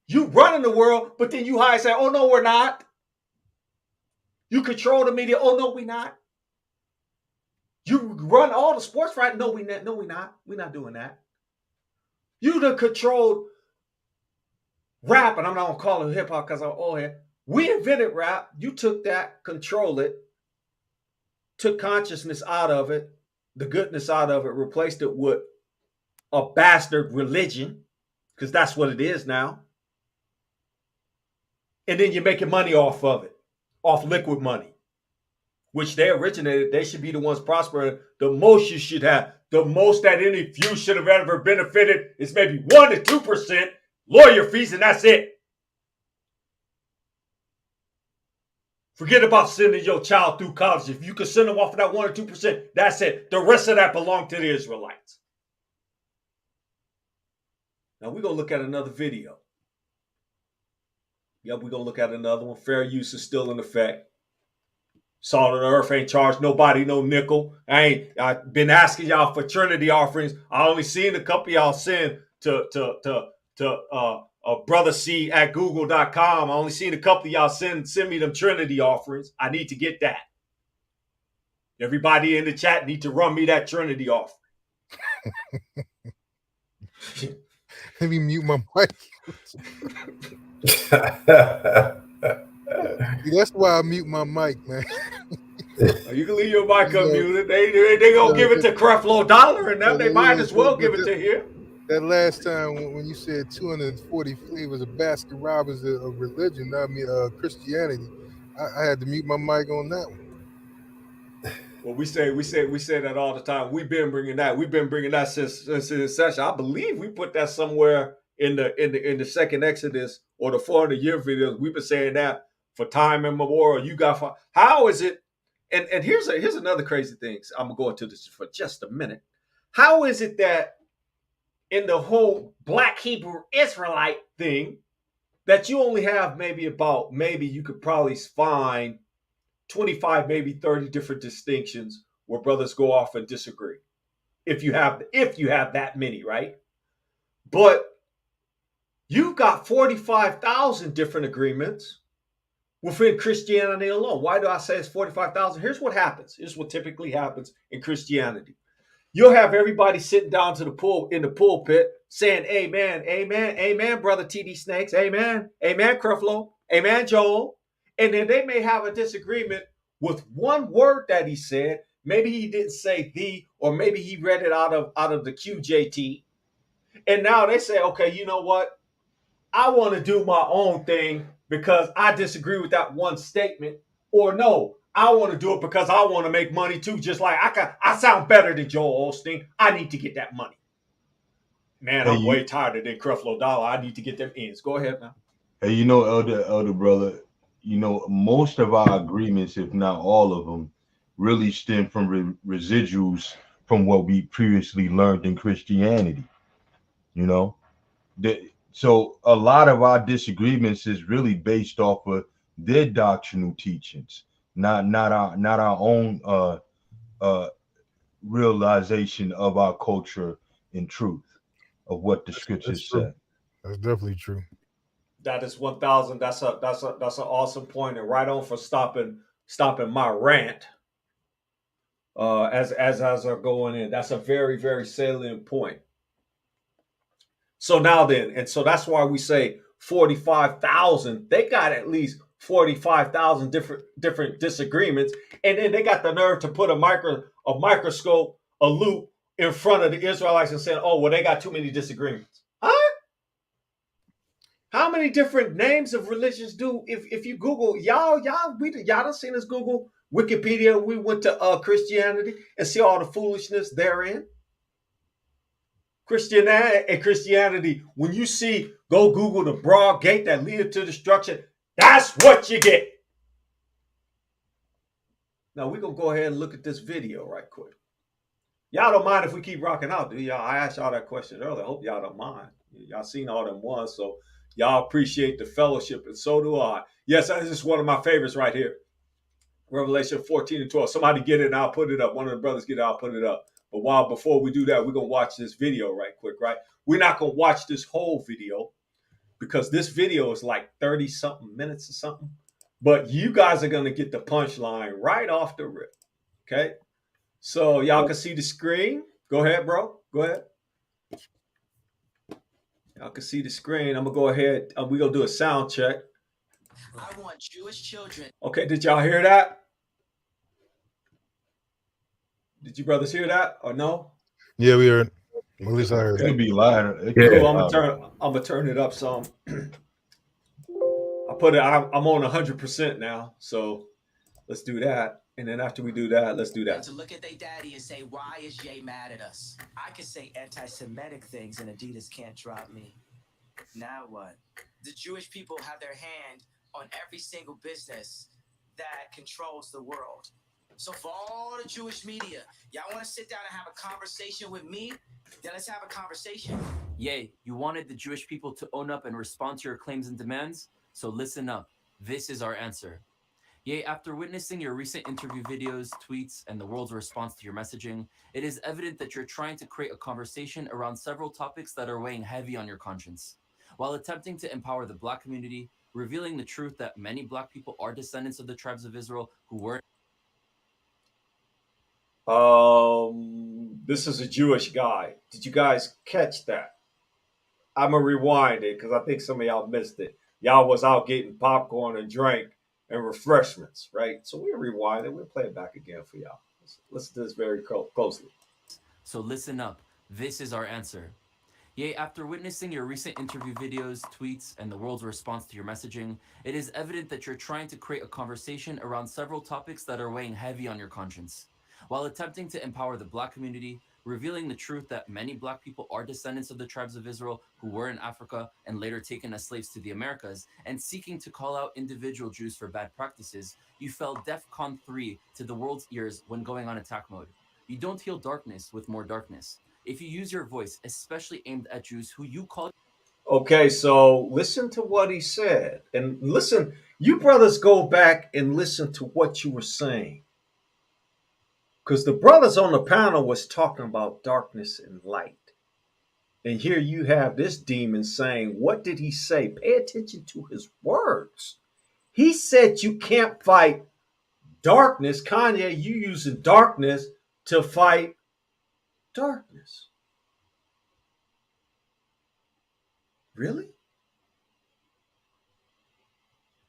You running the world, but then you hide saying, oh no, we're not. You control the media. Oh no, we not. You run all the sports, right? No, we not. No, we not. We're not doing that. You the controlled rap, and I'm not gonna call it hip hop because I'm old head. We invented rap. You took that, controlled it, took consciousness out of it, the goodness out of it, replaced it with a bastard religion, because that's what it is now. And then you're making money off of it, off liquid money, which they originated. They should be the ones prospering. The most you should have, the most that any few should have ever benefited is maybe 1% to 2% lawyer fees, and that's it. Forget about sending your child through college. If you could send them off of that 1% or 2%, that's it. The rest of that belonged to the Israelites. Now we're going to look at another video. Yep, we're going to look at another one. Fair use is still in effect. Salt of the earth ain't charged nobody no nickel. I've been asking y'all for Trinity offerings. I only seen a couple of y'all send to brother C at google.com. I only seen a couple of y'all send me them Trinity offerings. I need to get that. Everybody in the chat need to run me that Trinity offering. Let me mute my mic. That's why I mute my mic, man. You can leave your mic unmuted. They gonna give it to Creflo Dollar, and now they might as well give it to him. That last time when you said 240 flavors of Baskin Robbins of religion, Christianity, I had to mute my mic on that one. Well, we say that all the time. We've been bringing that since the session. I believe we put that somewhere in the second Exodus or the 400-year videos. We've been saying that for time immemorial. How is it? And here's another crazy thing. So I'm gonna go into this for just a minute. How is it that in the whole Black Hebrew Israelite thing that you only have maybe you could probably find 25, maybe 30 different distinctions where brothers go off and disagree. If you have that many, right? But you've got 45,000 different agreements within Christianity alone. Why do I say it's 45,000? Here's what happens. Here's what typically happens in Christianity. You'll have everybody sitting down in the pulpit saying, amen, amen, amen, brother TD Snakes, amen, amen, Creflo, amen, Joel. And then they may have a disagreement with one word that he said. Maybe he didn't say the, or maybe he read it out of the QJT. And now they say, okay, you know what? I want to do my own thing because I disagree with that one statement. Or no, I want to do it because I want to make money too. Just like I sound better than Joel Osteen. I need to get that money. Man, I'm way tired than Creflo Dollar. I need to get them ends. Go ahead, man. Hey, elder brother, most of our agreements, if not all of them, really stem from residuals from what we previously learned in Christianity. So a lot of our disagreements is really based off of their doctrinal teachings, not our own realization of our culture and truth of what the scriptures say. That's definitely true. That is 1,000. That's an awesome point, and right on for stopping my rant. As I going in, that's a very, very salient point. So now then, and so that's why we say 45,000. They got at least 45,000 different disagreements, and then they got the nerve to put a microscope, a loop in front of the Israelites and saying, "Oh, well, they got too many disagreements." Huh? How many different names of religions do? If you Google, y'all done seen us Google Wikipedia. We went to Christianity and see all the foolishness therein. Christianity, when you see, go Google the broad gate that leaded to destruction, that's what you get. Now we're going to go ahead and look at this video right quick. Y'all don't mind if we keep rocking out, do y'all? I asked y'all that question earlier. I hope y'all don't mind. Y'all seen all them ones, so Y'all appreciate the fellowship, and so do I. Yes, this is one of my favorites right here. Revelation 14 and 12. Somebody get it and I'll put it up. One of the brothers get it, I'll put it up. But before we do that, we're going to watch this video right quick, right? We're not going to watch this whole video because this video is like 30-something minutes or something. But you guys are going to get the punchline right off the rip, okay? So y'all can see the screen. Go ahead, bro. Go ahead. Y'all can see the screen. I'm going to go ahead. We're going to do a sound check. I want Jewish children. Okay, did y'all hear that? Did you brothers hear that or no? Yeah, we heard. At least I heard. It could be louder. It could Cool. be I'm louder. gonna turn it up some. I put it. I'm on 100% now. So let's do that. And then after we do that, let's do And that. to look at their daddy and say, why is Jay mad at us? I could say anti-Semitic things and Adidas can't drop me. Now what? The Jewish people have their hand on every single business that controls the world. So for all the Jewish media, y'all want to sit down and have a conversation with me? Then let's have a conversation. Yay, you wanted the Jewish people to own up and respond to your claims and demands? So listen up. This is our answer. Yea, after witnessing your recent interview videos, tweets, and the world's response to your messaging, it is evident that you're trying to create a conversation around several topics that are weighing heavy on your conscience. While attempting to empower the Black community, revealing the truth that many Black people are descendants of the tribes of Israel who were... This is a Jewish guy. Did you guys catch that? I'm gonna rewind it because I think some of y'all missed it. Y'all was out getting popcorn and drink and refreshments, right? So we'll rewind it. We'll play it back again for y'all. Let's listen to this very closely. So listen up. This is our answer. Yea, after witnessing your recent interview videos, tweets, and the world's response to your messaging, it is evident that you're trying to create a conversation around several topics that are weighing heavy on your conscience. While attempting to empower the Black community, revealing the truth that many Black people are descendants of the tribes of Israel who were in Africa and later taken as slaves to the Americas, and seeking to call out individual Jews for bad practices, you fell DEFCON 3 to the world's ears when going on attack mode. You don't heal darkness with more darkness. If you use your voice, especially aimed at Jews who you call... Okay, so listen to what he said. And listen, you brothers go back and listen to what you were saying. Because the brothers on the panel was talking about darkness and light. And here you have this demon saying, what did he say? Pay attention to his words. He said you can't fight darkness. Kanye, you using darkness to fight darkness. Really?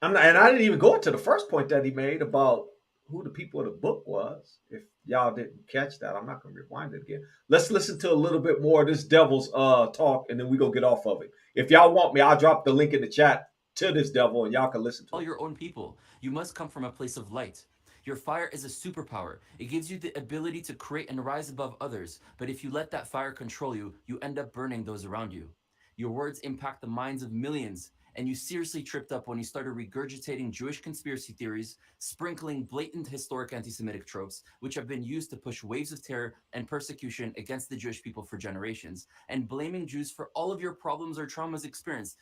And I didn't even go into the first point that he made about who the people of the book was. If y'all didn't catch that, I'm not going to rewind it again. Let's listen to a little bit more of this devil's talk, and then we go get off of it. If y'all want me, I'll drop the link in the chat to this devil, and y'all can listen to all it. your own people. You must come from a place of light. Your fire is a superpower. It gives you the ability to create and rise above others. But if you let that fire control you, you end up burning those around you. Your words impact the minds of millions. And you seriously tripped up when you started regurgitating Jewish conspiracy theories, sprinkling blatant historic anti-Semitic tropes, which have been used to push waves of terror and persecution against the Jewish people for generations, and blaming Jews for all of your problems or traumas experienced.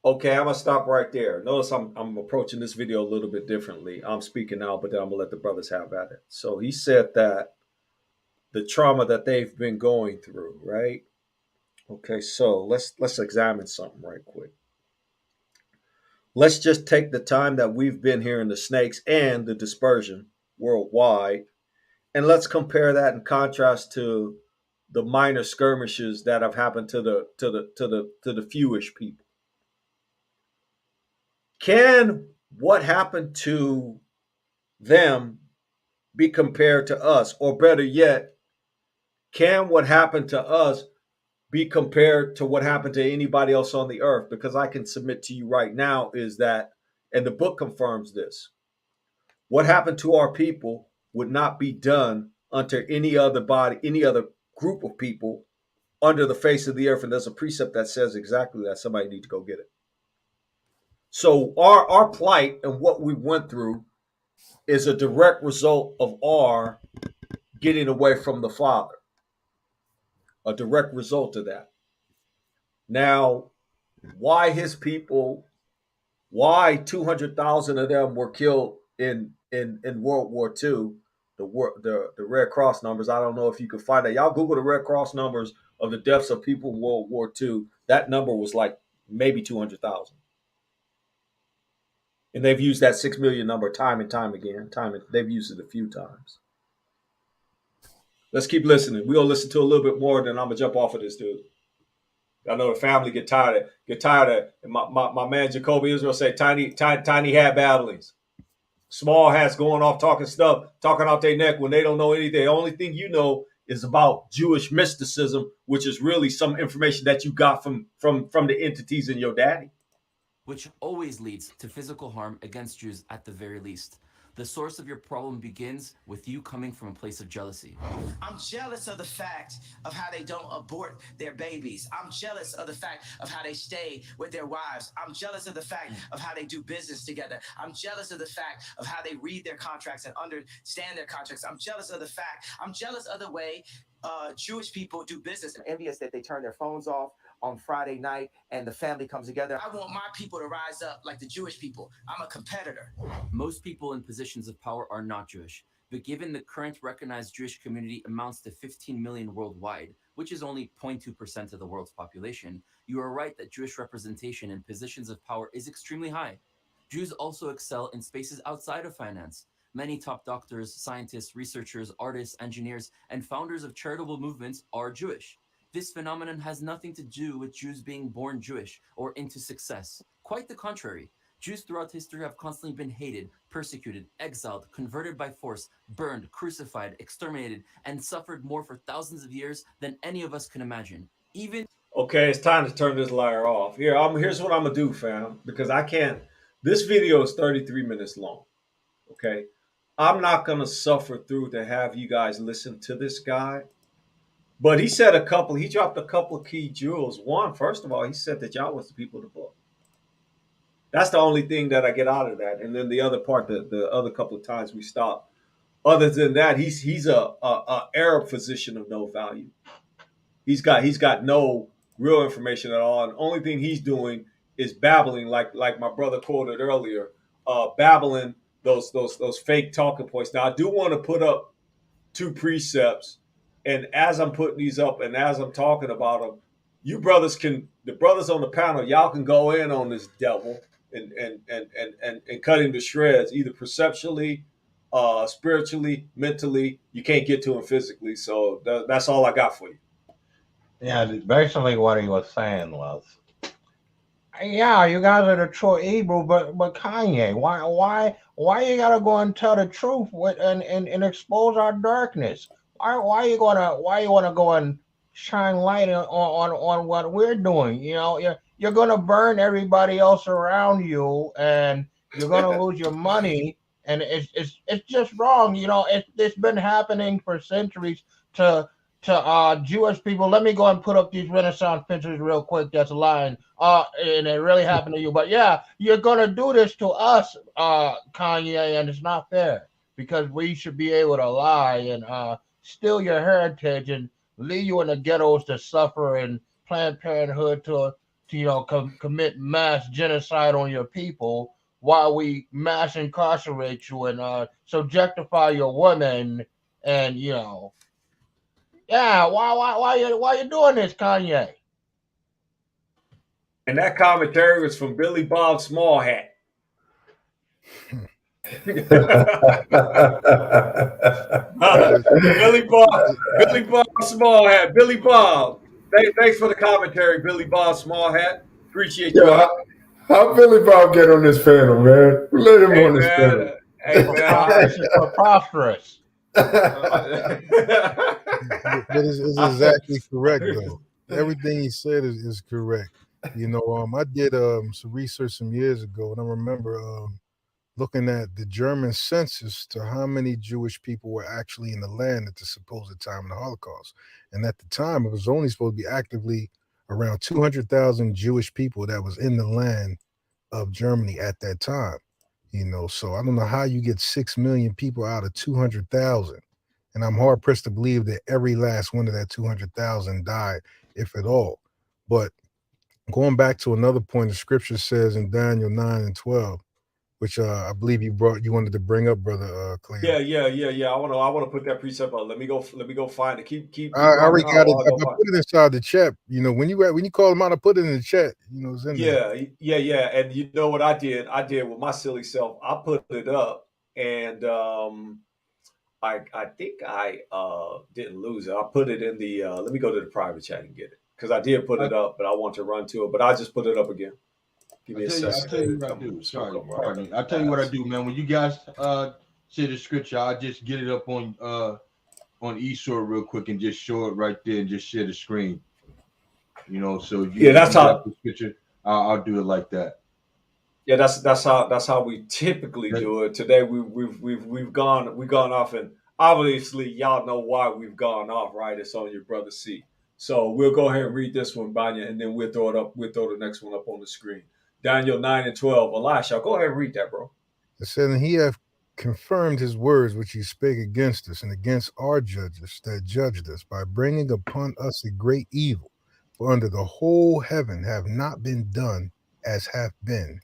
Okay, I'm gonna stop right there. Notice I'm approaching this video a little bit differently. I'm speaking now, but then I'm gonna let the brothers have at it. So he said that the trauma that they've been going through, right? Okay, so let's examine something right quick. Let's just take the time that we've been here in the snakes and the dispersion worldwide, and let's compare that in contrast to the minor skirmishes that have happened to the fewish people. Can what happened to them be compared to us? Or better yet, can what happened to us be compared to what happened to anybody else on the earth? Because I can submit to you right now is that, and the book confirms this, what happened to our people would not be done unto any other body, any other group of people under the face of the earth. And there's a precept that says exactly that. Somebody need to go get it. So our plight and what we went through is a direct result of our getting away from the Father. A direct result of that. Now, why his people, why 200,000 of them were killed in World War II. The Red Cross numbers. I don't know if you can find that. Y'all Google the Red Cross numbers of the deaths of people in World War II. That number was like maybe 200,000. And they've used that 6 million number time and time again. They've used it a few times. Let's keep listening. We'll listen to a little bit more, then I'm gonna jump off of this, dude. I know the family get tired of my man Jacoby Israel say tiny hat battlings. Small hats going off talking out their neck when they don't know anything. The only thing you know is about Jewish mysticism, which is really some information that you got from the entities in your daddy. Which always leads to physical harm against Jews at the very least. The source of your problem begins with you coming from a place of jealousy. I'm jealous of the fact of how they don't abort their babies. I'm jealous of the fact of how they stay with their wives. I'm jealous of the fact of how they do business together. I'm jealous of the fact of how they read their contracts and understand their contracts. I'm jealous of the way Jewish people do business. I'm envious that they turn their phones off on Friday night and the family comes together. I want my people to rise up like the Jewish people. I'm a competitor. Most people in positions of power are not Jewish, but given the current recognized Jewish community amounts to 15 million worldwide, which is only 0.2% of the world's population, you are right that Jewish representation in positions of power is extremely high. Jews also excel in spaces outside of finance. Many top doctors, scientists, researchers, artists, engineers, and founders of charitable movements are Jewish. This phenomenon has nothing to do with Jews being born Jewish or into success. Quite the contrary. Jews throughout history have constantly been hated, persecuted, exiled, converted by force, burned, crucified, exterminated, and suffered more for thousands of years than any of us can imagine. Even Okay, it's time to turn this liar off. Here's what I'm gonna do, fam, because I can't. This video is 33 minutes long. Okay, I'm not gonna suffer through to have you guys listen to this guy. But he dropped a couple of key jewels. One, first of all, he said that y'all was the people of the book. That's the only thing that I get out of that. And then the other part, the other couple of times we stop. Other than that, he's a Arab physician of no value. He's got no real information at all. And the only thing he's doing is babbling, like my brother quoted earlier, babbling those fake talking points. Now I do want to put up 2 precepts. And as I'm putting these up and as I'm talking about them, the brothers on the panel, y'all can go in on this devil and cut him to shreds, either perceptually, spiritually, mentally. You can't get to him physically. So that's all I got for you. Yeah, basically what he was saying was, yeah, you guys are the true Hebrew, but Kanye, why you gotta go and tell the truth and expose our darkness? Why you wanna go and shine light on what we're doing? You know, you're gonna burn everybody else around you, and you're gonna lose your money, and it's just wrong. You know, it's been happening for centuries to Jewish people. Let me go and put up these Renaissance pictures real quick. That's lying. And it really happened to you. But yeah, you're gonna do this to us, Kanye, and it's not fair because we should be able to lie and steal your heritage and leave you in the ghettos to suffer and Planned Parenthood to commit mass genocide on your people while we mass incarcerate you and subjectify your women and yeah, why you doing this, Kanye? And that commentary was from Billy Bob Smallhat. Billy Bob Smallhat. Billy Bob. Thanks for the commentary, Billy Bob Smallhat. Appreciate you. How Billy Bob get on this panel, man? Let him on this panel. Hey, man. This is preposterous. But it's exactly correct, though. Everything he said is correct. You know, I did some research some years ago, and I remember looking at the German census to how many Jewish people were actually in the land at the supposed time of the Holocaust. And at the time, it was only supposed to be actively around 200,000 Jewish people that was in the land of Germany at that time. You know, so I don't know how you get 6 million people out of 200,000. And I'm hard pressed to believe that every last one of that 200,000 died, if at all. But going back to another point, the scripture says in Daniel 9 and 12, which I believe you wanted to bring up, brother Cleo. Yeah. I want to put that precept up. Let me go find it. Keep I already rocking got out it. while I I go find put it inside the chat. You know, when you call them out, I put it in the chat. You know, it's in there. Yeah. And you know what I did? I did with my silly self. I put it up, and I think I didn't lose it. I put it in the. Let me go to the private chat and get it because I did put it up, but I want to run to it. But I just put it up again. Give me a second. I tell you what I do. Sorry, pardon me. I tell you what I do, man. When you guys say the scripture, I just get it up on eSword real quick and just show it right there and just share the screen. You know, so you that's how the scripture. I'll do it like that. Yeah, that's how we typically do it. Today we've gone off, and obviously y'all know why we've gone off, right? It's on your brother C. So we'll go ahead and read this one, Banya, and then we'll throw it up. We'll throw the next one up on the screen. Daniel 9 and 12. Elisha, go ahead and read that, bro. It said, and he hath confirmed his words which he spake against us and against our judges that judged us by bringing upon us a great evil. For under the whole heaven have not been done as have been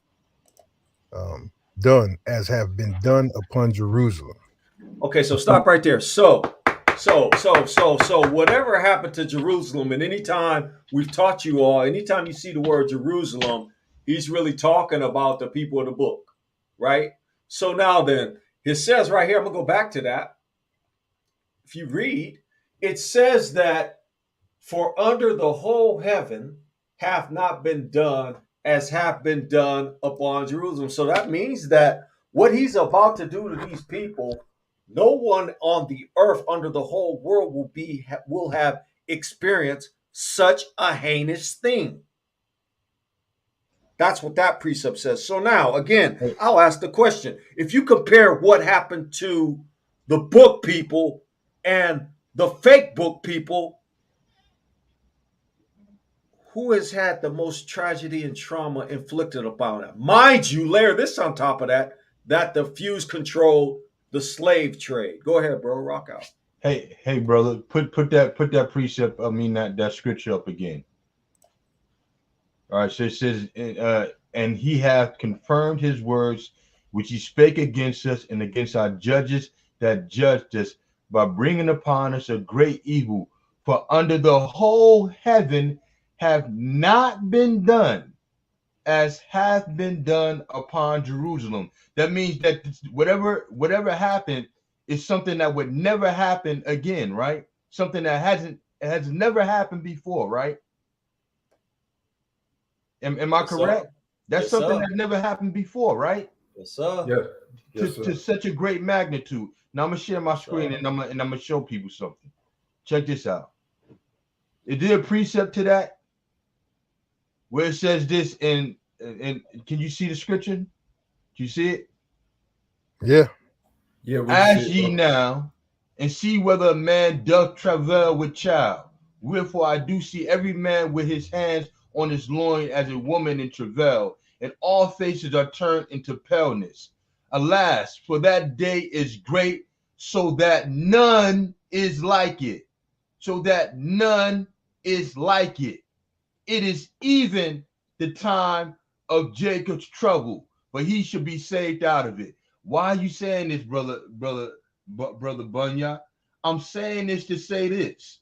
done upon Jerusalem. Okay, so stop right there. So whatever happened to Jerusalem, and anytime we've taught you all, anytime you see the word Jerusalem, he's really talking about the people of the book, right? So now then, it says right here, I'm gonna go back to that. If you read, it says that for under the whole heaven hath not been done as have been done upon Jerusalem. So that means that what he's about to do to these people, no one on the earth under the whole world will have experienced such a heinous thing. That's what that precept says. So now, again, I'll ask the question. If you compare what happened to the book people and the fake book people, who has had the most tragedy and trauma inflicted upon them? Mind you, layer this on top of that the Jews controlled the slave trade. Go ahead, bro. Rock out. Hey, brother, put that precept. I mean that scripture up again. All right, so it says, and he hath confirmed his words, which he spake against us and against our judges that judged us, by bringing upon us a great evil. For under the whole heaven have not been done as hath been done upon Jerusalem. That means that whatever happened is something that would never happen again, right? Something that has never happened before, right? Am I correct? Sir. That's Yes, something sir. that never happened before, right? Yes, sir. Yeah. To such a great magnitude. Now I'm gonna share my screen and I'm gonna show people something. Check this out. Is there a precept to that where it says this and can you see the scripture? Do you see it? Yeah. Yeah. Ask ye now and see whether a man doth travail with child. Wherefore I do see every man with his hands on his loin as a woman in travail, and all faces are turned into paleness. Alas, for that day is great, so that none is like it. So that none is like it. It is even the time of Jacob's trouble, but he should be saved out of it. Why are you saying this, brother Bunya? I'm saying this to say this.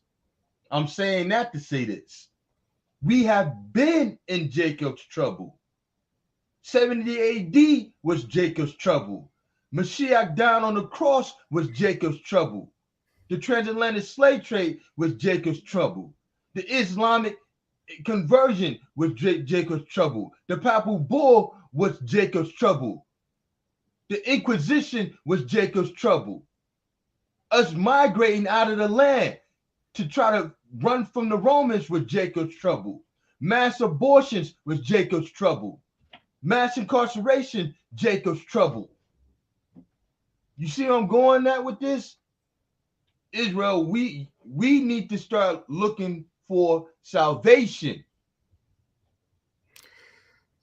I'm saying that to say this. We have been in Jacob's trouble. 70 AD was Jacob's trouble. Mashiach down on the cross was Jacob's trouble. The transatlantic slave trade was Jacob's trouble. The Islamic conversion was Jacob's trouble. The papal bull was Jacob's trouble. The Inquisition was Jacob's trouble. Us migrating out of the land to try to run from the Romans was Jacob's trouble. Mass abortions was Jacob's trouble. Mass incarceration, Jacob's trouble. You see where I'm going at with this? Israel, we need to start looking for salvation.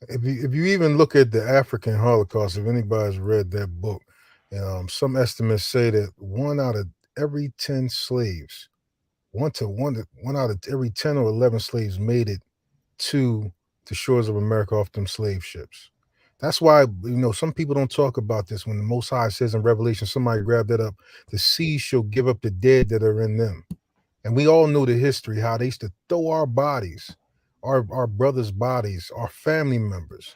If you even look at the African Holocaust, if anybody's read that book, some estimates say that 1 out of every 10 slaves, one out of every 10 or 11 slaves made it to the shores of America off them slave ships. That's why, some people don't talk about this. When the Most High says in Revelation, somebody grab that up, the seas shall give up the dead that are in them. And we all know the history, how they used to throw our bodies, our brothers' bodies, our family members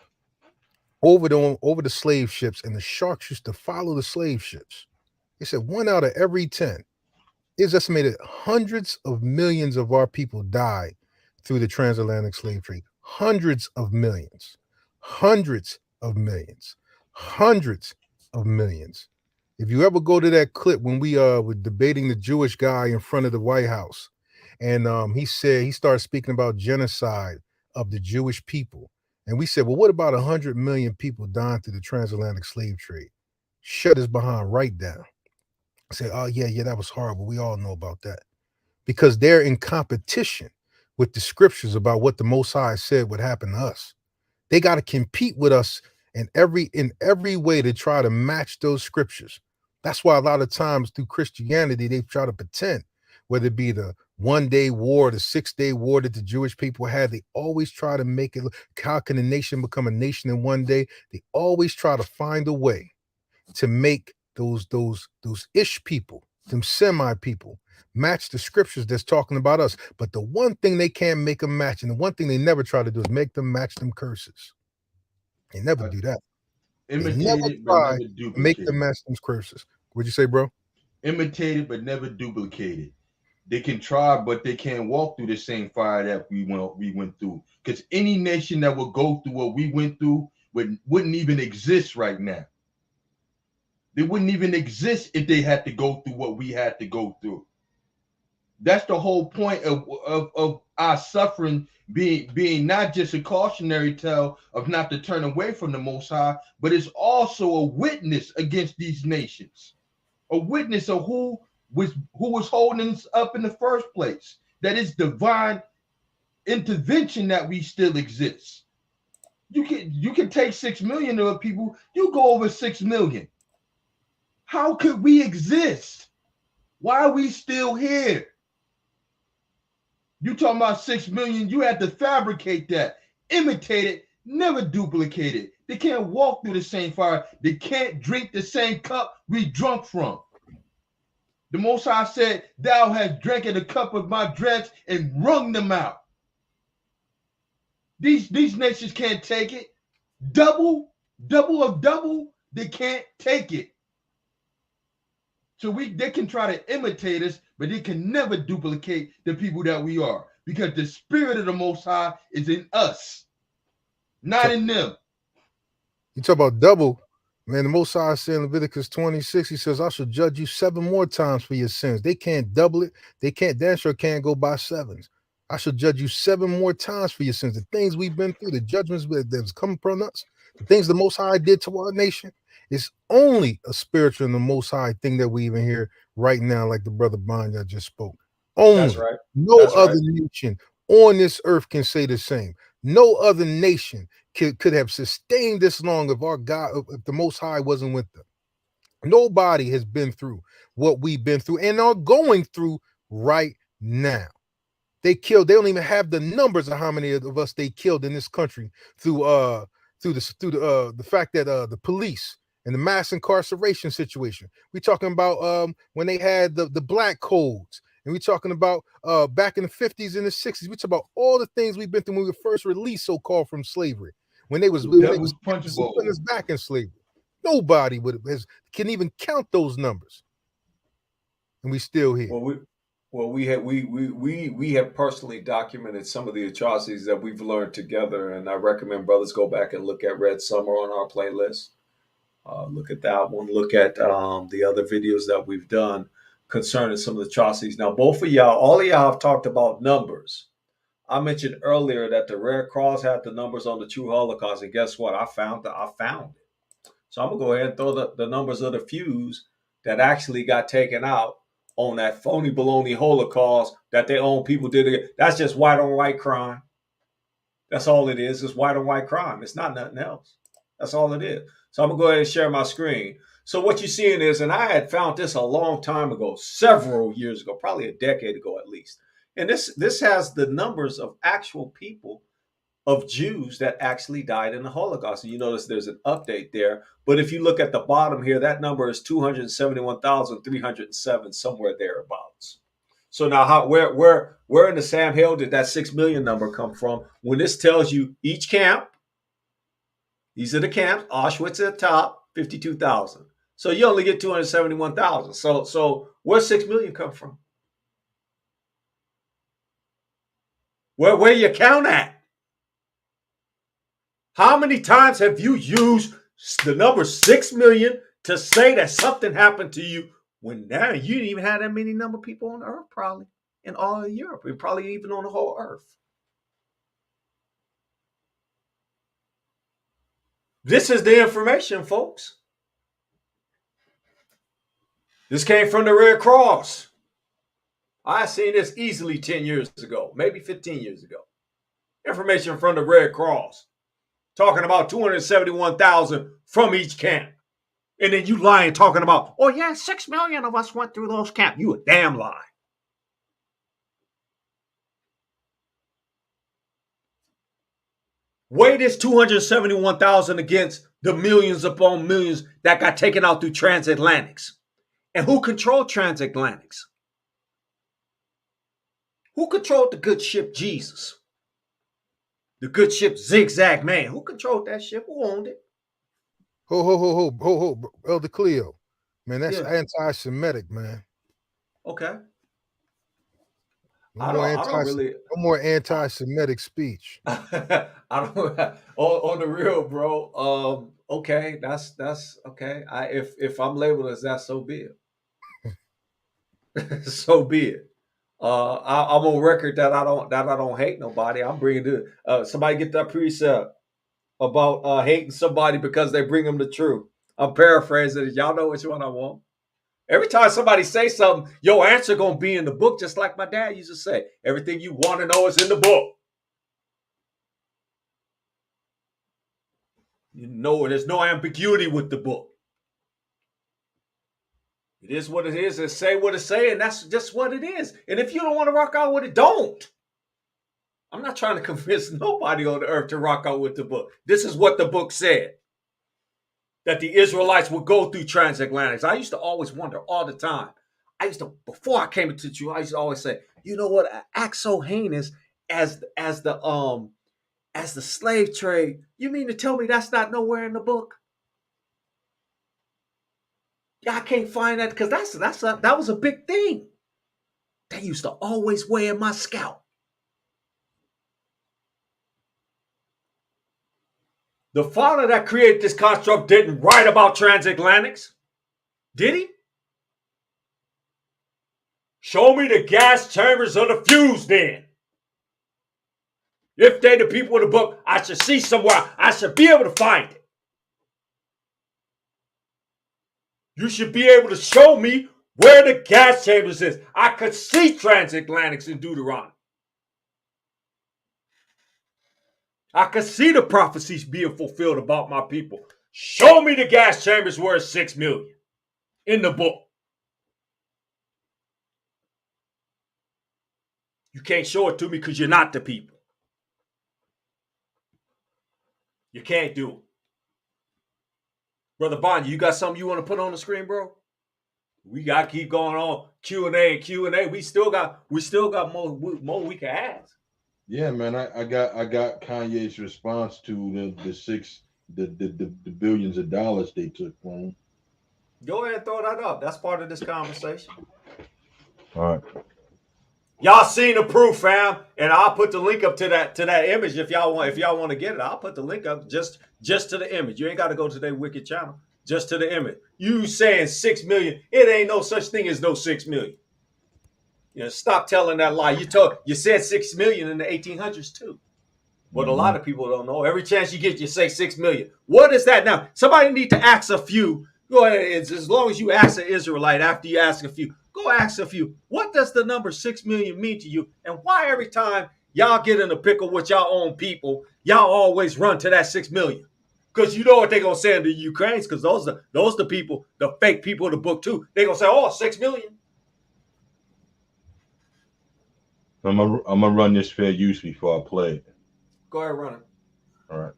over the slave ships, and the sharks used to follow the slave ships. They said 1 out of every 10. It's estimated hundreds of millions of our people died through the transatlantic slave trade. Hundreds of millions. Hundreds of millions. Hundreds of millions. If you ever go to that clip when we were debating the Jewish guy in front of the White House, and he started speaking about genocide of the Jewish people. And we said, well, what about 100 million people dying through the transatlantic slave trade? Shut his behind right down. Say, oh, yeah, that was horrible. We all know about that. Because they're in competition with the scriptures about what the Most High said would happen to us. They got to compete with us in every way to try to match those scriptures. That's why a lot of times through Christianity, they try to pretend, whether it be the 1-day war, the 6-day war that the Jewish people had, they always try to make it look, how can a nation become a nation in 1 day? They always try to find a way to make those ish people, them semi people, match the scriptures that's talking about us. But the one thing they can't make them match, and the one thing they never try to do, is make them match them curses. They never do that. Imitate it, but try never to make duplicate them it. match them curses. What'd you say, bro? Imitate it, but never duplicate it. They can try, but they can't walk through the same fire that we went through. Because any nation that would go through what we went through wouldn't even exist right now. They wouldn't even exist if they had to go through what we had to go through. That's the whole point of our suffering being not just a cautionary tale of not to turn away from the Most High, but it's also a witness against these nations, a witness of who was holding us up in the first place. That is divine intervention that we still exist. You can take 6 million of people, you go over 6 million. How could we exist? Why are we still here? You talking about 6 million, you had to fabricate that, imitate it, never duplicate it. They can't walk through the same fire. They can't drink the same cup we drunk from. The Most High said, thou hast drank the cup of my dregs and wrung them out. These nations can't take it. Double of double, they can't take it. So they can try to imitate us, but they can never duplicate the people that we are, because the spirit of the Most High is in us, not in them. You talk about double, man. The Most High said in Leviticus 26, he says, I shall judge you 7 more times for your sins. They can't double it. They can't, damn sure can't go by 7s. I shall judge you 7 more times for your sins. The things we've been through, the judgments that's come upon us, the things the Most High did to our nation, it's only a spiritual and the Most High thing that we even hear right now, like the brother Banya just spoke. Only. That's right. No other nation on this earth can say the same. No other nation could have sustained this long if our God, if the Most High wasn't with them. Nobody has been through what we've been through and are going through right now. They don't even have the numbers of how many of us they killed in this country through the fact that the police and the mass incarceration situation. We're talking about when they had the black codes, and we're talking about back in the 50s and the 60s. We talk about all the things we've been through when we were first released, so-called, from slavery. When they was putting us back in slavery. Nobody can even count those numbers, and we still here. Well, we have personally documented some of the atrocities that we've learned together, and I recommend brothers go back and look at Red Summer on our playlist. Look at that one. Look at the other videos that we've done concerning some of the atrocities. Now, all of y'all have talked about numbers. I mentioned earlier that the Red Cross had the numbers on the true Holocaust, and guess what? I found it. So I'm gonna go ahead and throw the numbers of the fews that actually got taken out on that phony baloney Holocaust that their own people did. That's just white on white crime. That's all it is. It's white on white crime. It's not nothing else. That's all it is. So I'm gonna go ahead and share my screen. So what you're seeing is, and I had found this a long time ago, several years ago, probably a decade ago at least. And this has the numbers of actual people of Jews that actually died in the Holocaust. And you notice there's an update there. But if you look at the bottom here, that number is 271,307, somewhere thereabouts. So now, where in the Sam Hill did that 6 million number come from? When this tells you each camp, these are the camps, Auschwitz at the top, 52,000. So you only get 271,000. So where 6 million come from? Where you count at? How many times have you used the number 6 million to say that something happened to you when now you didn't even have that many number of people on earth, probably in all of Europe, and probably even on the whole earth? This is the information, folks. This came from the Red Cross. I seen this easily 10 years ago, maybe 15 years ago. Information from the Red Cross. Talking about 271,000 from each camp. And then you lying talking about, oh yeah, 6 million of us went through those camps. You a damn lie. Weigh this 271,000 against the millions upon millions that got taken out through transatlantics. And who controlled transatlantics? Who controlled the good ship Jesus? The good ship Zigzag Man. Who controlled that ship? Who owned it? Ho, Elder Cleo. Man, that's Yeah. anti-Semitic, man. Okay. No more anti-Semitic speech. I don't on the real, bro. Okay, that's okay. If I'm labeled as that, so be it. So be it. I'm on record that I don't hate nobody. I'm bringing somebody get that precept about hating somebody because they bring them the truth. I'm paraphrasing it. Y'all know which one I want. Every time somebody say something, your answer gonna be in the book, just like my dad used to say. Everything you want to know is in the book. You know, there's no ambiguity with the book. It is what it is, and say what it say, and that's just what it is. And if you don't want to rock out with it, don't. I'm not trying to convince nobody on the earth to rock out with the book. This is what the book said. That the Israelites would go through transatlantics. I used to always wonder all the time. Before I came into you, I used to always say, you know what, an act so heinous as the slave trade. You mean to tell me that's not nowhere in the book? Yeah, I can't find that because that was a big thing. They used to always weigh in my scalp. The father that created this construct didn't write about transatlantics, did he? Show me the gas chambers of the fuse then. If they the people of the book, I should see somewhere. I should be able to find it. You should be able to show me where the gas chambers is. I could see transatlantics in Deuteronomy. I could see the prophecies being fulfilled about my people. Show me the gas chambers where it's 6 million in the book. You can't show it to me because you're not the people. You can't do it. Brother Bond, you got something you want to put on the screen, bro? We got to keep going on Q&A. We still got more we can ask. Yeah, man, I got Kanye's response to the billions of dollars they took from him. Go ahead and throw that up. That's part of this conversation. All right. Y'all seen the proof, fam, and I'll put the link up to that image if y'all want to get it. I'll put the link up just to the image. You ain't got to go to their wicked channel, just to the image. You saying 6 million? It ain't no such thing as no 6 million. You know, stop telling that lie. You said 6 million in the 1800s too. But a lot of people don't know. Every chance you get, you say 6 million. What is that now? Somebody need to ask a few. Go ahead. It's as long as you ask an Israelite after you ask a few. Go ask a few. What does the number 6 million mean to you? And why every time y'all get in a pickle with y'all own people, y'all always run to that 6 million? Because you know what they're going to say in the Ukrainians, because those the people, the fake people in the book too. They're going to say, oh, 6 million. I'm gonna run this fair use before I play it. Go ahead, run it. All right.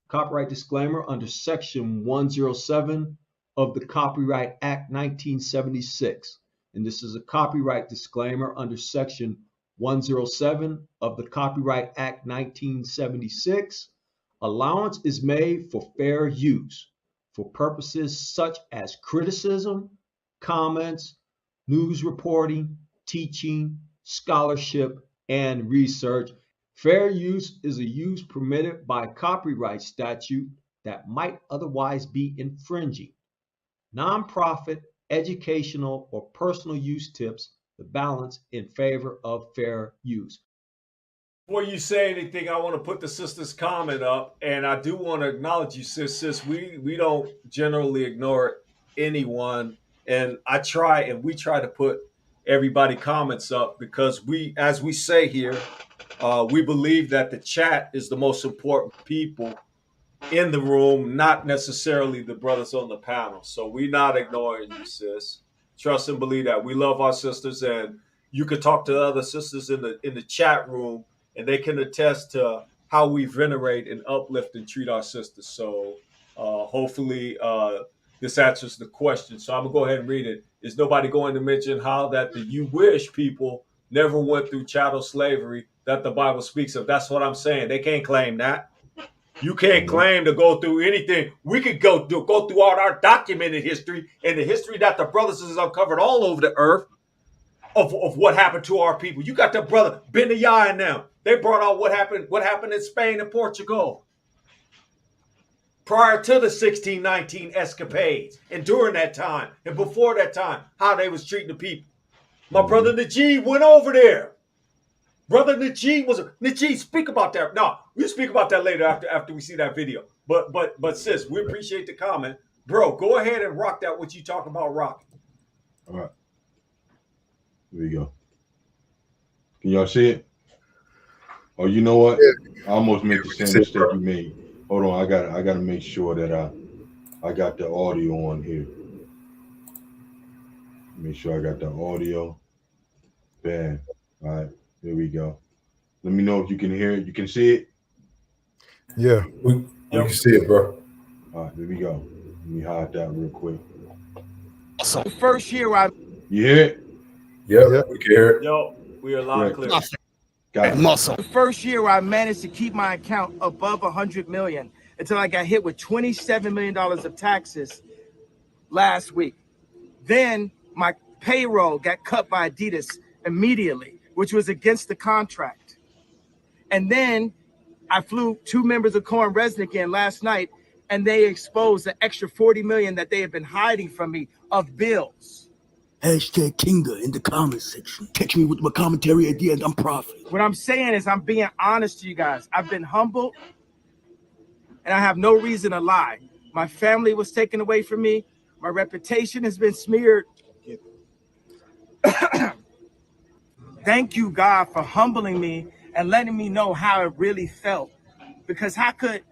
Copyright disclaimer under Section 107 of the Copyright Act 1976. And this is a copyright disclaimer under Section 107 of the Copyright Act 1976. Allowance is made for fair use for purposes such as criticism, comments, news reporting, teaching, scholarship, and research. Fair use is a use permitted by copyright statute that might otherwise be infringing. Nonprofit, educational, or personal use tips the balance in favor of fair use. Before you say anything, I want to put the sister's comment up, and I do want to acknowledge you, sis. We don't generally ignore anyone, and we try to put everybody comments up because as we say here, we believe that the chat is the most important people in the room, not necessarily the brothers on the panel. So we're not ignoring you, sis. Trust and believe that. We love our sisters, and you can talk to other sisters in the chat room, and they can attest to how we venerate and uplift and treat our sisters. So hopefully this answers the question. So I'm going to go ahead and read it. Is nobody going to mention how that the you wish people never went through chattel slavery that the Bible speaks of? That's what I'm saying. They can't claim that. You can't claim to go through anything. We could go through all our documented history and the history that the brothers has uncovered all over the earth of what happened to our people. You got the brother Benayah and them. They brought out what happened in Spain and Portugal prior to the 1619 escapades, and during that time and before that time, how they was treating the people. My brother Najee went over there. Brother Najee, speak about that. No, we'll speak about that later after we see that video. But sis, we appreciate the comment. Bro, go ahead and rock that what you talk about rocking. All right. Here we go. Can y'all see it? Oh, you know what? I almost made the same mistake you made. Hold on, I gotta make sure that I got the audio on here. Make sure I got the audio. Bam. All right, here we go. Let me know if you can hear it. You can see it? Yeah. We can see it, bro. All right, here we go. Let me hide that real quick. So first year You hear it? Yep. We can hear it. Yo, we are loud and clear. Got it. muscle. The first year I managed to keep my account above 100 million until I got hit with $27 million of taxes last week. Then my payroll got cut by Adidas immediately, which was against the contract. And then I flew 2 members of Korn Resnick in last night, and they exposed the extra 40 million that they have been hiding from me of bills. Hashtag Kinga in the comments section. Catch me with my commentary at the end. I'm Prophet. What I'm saying is I'm being honest to you guys. I've been humbled, and I have no reason to lie. My family was taken away from me. My reputation has been smeared. Thank you, God, for humbling me and letting me know how it really felt. Because how could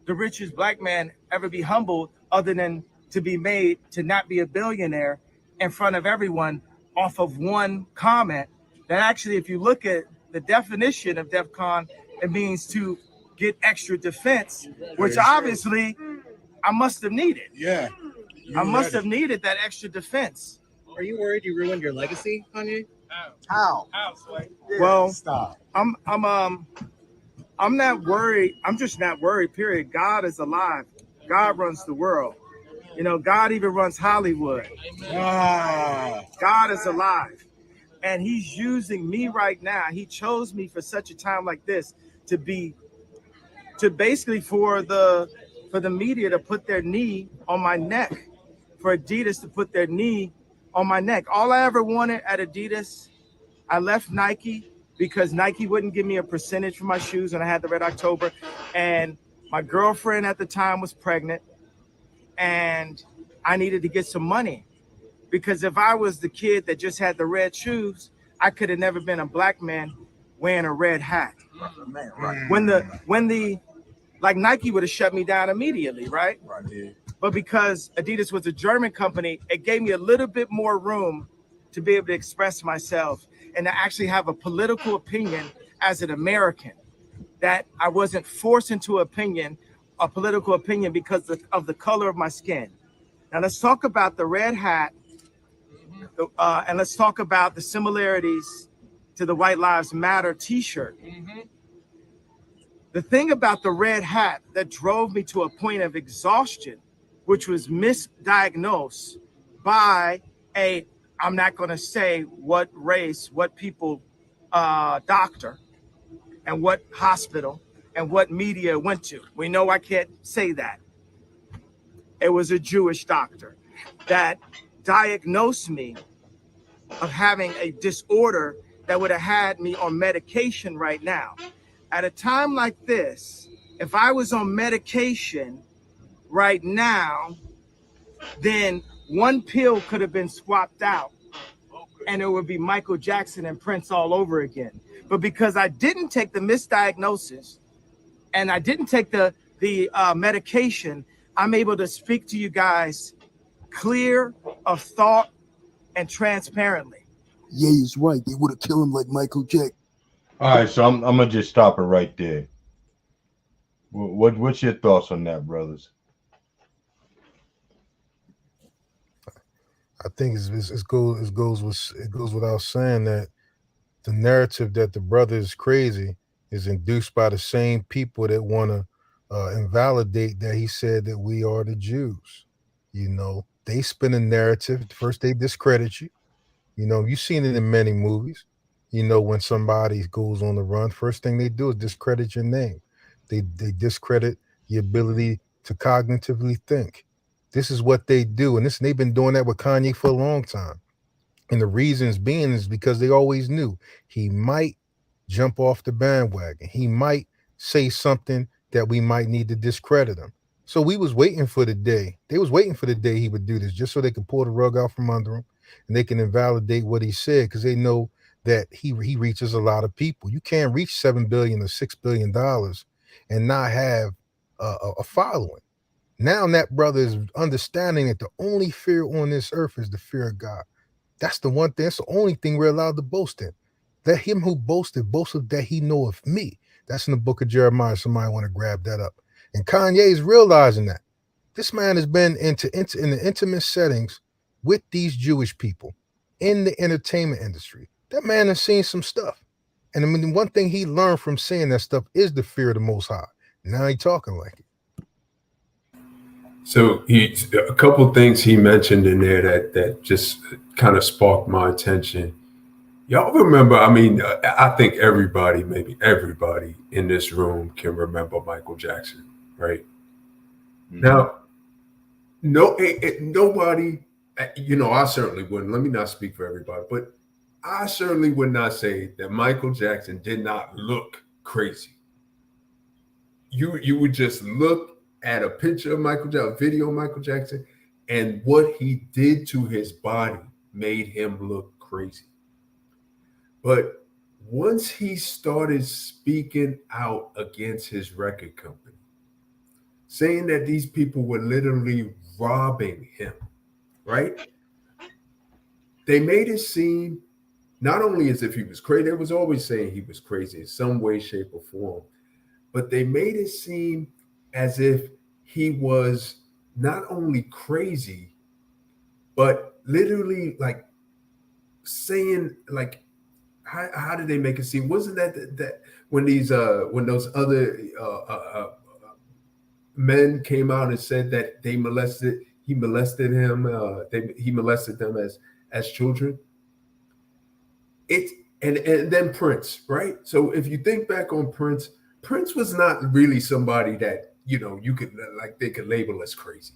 the richest black man ever be humbled other than to be made to not be a billionaire in front of everyone off of one comment that actually, if you look at the definition of DEFCON, it means to get extra defense, which obviously I must have needed. Yeah. I must have needed that extra defense. Are you worried you ruined your legacy, Kanye? How? Well, Stop. I'm not worried. I'm just not worried, period. God is alive. God runs the world. You know, God even runs Hollywood. God is alive. And he's using me right now. He chose me for such a time like this to basically for the media to put their knee on my neck, for Adidas to put their knee on my neck. All I ever wanted at Adidas, I left Nike because Nike wouldn't give me a percentage for my shoes when I had the Red October. And my girlfriend at the time was pregnant, and I needed to get some money. Because if I was the kid that just had the red shoes, I could have never been a black man wearing a red hat. Man, right. When the like Nike would have shut me down immediately, right? Right here. But because Adidas was a German company, it gave me a little bit more room to be able to express myself and to actually have a political opinion as an American. that I wasn't forced into a political opinion because of the color of my skin. Now let's talk about the red hat, and let's talk about the similarities to the White Lives Matter t-shirt. The thing about the red hat that drove me to a point of exhaustion, which was misdiagnosed by I'm not going to say what race, what people, doctor, and what hospital, and what media it went to. We know I can't say that. It was a Jewish doctor that diagnosed me of having a disorder that would have had me on medication right now. At a time like this, if I was on medication right now, then one pill could have been swapped out and it would be Michael Jackson and Prince all over again. But because I didn't take the misdiagnosis and I didn't take the medication, I'm able to speak to you guys clear of thought and transparently. Yeah, he's right. They would have killed him like Michael Jackson. All right, so I'm gonna just stop it right there. What's your thoughts on that, brothers? I think it goes without saying that the narrative that the brother is crazy is induced by the same people that want to invalidate that he said that we are the Jews. You know, they spin a narrative. First, they discredit you. You know, you've seen it in many movies. You know, when somebody goes on the run, first thing they do is discredit your name. They discredit the ability to cognitively think. This is what they do, and they've been doing that with Kanye for a long time. And the reasons being is because they always knew he might jump off the bandwagon. He might say something that we might need to discredit him. So we was waiting for the day. They was waiting for the day he would do this just so they could pull the rug out from under him and they can invalidate what he said because they know that he reaches a lot of people. You can't reach $7 billion or $6 billion and not have a following. Now that brother is understanding that the only fear on this earth is the fear of God. That's the one thing. That's the only thing we're allowed to boast in. Let him who boasted that he know of me. That's in the book of Jeremiah. Somebody want to grab that up. And Kanye is realizing that. This man has been in the intimate settings with these Jewish people in the entertainment industry. That man has seen some stuff. And I mean, one thing he learned from seeing that stuff is the fear of the Most High. Now he talking like it. So a couple things he mentioned in there that just kind of sparked my attention. Y'all remember? I mean, I think maybe everybody in this room can remember Michael Jackson, right? Mm-hmm. Now, nobody, I certainly wouldn't. Let me not speak for everybody, but I certainly would not say that Michael Jackson did not look crazy. You would just look at a picture of Michael Jackson, a video of Michael Jackson, and what he did to his body made him look crazy. But once he started speaking out against his record company, saying that these people were literally robbing him, right? They made it seem not only as if he was crazy, they was always saying he was crazy in some way, shape, or form, but they made it seem as if he was not only crazy, but literally like saying like, how did they make it seem? Wasn't that when those other men came out and said that he molested them as children? And then Prince, right? So if you think back on Prince was not really somebody that you could they could label as crazy,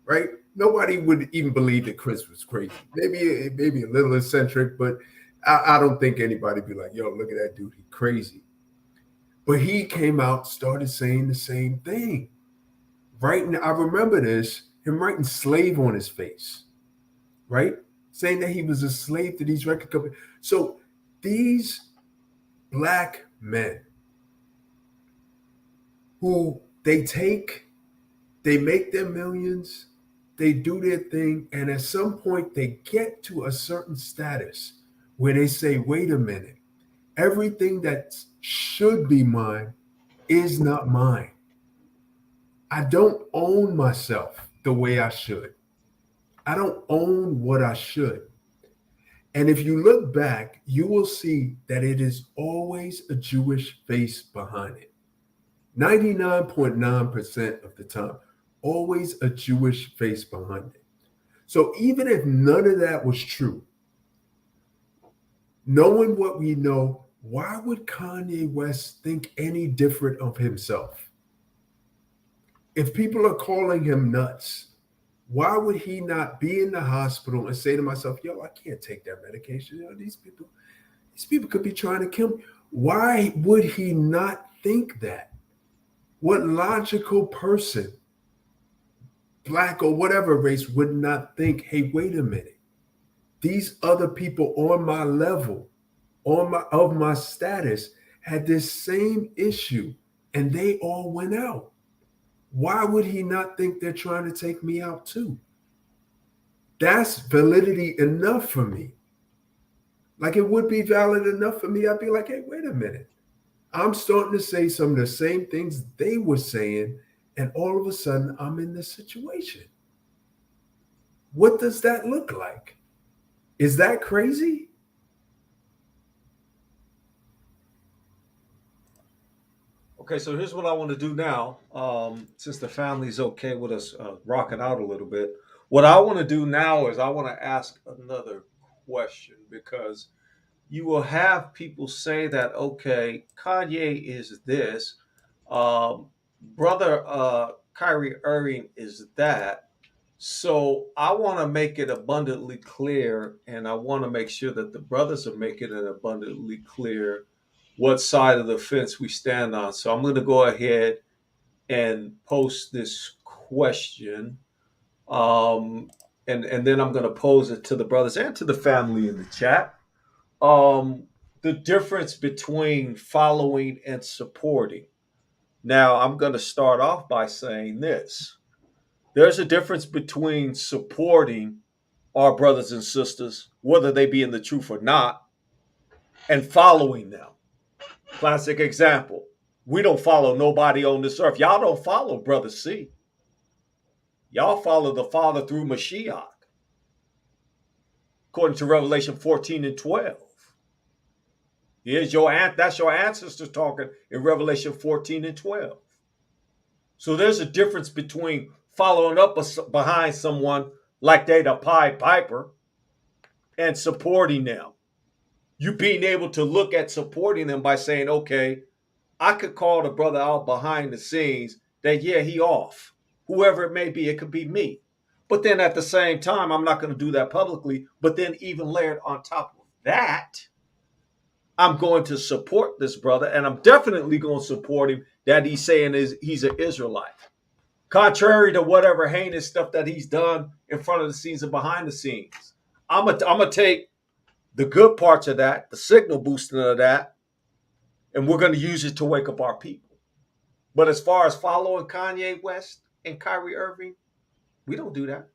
right? Nobody would even believe that Prince was crazy. Maybe a little eccentric, but I don't think anybody would be like, yo, look at that dude, he's crazy. But he came out, started saying the same thing. Right? And I remember him writing slave on his face, right? Saying that he was a slave to these record companies. So these black men who they make their millions, they do their thing, and at some point they get to a certain status where they say, wait a minute, everything that should be mine is not mine. I don't own myself the way I should. I don't own what I should. And if you look back, you will see that it is always a Jewish face behind it. 99.9% of the time, always a Jewish face behind it. So even if none of that was true, knowing what we know, why would Kanye West think any different of himself? If people are calling him nuts, why would he not be in the hospital and say to myself, yo, I can't take that medication. You know, these people could be trying to kill me. Why would he not think that? What logical person, black or whatever race, would not think, hey, wait a minute. These other people on my level, of my status, had this same issue and they all went out. Why would he not think they're trying to take me out too? That's validity enough for me. Like it would be valid enough for me. I'd be like, hey, wait a minute. I'm starting to say some of the same things they were saying, and all of a sudden I'm in this situation. What does that look like? Is that crazy? Okay, so here's what I want to do now. Since the family's okay with us rocking out a little bit, what I want to do now is I want to ask another question, because you will have people say that, okay, Kanye is this, brother Kyrie Irving is that. So I want to make it abundantly clear, and I want to make sure that the brothers are making it abundantly clear what side of the fence we stand on. So I'm going to go ahead and post this question, and then I'm going to pose it to the brothers and to the family in the chat. The difference between following and supporting. Now, I'm going to start off by saying this. There's a difference between supporting our brothers and sisters, whether they be in the truth or not, and following them. Classic example. We don't follow nobody on this earth. Y'all don't follow Brother C. Y'all follow the Father through Mashiach, according to Revelation 14 and 12. That's your ancestor talking in Revelation 14 and 12. So there's a difference between following up behind someone like they the Pied Piper and supporting them. You being able to look at supporting them by saying, okay, I could call the brother out behind the scenes that, yeah, he off. Whoever it may be, it could be me. But then at the same time, I'm not going to do that publicly. But then even layered on top of that, I'm going to support this brother, and I'm definitely going to support him that he's saying he's an Israelite. Contrary to whatever heinous stuff that he's done in front of the scenes and behind the scenes. I'm gonna take the good parts of that, the signal boosting of that, and we're going to use it to wake up our people. But as far as following Kanye West and Kyrie Irving, we don't do that.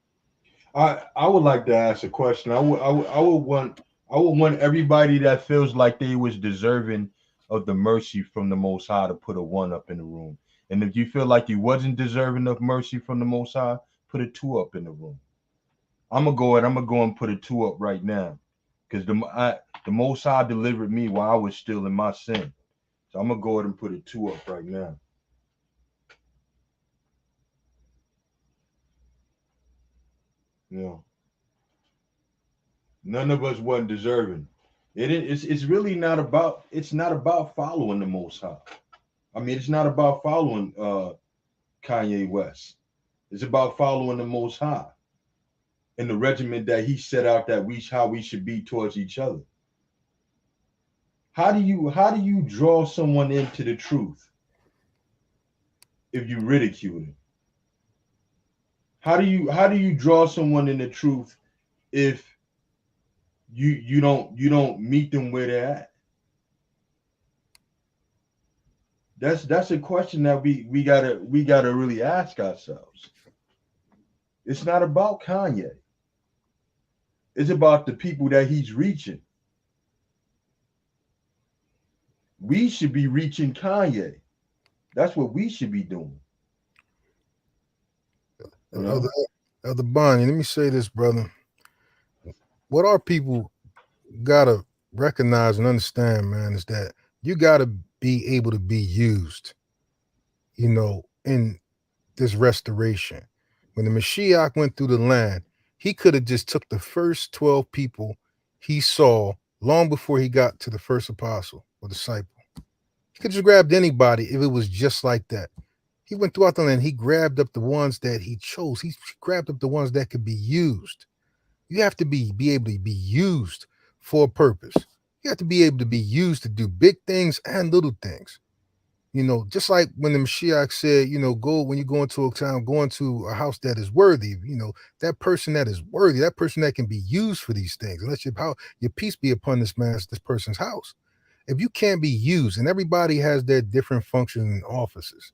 I would like to ask a question. I would want everybody that feels like they was deserving of the mercy from the Most High to put a 1 up in the room. And if you feel like you wasn't deserving of mercy from the Most High, put a 2 up in the room. I'm gonna go and put a 2 up right now, because the Most High delivered me while I was still in my sin. So I'm gonna go ahead and put a 2 up right now. Yeah. None of us wasn't deserving. It's really not about following the Most High. I mean, it's not about following Kanye West. It's about following the Most High and the regimen that he set out that how we should be towards each other. How do you draw someone into the truth if you ridicule it? How do you draw someone in the truth if you don't meet them where they're at? That's a question that we gotta really ask ourselves. It's not about Kanye. It's about the people that he's reaching. We should be reaching Kanye. That's what we should be doing. You know? Elder Bonnie, let me say this, brother. What our people gotta recognize and understand, man, is that you gotta be able to be used, in this restoration. When the Mashiach went through the land, he could have just took the first 12 people he saw long before he got to the first apostle or disciple. He could just grabbed anybody if it was just like that. He went throughout the land. He grabbed up the ones that he chose. He grabbed up the ones that could be used. You have to be able to be used for a purpose. You have to be able to be used to do big things and little things. Just like when the Mashiach said, go when you go into a town, go into a house that is worthy, that person that is worthy, that person that can be used for these things. And let your peace be upon this person's house. If you can't be used, and everybody has their different functions and offices,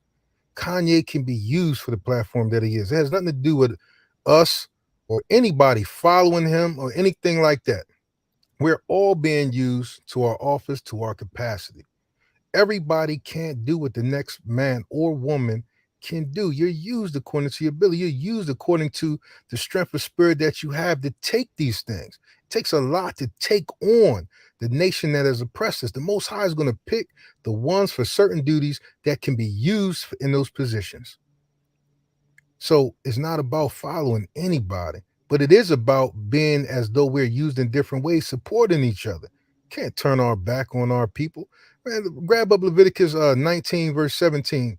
Kanye can be used for the platform that he is. It has nothing to do with us or anybody following him or anything like that. We're all being used to our office, to our capacity. Everybody can't do what the next man or woman can do. You're used according to your ability. You're used according to the strength of spirit that you have to take these things. It takes a lot to take on the nation that has oppressed us. The Most High is going to pick the ones for certain duties that can be used in those positions. So it's not about following anybody, but it is about being as though we're used in different ways, supporting each other. Can't turn our back on our people. Man, grab up Leviticus 19, verse 17.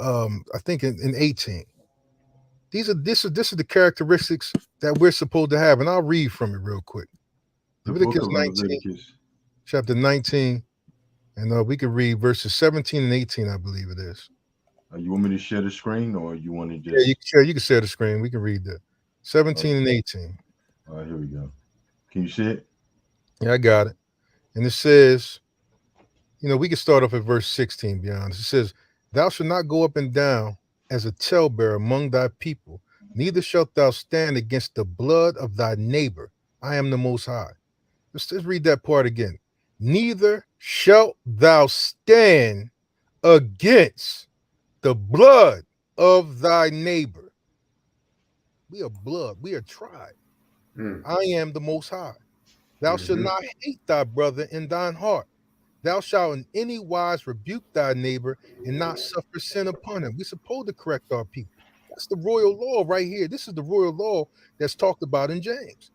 I think in 18. This is the characteristics that we're supposed to have, and I'll read from it real quick. The book Leviticus of 19, Leviticus. chapter 19, and we can read verses 17 and 18, I believe it is. You want me to share the screen, or you want to Yeah, just? you can share the screen. We can read that. 17 and 18. All right, here we go. Can you see it? Yeah, I got it. And it says, we can start off at verse 16, be honest. It says, thou shalt not go up and down as a talebearer among thy people, neither shalt thou stand against the blood of thy neighbor. I am the Most High. Let's read that part again. Neither shalt thou stand against the blood of thy neighbor. We are blood. We are tribe. I am the Most High. Thou shalt not hate thy brother in thine heart. Thou shalt in any wise rebuke thy neighbor and not suffer sin upon him. We're supposed to correct our people. That's the royal law right here. This is the royal law that's talked about in James.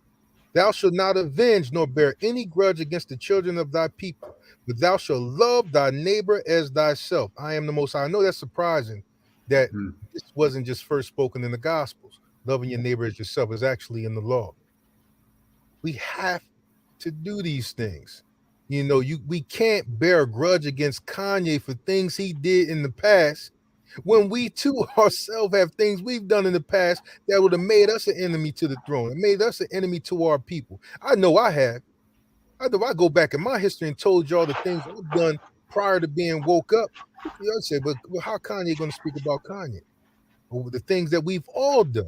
Thou shalt not avenge nor bear any grudge against the children of thy people, but thou shalt love thy neighbor as thyself. I am the Most High. I know that's surprising that this wasn't just first spoken in the Gospels. Loving your neighbor as yourself is actually in the law. We have to do these things. We can't bear a grudge against Kanye for things he did in the past when we too ourselves have things we've done in the past that would have made us an enemy to the throne and made us an enemy to our people. I know I have. I go back in my history and told y'all the things I've done prior to being woke up. You say, but how Kanye going to speak about Kanye? Or the things that we've all done.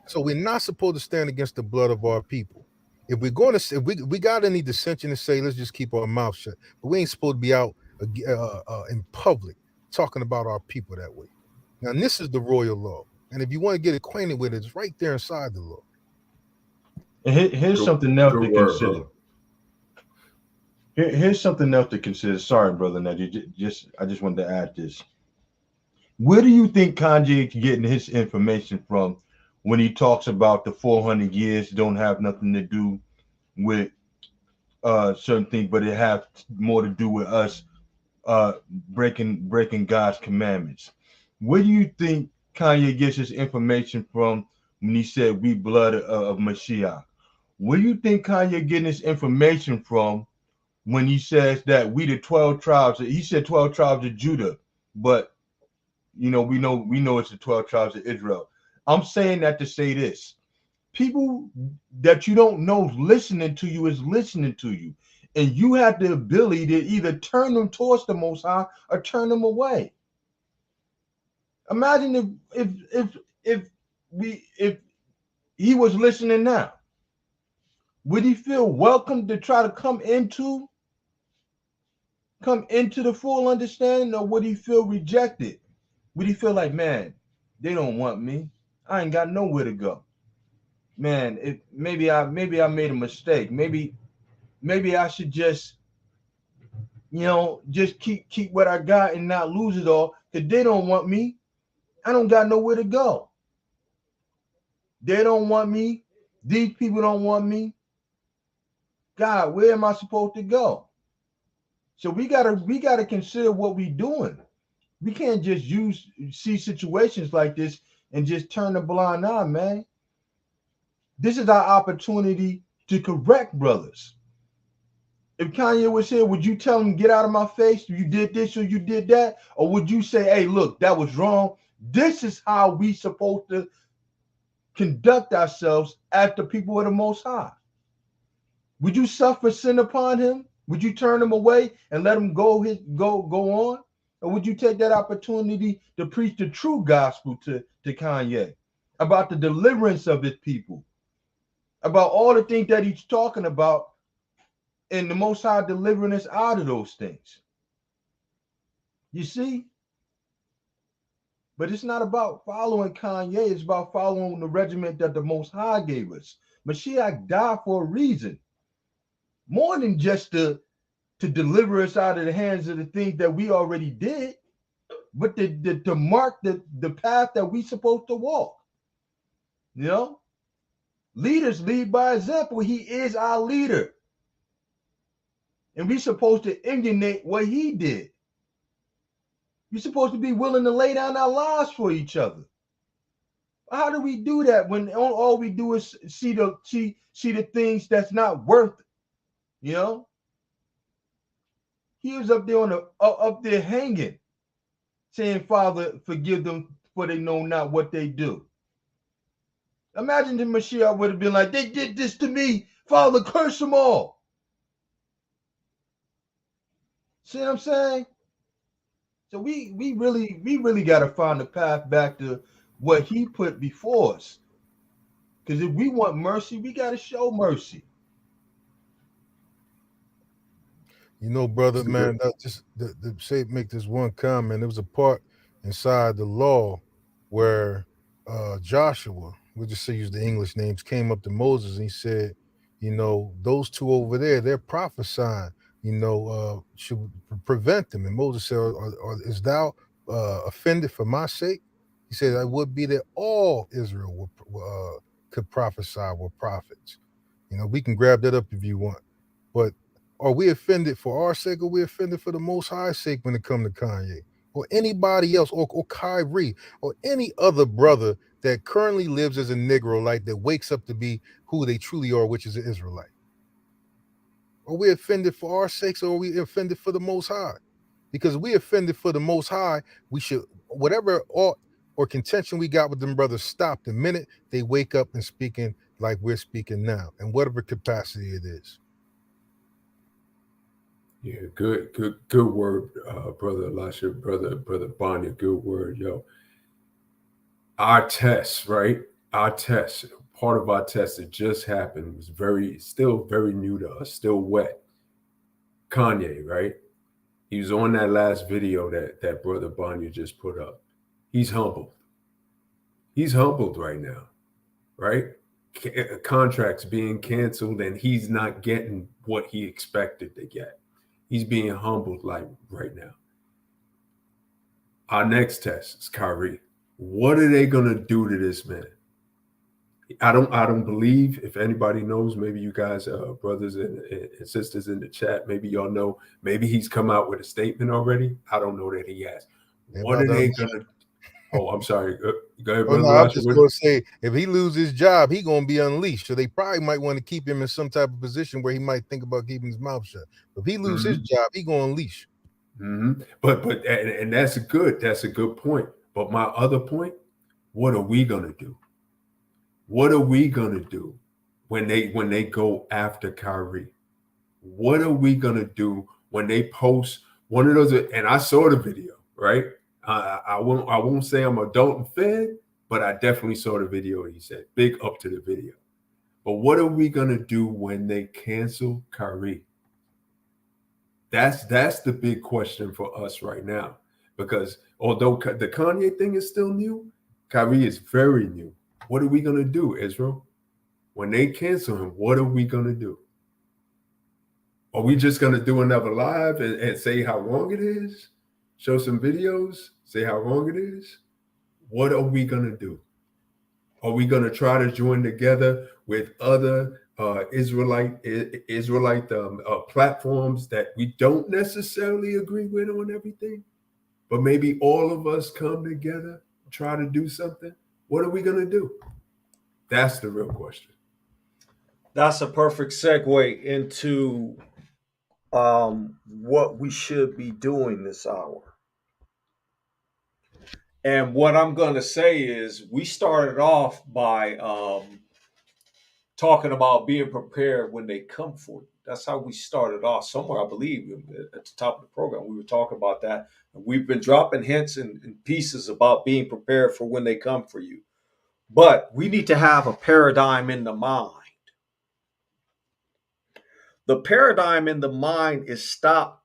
So we're not supposed to stand against the blood of our people. If we're going to say, we got any dissension to say, let's just keep our mouth shut. But we ain't supposed to be out in public talking about our people that way. Now, this is the royal law. And if you want to get acquainted with it, it's right there inside the law. And here's something else to consider. Here's something else to consider. Sorry, brother. Now, I just wanted to add this. Where do you think Kanye is getting his information from when he talks about the 400 years don't have nothing to do with certain things, but it have more to do with us breaking God's commandments? Where do you think Kanye gets his information from when he said we blood of Mashiach? Where do you think Kanye getting his information from when he says that we the 12 tribes? He said 12 tribes of Judah, but we know it's the 12 tribes of Israel. I'm saying that to say this. People that you don't know listening to you is listening to you. And you have the ability to either turn them towards the Most High or turn them away. Imagine if he was listening now. Would he feel welcome to try to come into come into the full understanding, or would he feel rejected? Would he feel like, man, they don't want me? I ain't got nowhere to go. Man, maybe I made a mistake. Maybe I should just just keep what I got and not lose it all, because they don't want me. I don't got nowhere to go. They don't want me. These people don't want me. God, where am I supposed to go? So we gotta consider what we're doing. We can't just see situations like this and just turn a blind eye, man. This is our opportunity to correct brothers. If Kanye was here, would you tell him, get out of my face? You did this or you did that? Or would you say, hey, look, that was wrong. This is how we supposed to conduct ourselves as the people of the Most High. Would you suffer sin upon him? Would you turn him away and let him go on? Or would you take that opportunity to preach the true gospel to Kanye about the deliverance of his people, about all the things that he's talking about, and the Most High delivering us out of those things? You see? But it's not about following Kanye. It's about following the regiment that the Most High gave us. Mashiach died for a reason. More than just to deliver us out of the hands of the things that we already did, but to mark the path that we supposed to walk. Leaders lead by example. He is our leader. And we're supposed to emulate what he did. We're supposed to be willing to lay down our lives for each other. How do we do that when all we do is see the things that's not worth it? He was up there up there hanging, saying, Father, forgive them, for they know not what they do. Imagine the Mashiach would have been like, they did this to me, Father, curse them all. See what I'm saying? So we really got to find a path back to what he put before us. Because if we want mercy, we got to show mercy. Brother, man, just to make this one comment. There was a part inside the law where Joshua, we'll just say use the English names, came up to Moses and he said, those two over there, they're prophesying, should prevent them. And Moses said, is thou offended for my sake? He said, I would be that all Israel could prophesy, were prophets. We can grab that up if you want. But are we offended for our sake, or are we offended for the Most High's sake when it comes to Kanye or anybody else, or Kyrie or any other brother that currently lives as a Negroite that wakes up to be who they truly are, which is an Israelite? Are we offended for our sakes, or are we offended for the Most High? Because if we offended for the Most High, we should, whatever ought or contention we got with them brothers, stop the minute they wake up and speaking like we're speaking now, in whatever capacity it is. Yeah, good word, brother Elisha, brother Bonnie, good word, yo. Our test, right? Our test, part of our test that just happened was still very new to us, still wet. Kanye, right? He was on that last video that brother Bonnie just put up. He's humbled. He's humbled right now, right? Contracts being canceled and he's not getting what he expected to get. He's being humbled like right now. Our next test is Kyrie. What are they gonna do to this man? I don't believe, if anybody knows, maybe you guys, brothers and sisters in the chat, maybe y'all know, maybe he's come out with a statement already. I don't know that he has. What are they gonna? Oh, I'm sorry. Go ahead, brother. I'm just gonna say, if he loses his job, he's gonna be unleashed. So they probably might want to keep him in some type of position where he might think about keeping his mouth shut. If he loses his job, he gonna unleash. But that's a good point. But my other point, what are we gonna do? What are we gonna do when they go after Kyrie? What are we gonna do when they post one of those? And I saw the video, right? I won't say I'm adult and fed, but I definitely saw the video. He said, big up to the video. But what are we gonna do when they cancel Kyrie? That's the big question for us right now. Because although the Kanye thing is still new, Kyrie is very new. What are we going to do, Israel? When they cancel him, what are we going to do? Are we just going to do another live and say how wrong it is? Show some videos, say how wrong it is? What are we going to do? Are we going to try to join together with other Israelite platforms that we don't necessarily agree with on everything? But maybe all of us come together, try to do something? What are we going to do? That's the real question. That's a perfect segue into what we should be doing this hour. And what I'm going to say is we started off by talking about being prepared when they come for you. That's how we started off somewhere, I believe, at the top of the program. We were talking about that. We've been dropping hints and pieces about being prepared for when they come for you. But we need to have a paradigm in the mind. The paradigm in the mind is stop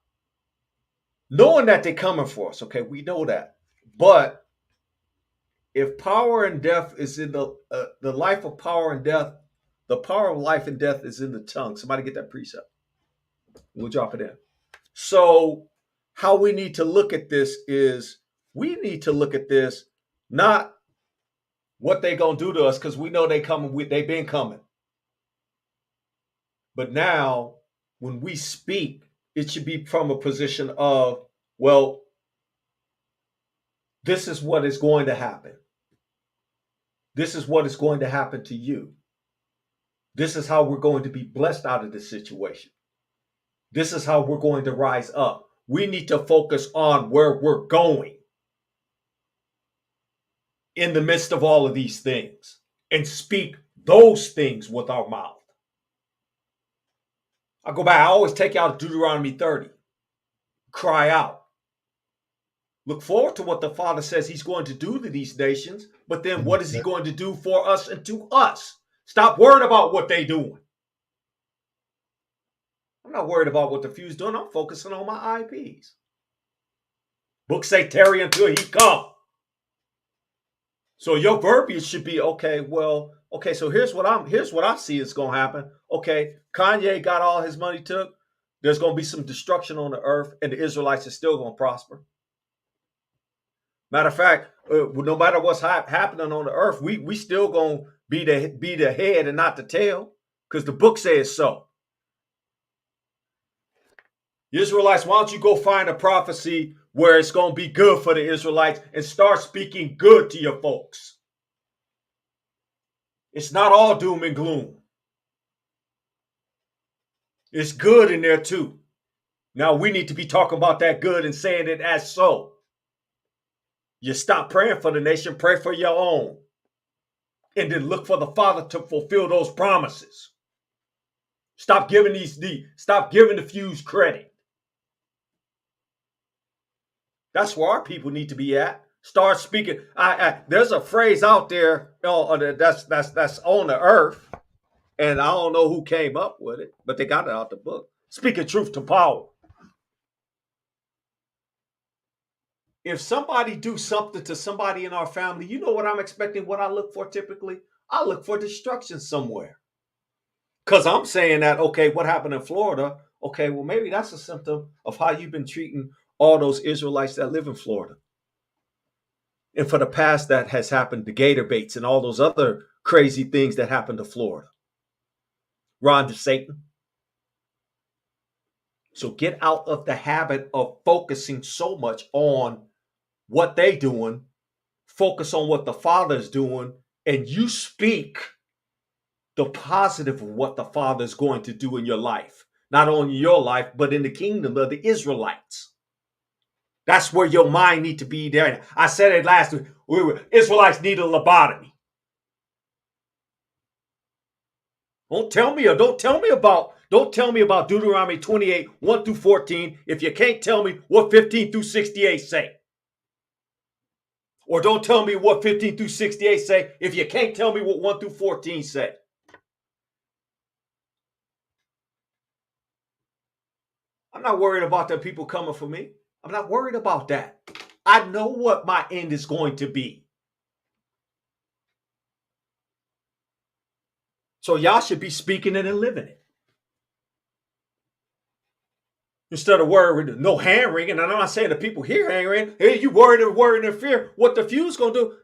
knowing that they're coming for us. Okay, we know that. But if power and death is in the life of power and death, the power of life and death is in the tongue. Somebody get that precept. We'll drop it in. So how we need to look at this is we need to look at this not what they gonna do to us, because we know they coming. They've been coming. But now, when we speak, it should be from a position of, well, this is what is going to happen. This is what is going to happen to you. This is how we're going to be blessed out of this situation. This is how we're going to rise up. We need to focus on where we're going in the midst of all of these things and speak those things with our mouth. I go back, I always take out Deuteronomy 30. Cry out. Look forward to what the Father says he's going to do to these nations, but then what is he going to do for us and to us? Stop worrying about what they're doing. I'm not worried about what the few's doing. I'm focusing on my IPs. Books say tarry until he come. So your verbiage should be, okay, so here's what I see is going to happen. Okay, Kanye got all his money took. There's going to be some destruction on the earth, and the Israelites are still going to prosper. Matter of fact, no matter what's happening on the earth, we still going to be the head and not the tail, because the book says so. Israelites, why don't you go find a prophecy where it's going to be good for the Israelites and start speaking good to your folks. It's not all doom and gloom. It's good in there too. Now we need to be talking about that good and saying it as so. You stop praying for the nation, pray for your own. And then look for the Father to fulfill those promises. Stop giving the fews credit. That's where our people need to be at. Start speaking. There's a phrase out there that's on the earth, and I don't know who came up with it, but they got it out the book. Speaking truth to power. If somebody do something to somebody in our family, you know what I'm expecting, what I look for typically? I look for destruction somewhere. Because I'm saying that, okay, what happened in Florida? Okay, well, maybe that's a symptom of how you've been treating all those Israelites that live in Florida. And for the past that has happened, the gator baits and all those other crazy things that happened to Florida. Ron DeSatan. So get out of the habit of focusing so much on what they doing. Focus on what the Father's doing, and you speak the positive of what the Father is going to do in your life. Not only your life, but in the kingdom of the Israelites. That's where your mind need to be there. I said it last week. Israelites need a lobotomy. Don't tell me about Deuteronomy 28, 1 through 14, if you can't tell me what 15 through 68 say. Or don't tell me what 15 through 68 say if you can't tell me what 1 through 14 say. I'm not worried about the people coming for me. I'm not worried about that. I know what my end is going to be. So y'all should be speaking it and living it. Instead of worrying, no hand wringing. And I'm not saying the people here hand wringing. Hey, you worried and fear what the few's gonna do.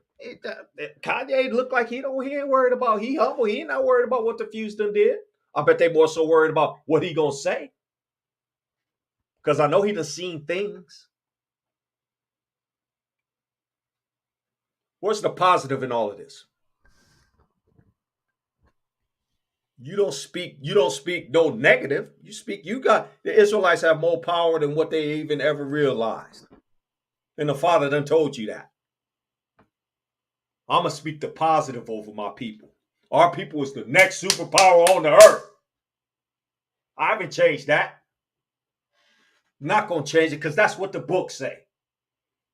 Kanye look like he ain't worried about. He humble. He ain't not worried about what the few's done did. I bet they more so worried about what he gonna say. Because I know he done seen things. What's the positive in all of this? You don't speak no negative. The Israelites have more power than what they even ever realized. And the Father done told you that. I'm going to speak the positive over my people. Our people is the next superpower on the earth. I haven't changed that. I'm not going to change it because that's what the books say.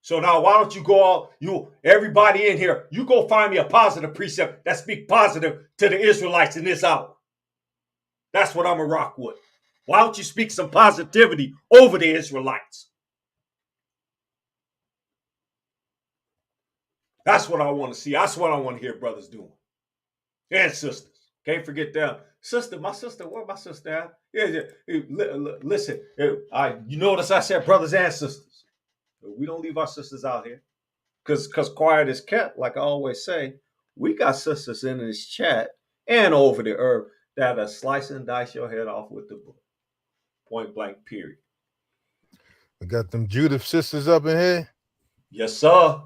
So now why don't you go out, everybody in here, you go find me a positive precept that speak positive to the Israelites in this hour. That's what I'm going to rock with. Why don't you speak some positivity over the Israelites? That's what I want to see. That's what I want to hear brothers doing. And sisters. Can't forget them. My sister, where my sister at? Yeah. Listen, you notice I said brothers and sisters. We don't leave our sisters out here. Because quiet is kept, like I always say. We got sisters in this chat and over the earth that are slice and dice your head off with the book. Point blank, period. We got them Judith sisters up in here. Yes, sir.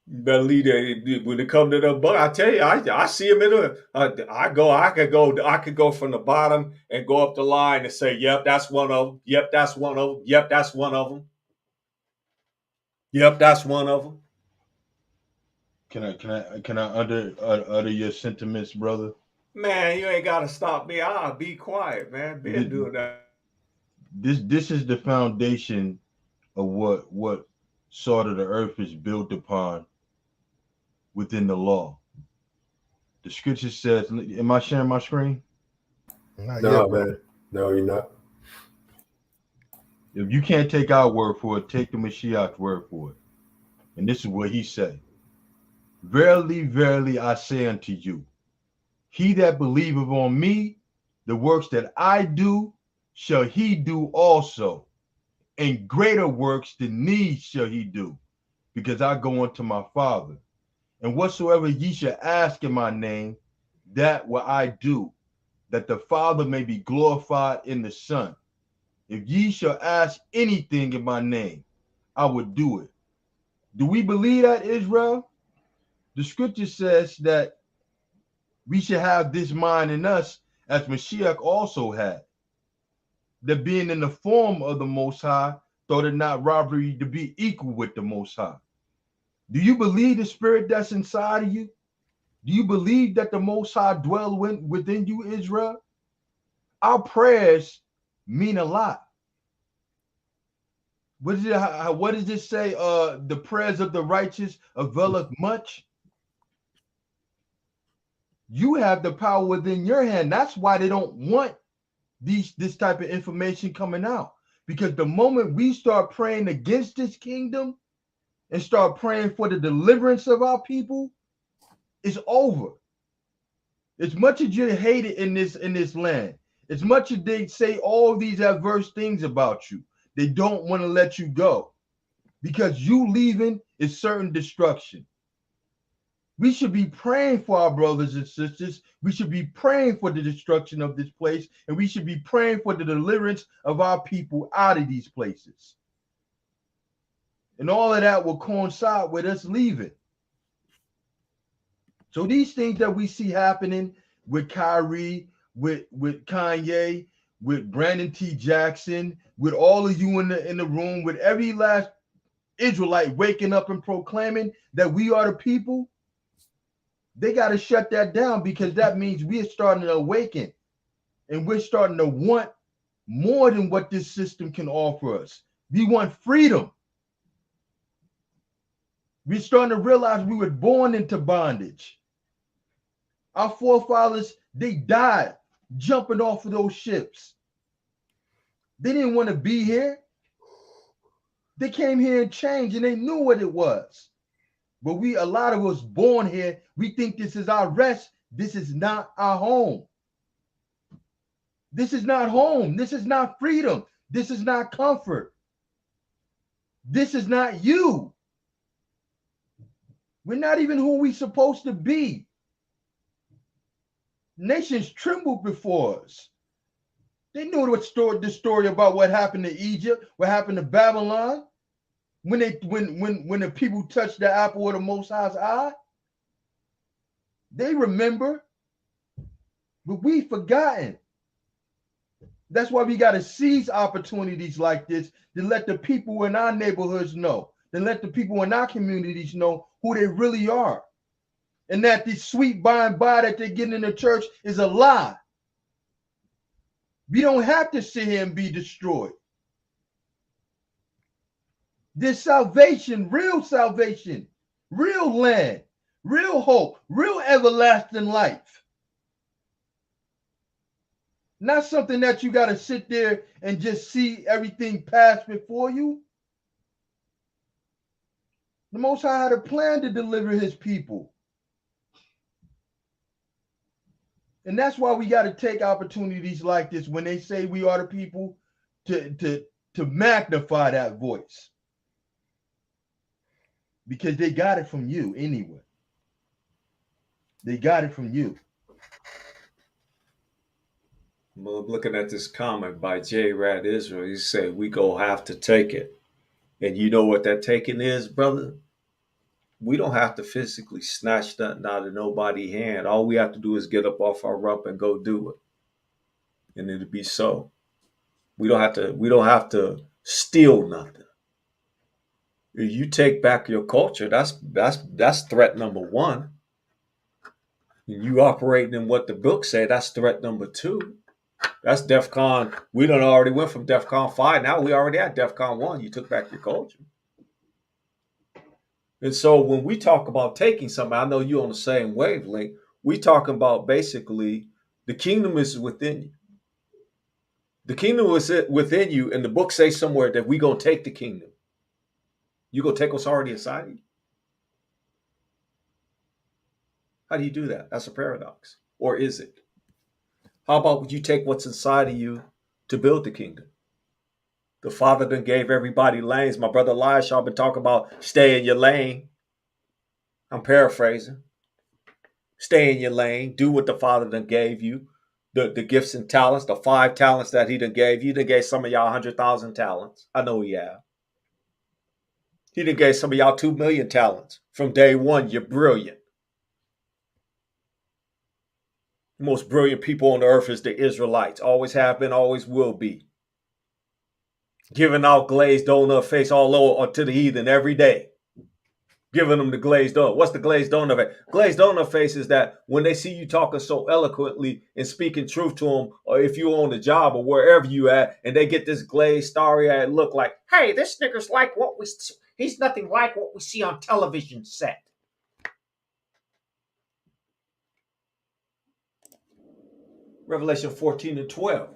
You better leave that when it come to the book. I tell you, I see them in the. I could go from the bottom and go up the line and say, "Yep, that's one of them. Yep, that's one of them. Yep, that's one of them. Yep, that's one of them." Can I utter your sentiments, brother? Man, you ain't gotta stop me. I'll be quiet, man. Been doing that. This is the foundation of what sort of the earth is built upon within the law. The scripture says, am I sharing my screen? No, man. No, you're not. If you can't take our word for it, take the Mashiach's word for it. And this is what he said. Verily, verily, I say unto you, he that believeth on me, the works that I do, shall he do also. And greater works than these shall he do, because I go unto my Father. And whatsoever ye shall ask in my name, that will I do, that the Father may be glorified in the Son. If ye shall ask anything in my name, I will do it. Do we believe that, Israel? The scripture says that we should have this mind in us as Mashiach also had. That being in the form of the Most High, thought it not robbery to be equal with the Most High. Do you believe the spirit that's inside of you? Do you believe that the Most High dwell within you, Israel? Our prayers mean a lot. What does it say? The prayers of the righteous availeth much. You have the power within your hand. That's why they don't want this type of information coming out. Because the moment we start praying against this kingdom and start praying for the deliverance of our people, it's over. As much as you hate it in this land, as much as they say all these adverse things about you, they don't want to let you go. Because you leaving is certain destruction. We should be praying for our brothers and sisters. We should be praying for the destruction of this place, and we should be praying for the deliverance of our people out of these places. And all of that will coincide with us leaving. So these things that we see happening with Kyrie, with Kanye, with Brandon T. Jackson, with all of you in the room, with every last Israelite waking up and proclaiming that we are the people, they got to shut that down, because that means we are starting to awaken and we're starting to want more than what this system can offer us. We want freedom. We're starting to realize we were born into bondage. Our forefathers, they died jumping off of those ships. They didn't want to be here. They came here and changed, and they knew what it was. But a lot of us born here, we think this is our rest. This is not our home. This is not home. This is not freedom. This is not comfort. This is not you. We're not even who we're supposed to be. Nations trembled before us. They knew the story about what happened to Egypt, what happened to Babylon, when the people touched the apple of the Most High's eye. They remember, but we've forgotten. That's why we got to seize opportunities like this to let the people in our neighborhoods know, to let the people in our communities know who they really are. And that this sweet by and by that they're getting in the church is a lie. We don't have to sit here and be destroyed. There's salvation, real land, real hope, real everlasting life. Not something that you got to sit there and just see everything pass before you. The Most High had a plan to deliver his people. And that's why we got to take opportunities like this when they say we are the people to magnify that voice. Because they got it from you anyway. They got it from you. I'm looking at this comment by J. Rad Israel. He said, we go have to take it. And you know what that taking is, brother? We don't have to physically snatch nothing out of nobody's hand. All we have to do is get up off our rump and go do it. And it'll be so. We don't have to steal nothing. If you take back your culture, that's threat number one. And you operating in what the book say, that's threat number two. That's DEFCON. We done already went from DEFCON 5. Now we already at DEFCON 1. You took back your culture. And so when we talk about taking something, I know you're on the same wavelength. We talking about basically the kingdom is within you. The kingdom is within you, and the book says somewhere that we going to take the kingdom. You going to take what's already inside of you? How do you do that? That's a paradox. Or is it? How about would you take what's inside of you to build the kingdom? The Father done gave everybody lanes. My brother Elisha been talking about stay in your lane. I'm paraphrasing. Stay in your lane. Do what the Father done gave you. The gifts and talents, the 5 talents that he done gave you. He done gave some of y'all 100,000 talents. I know he have. He done gave some of y'all 2 million talents. From day one, you're brilliant. The most brilliant people on the earth is the Israelites. Always have been, always will be. Giving out glazed donut face all over to the heathen every day. Giving them the glazed donut. What's the glazed donut face? Glazed donut face is that when they see you talking so eloquently and speaking truth to them, or if you're on the job or wherever you at, and they get this glazed, starry-eyed look like, hey, this nigga's like he's nothing like what we see on television set. Revelation 14 and 12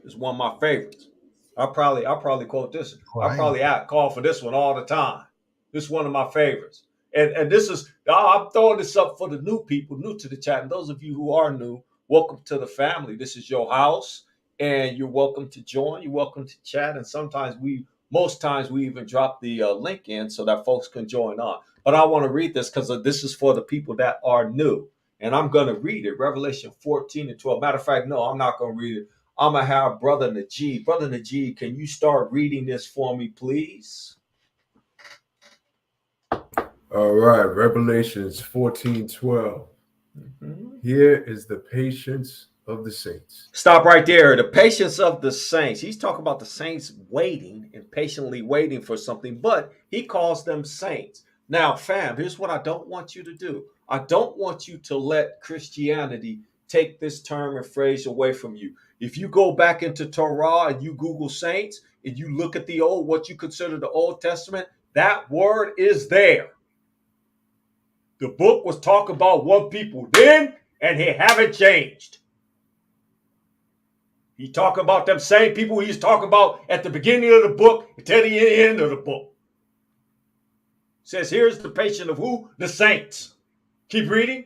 is one of my favorites. I'll probably quote this. I'll probably call for this one all the time. This is one of my favorites. And this is, I'm throwing this up for the new people, new to the chat. And those of you who are new, welcome to the family. This is your house, and you're welcome to join. You're welcome to chat. And most times we even drop the link in so that folks can join on. But I want to read this because this is for the people that are new. And I'm going to read it, Revelation 14 and 12. Matter of fact, no, I'm not going to read it. I'm going to have Brother Najee. Brother Najee, can you start reading this for me, please? All right, Revelations 14:12. Here is the patience of the saints. Stop right there. The patience of the saints. He's talking about the saints waiting and patiently waiting for something, but he calls them saints. Now, fam, here's what I don't want you to do. I don't want you to let Christianity take this term and phrase away from you. If you go back into Torah and you Google saints and you look at what you consider the Old Testament, that word is there. The book was talking about one people then, and they haven't changed. He talking about them same people he's talking about at the beginning of the book until the end of the book. Says, here's the patient of who? The saints. Keep reading.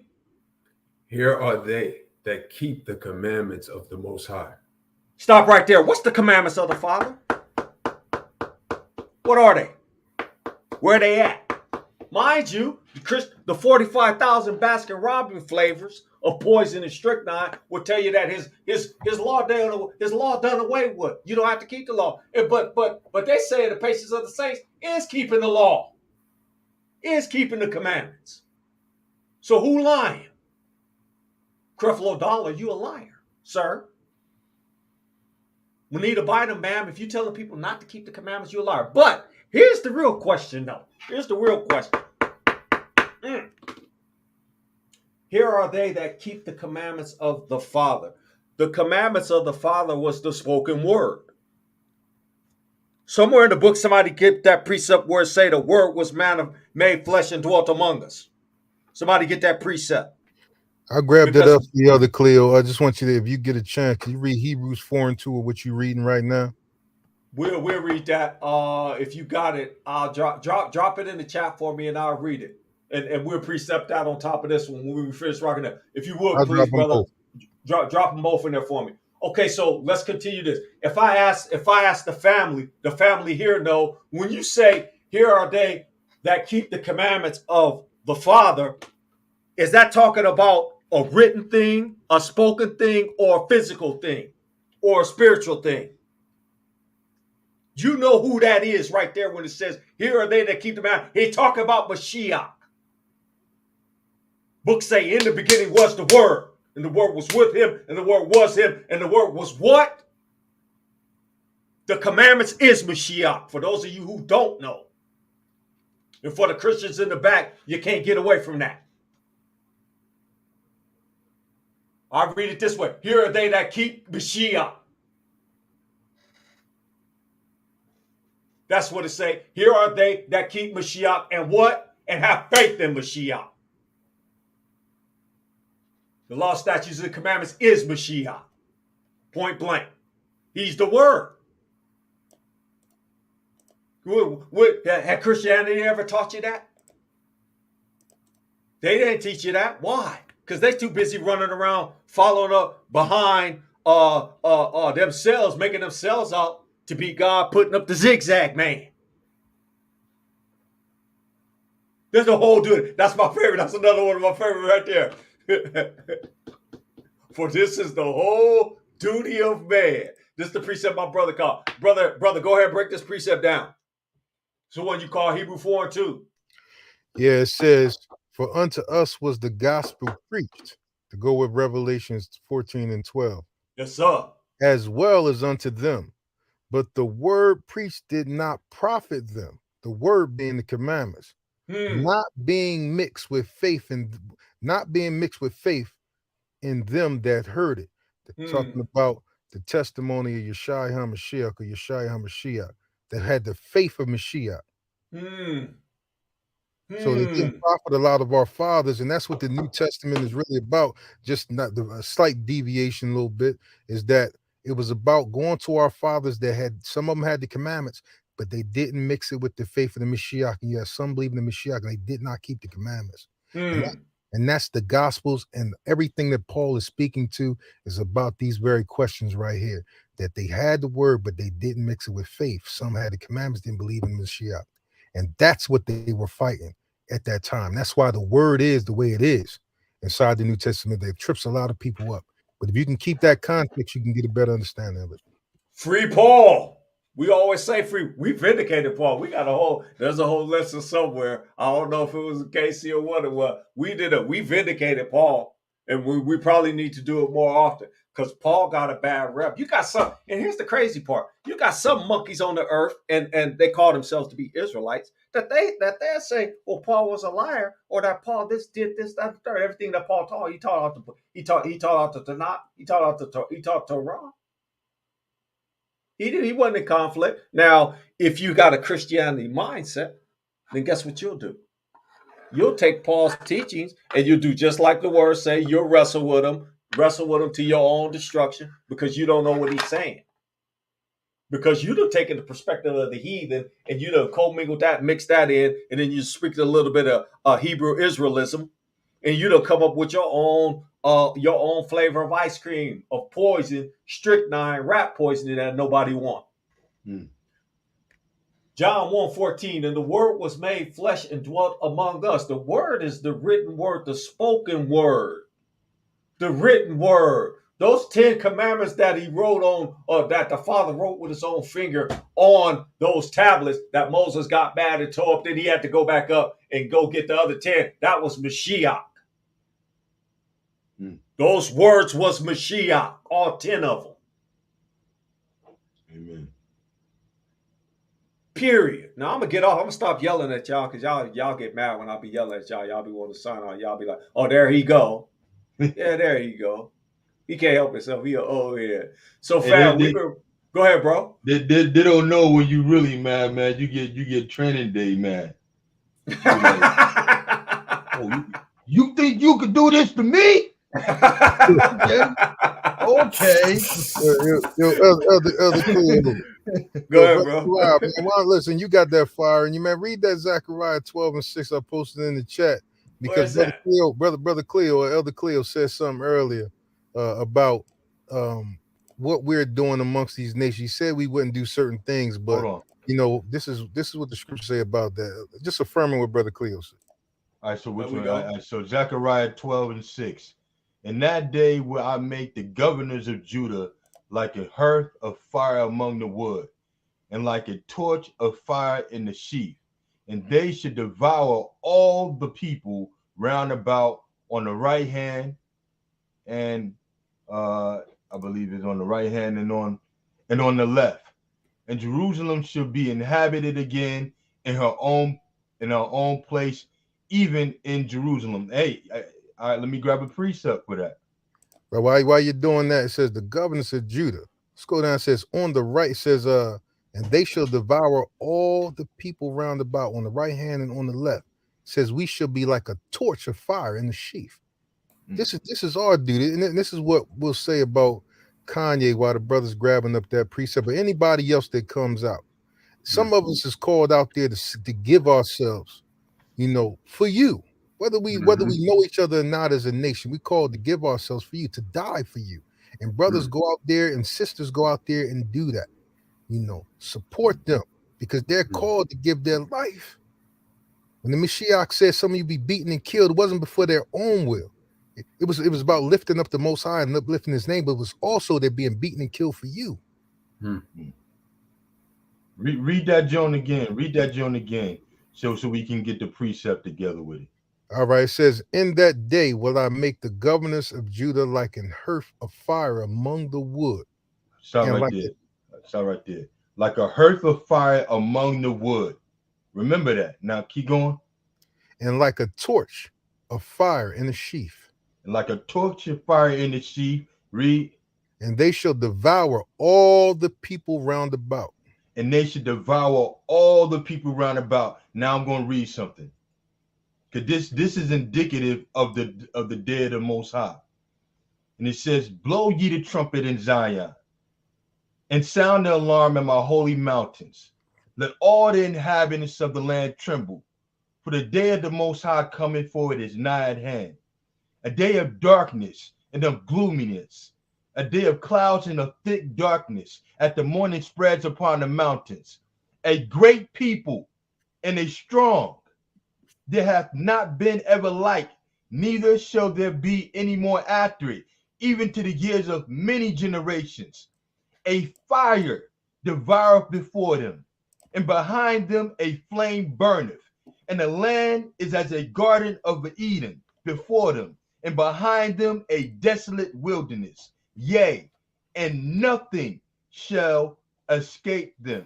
Here are they that keep the commandments of the Most High. Stop right there. What's the commandments of the Father? What are they? Where are they at? Mind you, the 45,000 Baskin-Robbins flavors of poison and strychnine will tell you that his law done away with. You don't have to keep the law. But they say the patience of the saints is keeping the law, is keeping the commandments. So who lying? Creflo Dollar, you a liar, sir. Juanita Bynum, ma'am, if you telling people not to keep the commandments, you're a liar. But here's the real question, though. Here's the real question. Here are they that keep the commandments of the Father. The commandments of the Father was the spoken word. Somewhere in the book, somebody get that precept where it say the word was made flesh and dwelt among us. Somebody get that precept. I grabbed it up the other Cleo. I just want you to, if you get a chance, can you read Hebrews 4:2 or what you're reading right now? We'll read that. If you got it, I'll drop it in the chat for me and I'll read it. And we'll precept that on top of this one when we finish rocking it. If you would, please, brother, drop them both in there for me. Okay, so let's continue this. If I ask the family here know, when you say, here are they that keep the commandments of the Father, is that talking about a written thing, a spoken thing, or a physical thing, or a spiritual thing? You know who that is right there when it says, here are they that keep the commandments. He talking about Mashiach. Books say, in the beginning was the Word, and the Word was with him, and the Word was him, and the Word was what? The commandments is Mashiach, for those of you who don't know. And for the Christians in the back, you can't get away from that. I read it this way. Here are they that keep Mashiach. That's what it say. Here are they that keep Mashiach and what? And have faith in Mashiach. The law, statutes, and commandments is Mashiach. Point blank. He's the word. Had Christianity ever taught you that? They didn't teach you that. Why? Because they're too busy running around following up behind themselves, making themselves out to be God, putting up the zigzag man. There's the whole dude. That's my favorite. That's another one of my favorite right there. For this is the whole duty of man. This is the precept my brother called. Brother, go ahead and break this precept down. It's the one you call Hebrew 4:2. Yeah, it says, for unto us was the gospel preached, to go with Revelations 14:12. Yes, sir. As well as unto them. But the word preached did not profit them, the word being the commandments, not being mixed with faith in them that heard it. They're talking about the testimony of Yeshua HaMashiach or Yeshua HaMashiach that had the faith of Mashiach. So they didn't profit a lot of our fathers, and that's what the New Testament is really about. Just not a slight deviation a little bit is that it was about going to our fathers that had, some of them had the commandments, but they didn't mix it with the faith of the Mashiach. And yes, some believe in the Mashiach, and they did not keep the commandments. And that's the Gospels, and everything that Paul is speaking to is about these very questions right here, that they had the word, but they didn't mix it with faith. Some had the commandments, didn't believe in the Mashiach. And that's what they were fighting at that time. That's why the word is the way it is inside the New Testament. That trips a lot of people up. But if you can keep that context, you can get a better understanding of it. Free Paul. We always say free. We vindicated Paul. There's a whole lesson somewhere. I don't know if it was Casey or what it was. We vindicated Paul. And we probably need to do it more often because Paul got a bad rep. You got some, and here's the crazy part. You got some monkeys on the earth, and they call themselves to be Israelites, that they say, well, Paul was a liar, or that Paul did this, that, and third. Everything that Paul taught, he taught out the Tanakh, he taught Torah. He wasn't in conflict. Now, if you got a Christianity mindset, then guess what you'll do? You'll take Paul's teachings and you'll do just like the word say. You'll wrestle with them. wrestle with him to your own destruction because you don't know what he's saying. Because you'd have taken the perspective of the heathen and you'd have commingled that, mixed that in, and then you speak a little bit of Hebrew Israelism, and you'd have come up with your own flavor of ice cream, of poison, strychnine, rat poisoning that nobody wants. John 1:14, and the word was made flesh and dwelt among us. The word is the written word, the spoken word, the written word. Those 10 commandments that he wrote on, or that the Father wrote with his own finger on those tablets that Moses got mad and tore up, then he had to go back up and go get the other 10. That was Mashiach. Those words was Mashiach, all 10 of them. Amen. Period. Now I'm gonna get off. I'm gonna stop yelling at y'all because y'all get mad when I be yelling at y'all. Y'all be wanting to sign on. Y'all be like, "Oh, there he go." Yeah, there he go. He can't help himself. He yeah. So fam, go ahead, bro. They don't know when you really mad, man. You get training day, man. Like, oh, you think you could do this to me? Okay. Other Cleo. Go ahead, bro. Man, listen, you got that fire, and you man read that Zechariah 12:6 I posted in the chat because brother Cleo or Elder Cleo said something earlier about what we're doing amongst these nations. He said we wouldn't do certain things, but you know, this is what the scriptures say about that. Just affirming what brother Cleo said. All right, so which one? So Zechariah 12:6. In that day will I make the governors of Judah like a hearth of fire among the wood, and like a torch of fire in the sheaf, and they should devour all the people round about on the right hand, and I believe it's on the right hand and on the left. And Jerusalem shall be inhabited again in her own place, even in Jerusalem. Hey, all right, let me grab a precept for that. But while you're doing that, it says the governors of Judah. Let's go down. It says on the right, it says and they shall devour all the people round about on the right hand and on the left. It says we shall be like a torch of fire in the sheaf. This is our duty, and this is what we'll say about Kanye while the brother's grabbing up that precept, but anybody else that comes out. Some of us is called out there to give ourselves, you know, for you. Whether we know each other or not as a nation, we called to give ourselves for you, to die for you. And brothers go out there and sisters go out there and do that. You know, support them because they're called to give their life. When the Mashiach said some of you be beaten and killed, it wasn't before their own will. It was about lifting up the Most High and uplifting His name, but it was also they're being beaten and killed for you. Read that Joan again. Read that Joan again, so we can get the precept together with it. All right, it says, in that day will I make the governors of Judah like an hearth of fire among the wood. Stop right there. Stop right there. Like a hearth of fire among the wood. Remember that. Now keep going. And like a torch of fire in a sheaf. And like a torch of fire in the sheaf. Read. And they shall devour all the people round about. And they should devour all the people round about. Now I'm going to read something. Because this is indicative of the day of the Most High. And it says, blow ye the trumpet in Zion, and sound the alarm in my holy mountains. Let all the inhabitants of the land tremble. For the day of the Most High coming forward is nigh at hand. A day of darkness and of gloominess. A day of clouds and of thick darkness, at the morning spreads upon the mountains. A great people and a strong. There hath not been ever like, neither shall there be any more after it, even to the years of many generations. A fire devoureth before them, and behind them a flame burneth. And the land is as a garden of Eden before them, and behind them a desolate wilderness. Yea, and nothing shall escape them.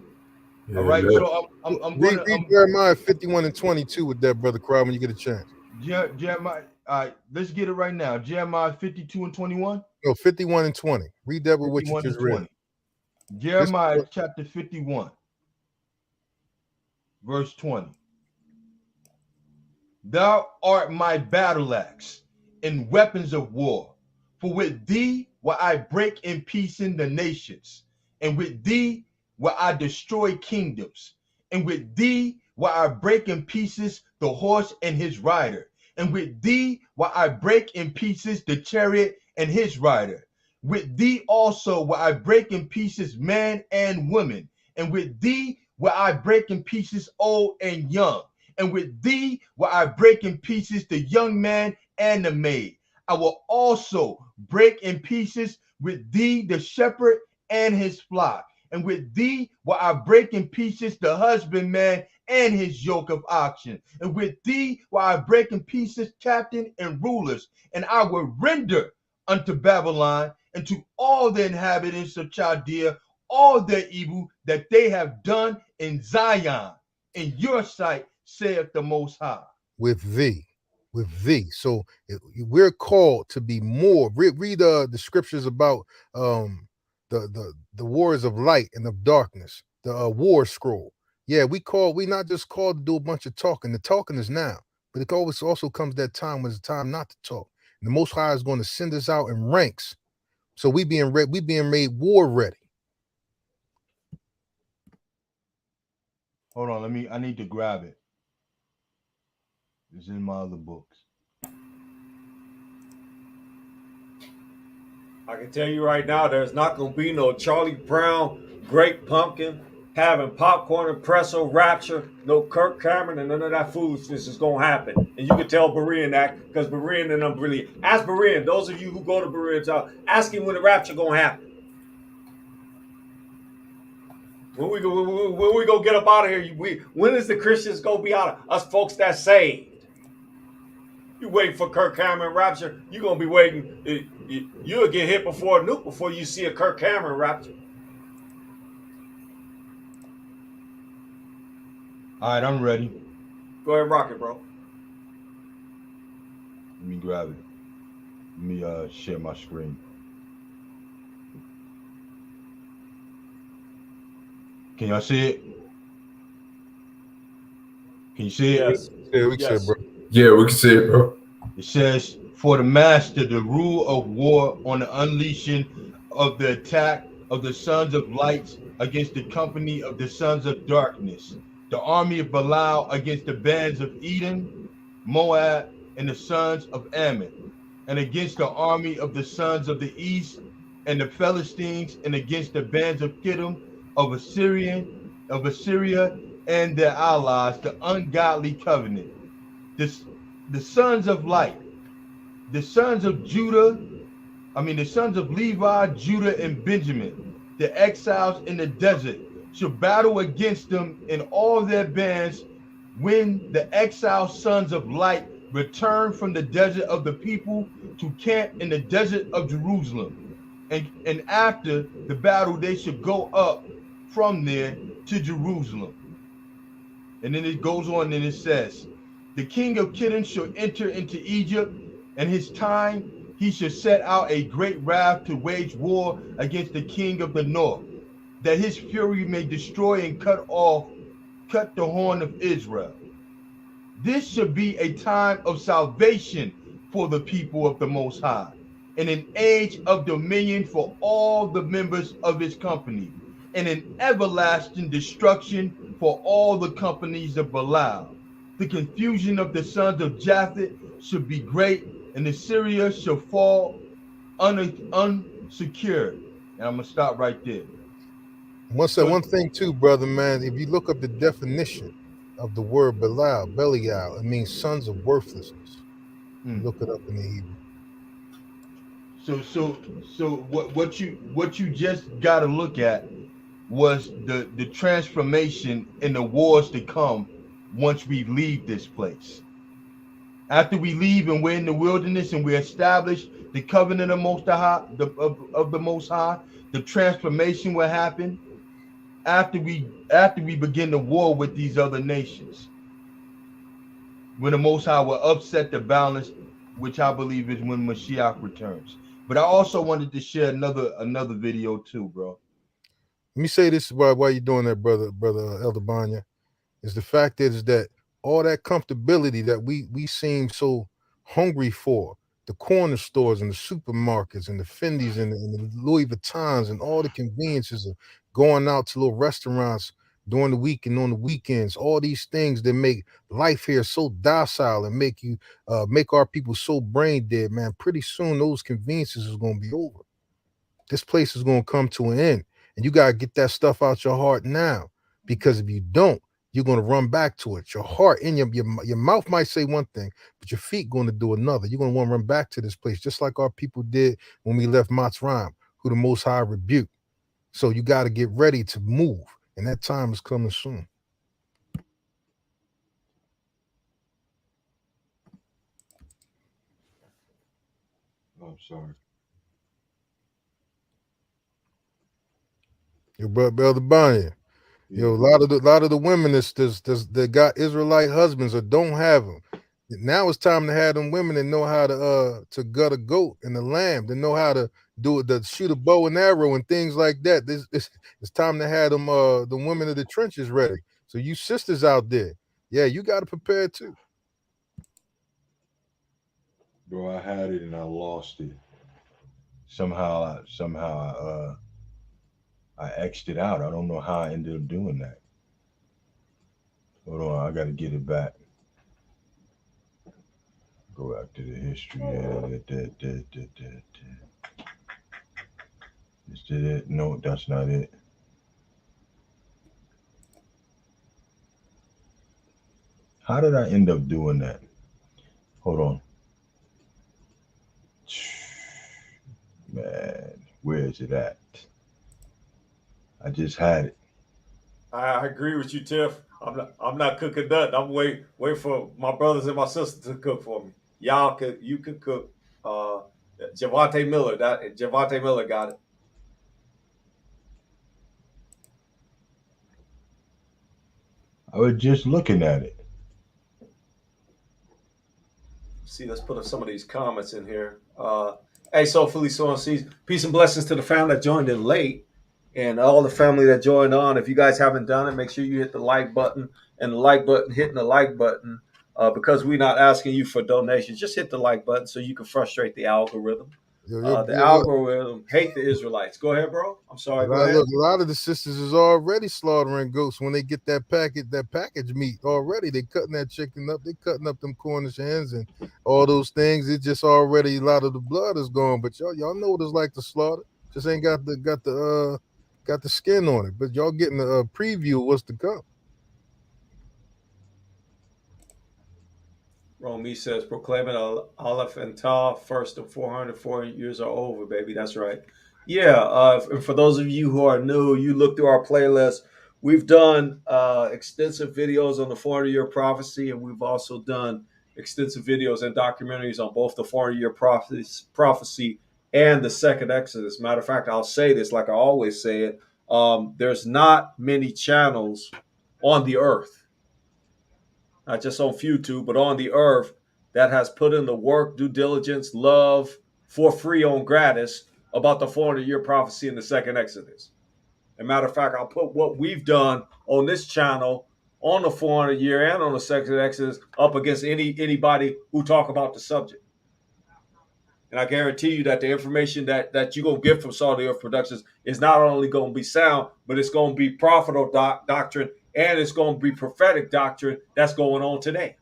Yeah, all right, so I'm read Jeremiah 51 and 22 with that, brother Crowd, when you get a chance. Jeremiah, all right, let's get it right now. Jeremiah 52 and 21. No, 51 and 20. Read that with what you just read. Jeremiah chapter 51, verse 20. Thou art my battle axe and weapons of war. For with thee will I break in pieces the nations, and with thee will I destroy kingdoms, and with thee will I break in pieces the horse and his rider, and with thee will I break in pieces the chariot and his rider. With thee also will I break in pieces man and woman, and with thee will I break in pieces old and young, and with thee will I break in pieces the young man and the maid. I will also break in pieces with thee the shepherd and his flock, and with thee will I break in pieces the husbandman and his yoke of oxen, and with thee will I break in pieces captain and rulers, and I will render unto Babylon and to all the inhabitants of Chaldea all their evil that they have done in Zion, in your sight, saith the Most High. With thee. So we're called to be more. Read the scriptures about the wars of light and of darkness, the war scroll. Yeah, we not just called to do a bunch of talking. The talking is now, but it always also comes that time when it's time not to talk. And the Most High is going to send us out in ranks. So we being made war ready. Hold on, I need to grab it. It's in my other books. I can tell you right now, there's not going to be no Charlie Brown, Great Pumpkin, having popcorn and pretzel rapture, no Kirk Cameron, and none of that foolishness is going to happen. And you can tell Berean that because Berean and them really ask Berean. Those of you who go to Berean's house, ask him when the rapture going to happen. When we go get up out of here, when is the Christians going to be out of us folks that saved? You waiting for Kirk Cameron rapture, you're going to be waiting. You'll get hit before a nuke before you see a Kirk Cameron rapture. All right, I'm ready. Go ahead and rock it, bro. Let me grab it. Let me share my screen. Can y'all see it? Can you see it? Yes. Yeah, we can see it, bro. Yeah, we can see it, bro. It says, for the master, the rule of war on the unleashing of the attack of the sons of lights against the company of the sons of darkness, the army of Belial against the bands of Edom, Moab, and the sons of Ammon, and against the army of the sons of the east and the Philistines, and against the bands of Kittim of Assyria and their allies, the ungodly covenant. The sons of light, the sons of the sons of Levi, Judah, and Benjamin, the exiles in the desert, shall battle against them in all their bands when the exiled sons of light return from the desert of the people to camp in the desert of Jerusalem. And after the battle, they shall go up from there to Jerusalem. And then it goes on and it says, the king of Kittim shall enter into Egypt, and his time he shall set out a great wrath to wage war against the king of the north, that his fury may destroy and cut the horn of Israel. This shall be a time of salvation for the people of the Most High, and an age of dominion for all the members of his company, and an everlasting destruction for all the companies of Belial. The confusion of the sons of Japheth shall be great, and Assyria shall fall unsecured. And I'm going to stop right there. One thing too, brother, man, if you look up the definition of the word Belial, it means sons of worthlessness. Look it up in the Hebrew. So what you just got to look at was the transformation in the wars to come once we leave this place. After we leave and we're in the wilderness and we establish the covenant of the Most High, the transformation will happen after we begin the war with these other nations. When the Most High will upset the balance, which I believe is when Mashiach returns. But I also wanted to share another video too, bro. Let me say this while you're doing that, brother Elder Banya, is the fact is that all that comfortability that we seem so hungry for the corner stores and the supermarkets and the Fendi's and the Louis Vuittons and all the conveniences of going out to little restaurants during the week and on the weekends, all these things that make life here so docile and make our people so brain dead, man. Pretty soon those conveniences is gonna be over. This place is gonna come to an end. And you gotta get that stuff out your heart now. Because if you don't, you're gonna run back to it. Your heart and your mouth might say one thing, but your feet gonna do another. You're gonna want to run back to this place, just like our people did when we left Mitzrayim, who the Most High rebuked. So you got to get ready to move, and that time is coming soon. I'm sorry. Your brother Bonnie. Yeah. A lot of the women that got Israelite husbands or don't have them. Now it's time to have them women that know how to gut a goat and a lamb, that know how to do it, to shoot a bow and arrow and things like that. It's time to have them the women of the trenches ready. So you sisters out there, yeah, you got to prepare too. Bro, I had it and I lost it. Somehow I X'd it out. I don't know how I ended up doing that. Hold on, I gotta get it back. Go back to the history. Is that it? No, that's not it. How did I end up doing that? Hold on. Man, where is it at? I just had it. I agree with you, Tiff. I'm not cooking nothing. I'm waiting for my brothers and my sisters to cook for me. You can cook. Javante Miller got it. I was just looking at it. See, let's put up some of these comments in here. Hey, so Philly Song sees peace and blessings to the family that joined in late, and all the family that joined on. If you guys haven't done it, make sure you hit the like button, and the like button, hitting the like button, because we're not asking you for donations. Just hit the like button so you can frustrate the algorithm. The algorithm hate the Israelites. Go ahead, bro. I'm sorry. Go ahead. Look, a lot of the sisters is already slaughtering goats when they get that package meat already. They cutting that chicken up. They cutting up them Cornish hens and all those things. It just already, a lot of the blood is gone. But y'all know what it's like to slaughter. Just ain't got the skin on it. But y'all getting a preview of what's to come. Romy says, proclaiming Aleph and Ta, first of 404 years are over, baby. That's right. Yeah, and for those of you who are new, you look through our playlist. We've done extensive videos on the 400-year prophecy, and we've also done extensive videos and documentaries on both the 400-year prophecy and the second Exodus. Matter of fact, I'll say this like I always say it. There's not many channels on the earth, not just on YouTube, but on the earth, that has put in the work, due diligence, love, for free on gratis about the 400-year prophecy in the second Exodus. As a matter of fact, I'll put what we've done on this channel on the 400-year and on the second Exodus up against anybody who talk about the subject. And I guarantee you that the information that you're going to get from Salt of the Earth Productions is not only going to be sound, but it's going to be profitable doctrine, and it's going to be prophetic doctrine that's going on today.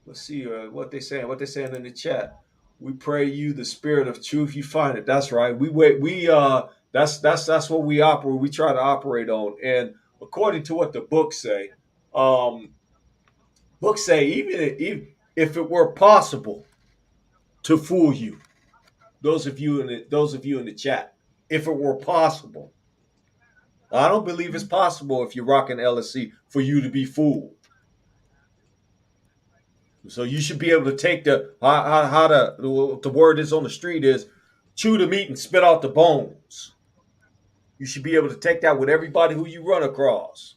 Let's see what they're saying. What they're saying in the chat. We pray you the spirit of truth. You find it. That's right. That's what we operate. We try to operate on. And according to what the books say, even if it were possible to fool you, those of you in the chat, if it were possible, I don't believe it's possible if you're rocking LSC for you to be fooled. So you should be able to take the word is on the street is chew the meat and spit out the bones. You should be able to take that with everybody who you run across.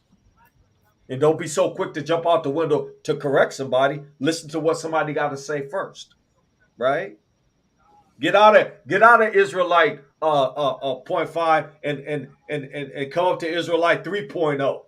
And don't be so quick to jump out the window to correct somebody. Listen to what somebody got to say first, right? Get out of Israelite 0.5 and come up to Israelite 3.0.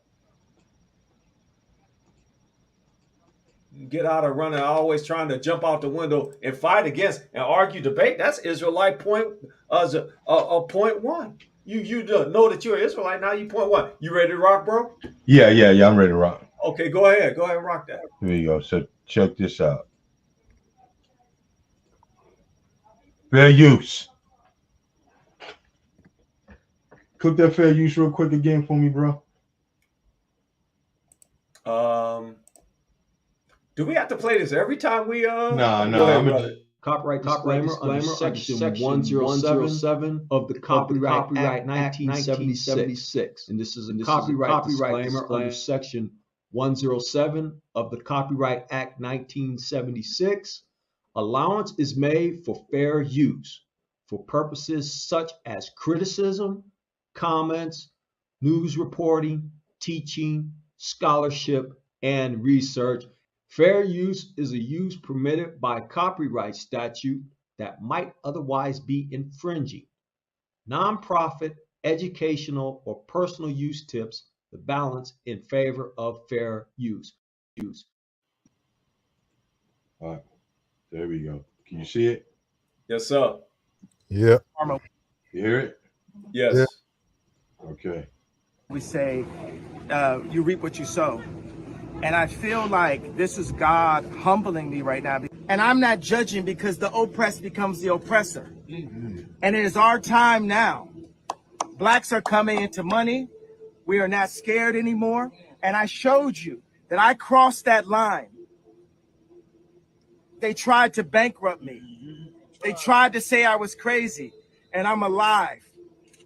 get out of running, always trying to jump out the window and fight against and argue, debate. That's Israelite point point one. You know that you're an Israelite, now you point one. You ready to rock, bro? Yeah, I'm ready to rock. Okay, go ahead and rock that. Here you go. So check this out. Fair use. Cook that fair use real quick again for me, bro. Do we have to play this every time we No. Copyright disclaimer under section 107 of the Copyright Act 1976. And this is a copyright disclaimer under section 107 of the Copyright Act 1976. Allowance is made for fair use for purposes such as criticism, comments, news reporting, teaching, scholarship, and research. Fair use is a use permitted by copyright statute that might otherwise be infringing. Nonprofit, educational, or personal use tips the balance in favor of fair use. All right, there we go. Can you see it? Yes, sir. Yeah. You hear it? Yes. Yeah. Okay. We say, you reap what you sow. And I feel like this is God humbling me right now. And I'm not judging because the oppressed becomes the oppressor. And it is our time now. Blacks are coming into money. We are not scared anymore. And I showed you that I crossed that line. They tried to bankrupt me. They tried to say I was crazy, and I'm alive.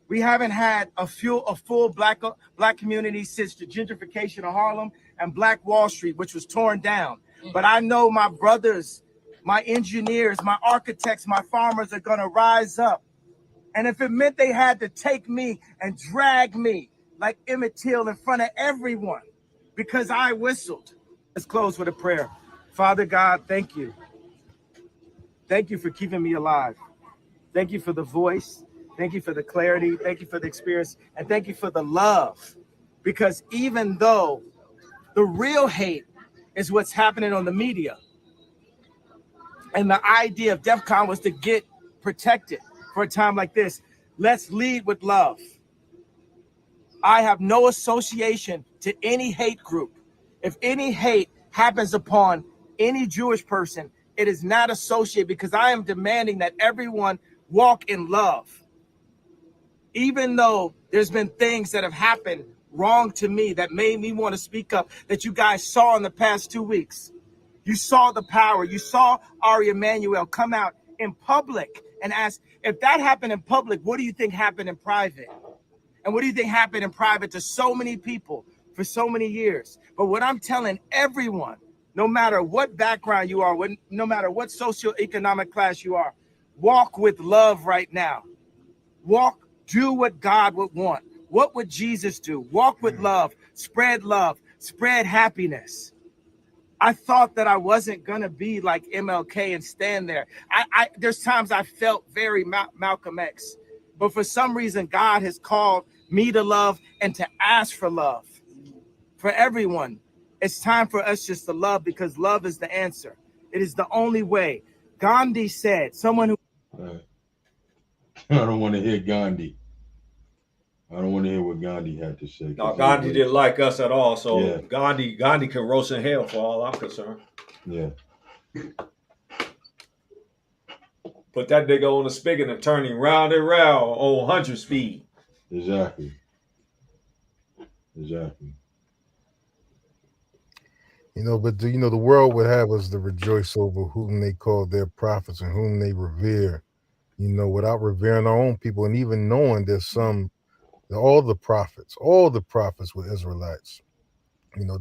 We haven't had a full black community since the gentrification of Harlem and Black Wall Street, which was torn down. But I know my brothers, my engineers, my architects, my farmers are gonna rise up. And if it meant they had to take me and drag me like Emmett Till in front of everyone because I whistled. Let's close with a prayer. Father God, thank you. Thank you for keeping me alive. Thank you for the voice. Thank you for the clarity. Thank you for the experience. And thank you for the love. Because even though the real hate is what's happening on the media, and the idea of DEF CON was to get protected for a time like this, let's lead with love. I have no association to any hate group. If any hate happens upon any Jewish person, it is not associated, because I am demanding that everyone walk in love. Even though there's been things that have happened wrong to me that made me want to speak up, that you guys saw in the past 2 weeks. You saw the power. You saw Ari Emanuel come out in public and ask, if that happened in public, what do you think happened in private? And what do you think happened in private to so many people for so many years? But what I'm telling everyone, no matter what background you are, no matter what socioeconomic class you are, walk with love right now. Do what God would want. What would Jesus do? Walk with love, spread happiness. I thought that I wasn't gonna be like MLK and stand there. There's times I felt very Malcolm X, but for some reason, God has called me to love and to ask for love for everyone. It's time for us just to love, because love is the answer. It is the only way. Gandhi said, someone who... I don't want to hear Gandhi. I don't want to hear what Gandhi had to say. No, Gandhi didn't like us at all. So yeah. Gandhi can roast in hell for all I'm concerned. Yeah. Put that nigga on the spigot and turn him round and round on 100 speed. Exactly. But the world would have us to rejoice over whom they call their prophets and whom they revere, without revering our own people, and even knowing there's all the prophets were Israelites.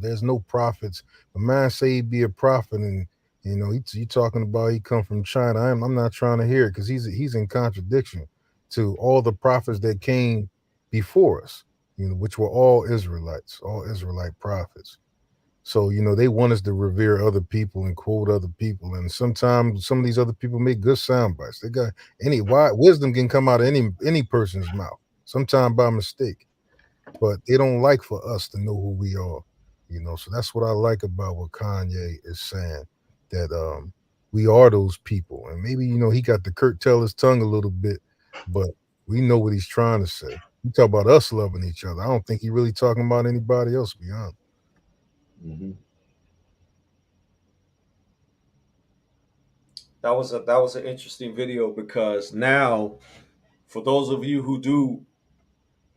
There's no prophets. A man say he be a prophet, and he talking about he come from China. I'm not trying to hear it, because he's in contradiction to all the prophets that came before us, which were all Israelites, all Israelite prophets. So, they want us to revere other people and quote other people. And sometimes some of these other people make good sound bites. They got wisdom can come out of any person's mouth, sometimes by mistake. But they don't like for us to know who we are. So that's what I like about what Kanye is saying, that we are those people. And maybe, he got to curtail his tongue a little bit, but we know what he's trying to say. He talk about us loving each other. I don't think he really talking about anybody else, to be honest. Mm-hmm. That was an interesting video, because now, for those of you who do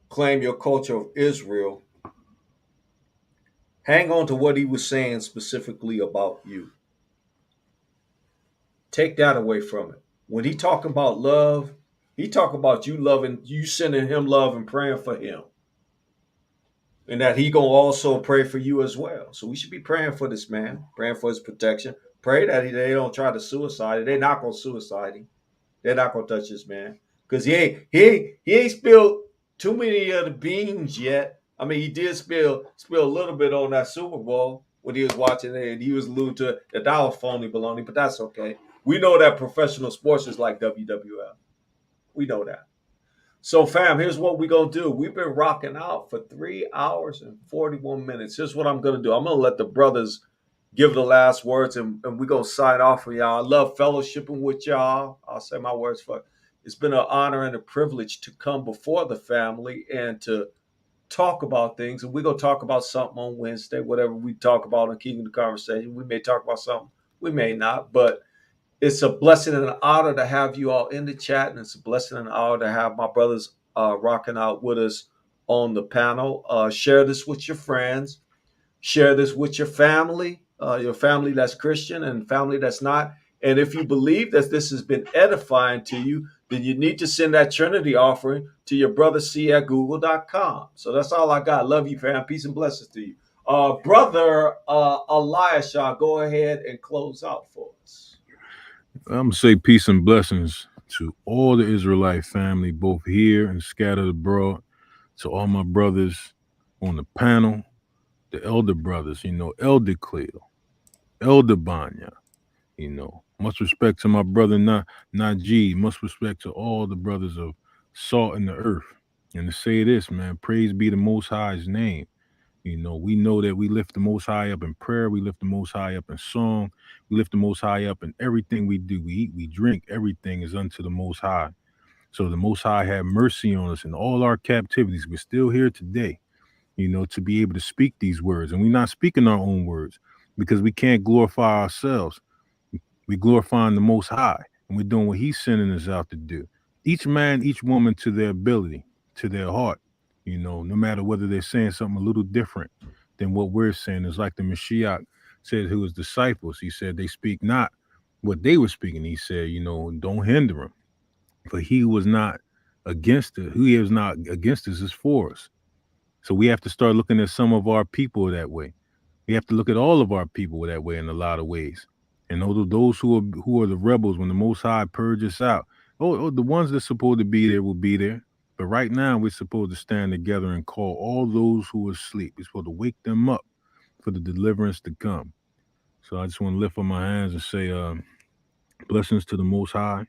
claim your culture of Israel, hang on to what he was saying specifically about you. Take that away from it. When he talking about love, he talking about you loving, you sending him love and praying for him, and that he gonna also pray for you as well. So we should be praying for this man, praying for his protection. Pray that they don't try to suicide. They're not gonna suicide him. They're not gonna touch this man, because he ain't spilled too many of the beans yet. I mean, he did spill a little bit on that Super Bowl when he was watching it, and he was alluding to that was phony baloney, but that's okay. We know that professional sports is like WWF. We know that. So, fam, here's what we're going to do. We've been rocking out for 3 hours and 41 minutes. Here's what I'm going to do. I'm going to let the brothers give the last words, and we're going to sign off for y'all. I love fellowshipping with y'all. I'll say my words for it. It's been an honor and a privilege to come before the family and to talk about things. And we're going to talk about something on Wednesday, whatever we talk about in Kingdom Conversation. We may talk about something, we may not, but it's a blessing and an honor to have you all in the chat, and it's a blessing and an honor to have my brothers rocking out with us on the panel. Share this with your friends. Share this with your family that's Christian and family that's not. And if you believe that this has been edifying to you, then you need to send that Trinity offering to your brother C at google.com. So that's all I got. Love you, fam. Peace and blessings to you. Brother Eliashah, go ahead and close out for us. I'm going to say peace and blessings to all the Israelite family, both here and scattered abroad, to all my brothers on the panel, the elder brothers, Elder Cleo, Elder Banya, much respect to my brother Najee, much respect to all the brothers of salt in the earth. And to say this, man, praise be the Most High's name. We know that we lift the Most High up in prayer. We lift the Most High up in song. We lift the Most High up in everything we do. We eat, we drink. Everything is unto the Most High. So the Most High had mercy on us in all our captivities. We're still here today, to be able to speak these words. And we're not speaking our own words because we can't glorify ourselves. We're glorifying the Most High, and we're doing what He's sending us out to do. Each man, each woman to their ability, to their heart. No matter whether they're saying something a little different than what we're saying. It's like the Mashiach said to his disciples. He said they speak not what they were speaking. He said, don't hinder them. For he was not against it. Who is not against us is for us. So we have to start looking at some of our people that way. We have to look at all of our people that way in a lot of ways. And those who are the rebels, when the Most High purge us out, the ones that's supposed to be there will be there. But right now, we're supposed to stand together and call all those who are asleep. We're supposed to wake them up for the deliverance to come. So I just want to lift up my hands and say, blessings to the Most High,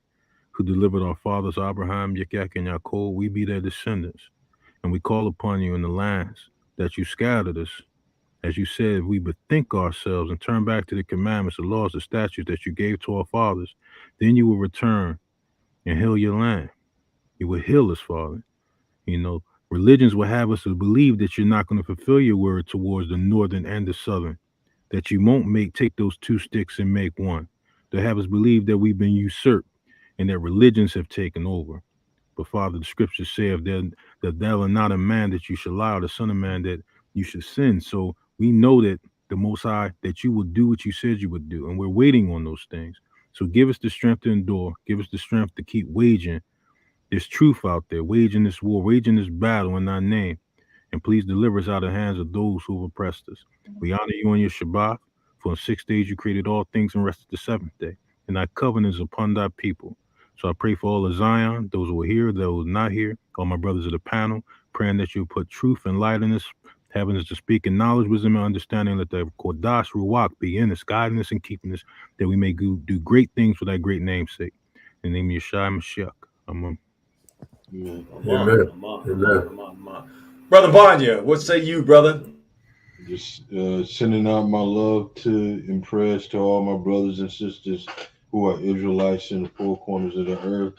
who delivered our fathers Abraham, Yitzhak, and Yaakov. We be their descendants. And we call upon you in the lands that you scattered us. As you said, we bethink ourselves and turn back to the commandments, the laws, the statutes that you gave to our fathers. Then you will return and heal your land. You will heal us, Father. Religions will have us to believe that you're not going to fulfill your word towards the northern and the southern, that you won't take those two sticks and make one. They'll have us believe that we've been usurped and that religions have taken over. But Father, the scriptures say that thou art not a man that you should lie, or the son of man that you should sin. So we know that the Most High, that you will do what you said you would do. And we're waiting on those things. So give us the strength to endure. Give us the strength to keep waging this truth out there, waging this war, waging this battle in thy name. And please deliver us out of the hands of those who have oppressed us. We honor you on your Shabbat. For in 6 days you created all things and rested the seventh day. And thy covenant is upon thy people. So I pray for all of Zion, those who are here, those not here, all my brothers of the panel, praying that you put truth and light in us, having us to speak in knowledge, wisdom, and understanding. Let the Kodash Ruach be in us, guiding us and keeping us, that we may do great things for thy great name's sake. In the name of Yeshua Mashiach. Amen. Amen. Amen. Brother Banya, what say you, brother? Just sending out my love to and prayers to all my brothers and sisters who are Israelites in the four corners of the earth.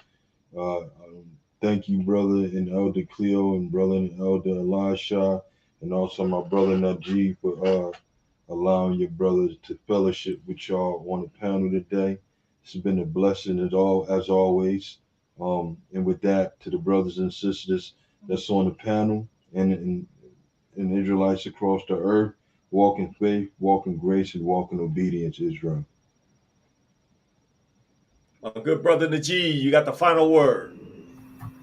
Thank you, brother and Elder Cleo and brother and Elder Elisha, and also my brother Najee for allowing your brothers to fellowship with y'all on the panel today. It's been a blessing as always. And with that, to the brothers and sisters that's on the panel and Israelites across the earth, walk in faith, walk in grace, and walk in obedience, Israel. My good brother Najee, you got the final word.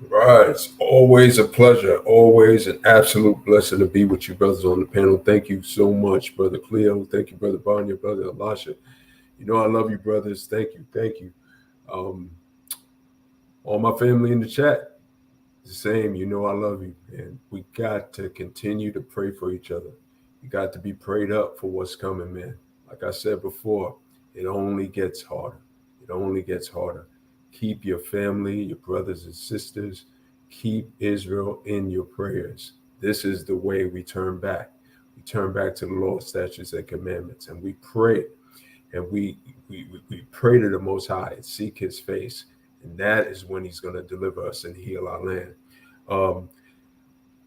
Right. It's always a pleasure, always an absolute blessing to be with you brothers on the panel. Thank you so much, Brother Cleo. Thank you, Brother Banya, Brother Elisha. You know I love you, brothers. Thank you. Thank you. All my family in the chat, the same. You know I love you. And we got to continue to pray for each other. You got to be prayed up for what's coming, man. Like I said before, it only gets harder. It only gets harder. Keep your family, your brothers and sisters, keep Israel in your prayers. This is the way we turn back. We turn back to the Lord's statutes and commandments, and we pray. And we pray to the Most High and seek His face, and that is when He's going to deliver us and heal our land.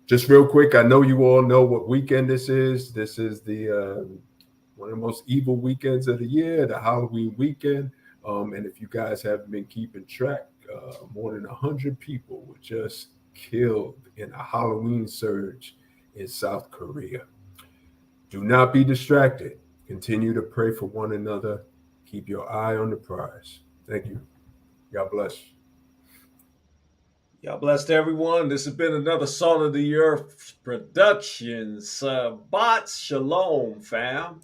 Just real quick, I know you all know what weekend this is. This is the one of the most evil weekends of the year, the Halloween weekend. And if you guys haven't been keeping track, more than 100 people were just killed in a Halloween surge in South Korea. Do not be distracted. Continue to pray for one another. Keep your eye on the prize. Thank you. God bless. God bless everyone. This has been another Salt of the Earth production. Shabbat Shalom, fam.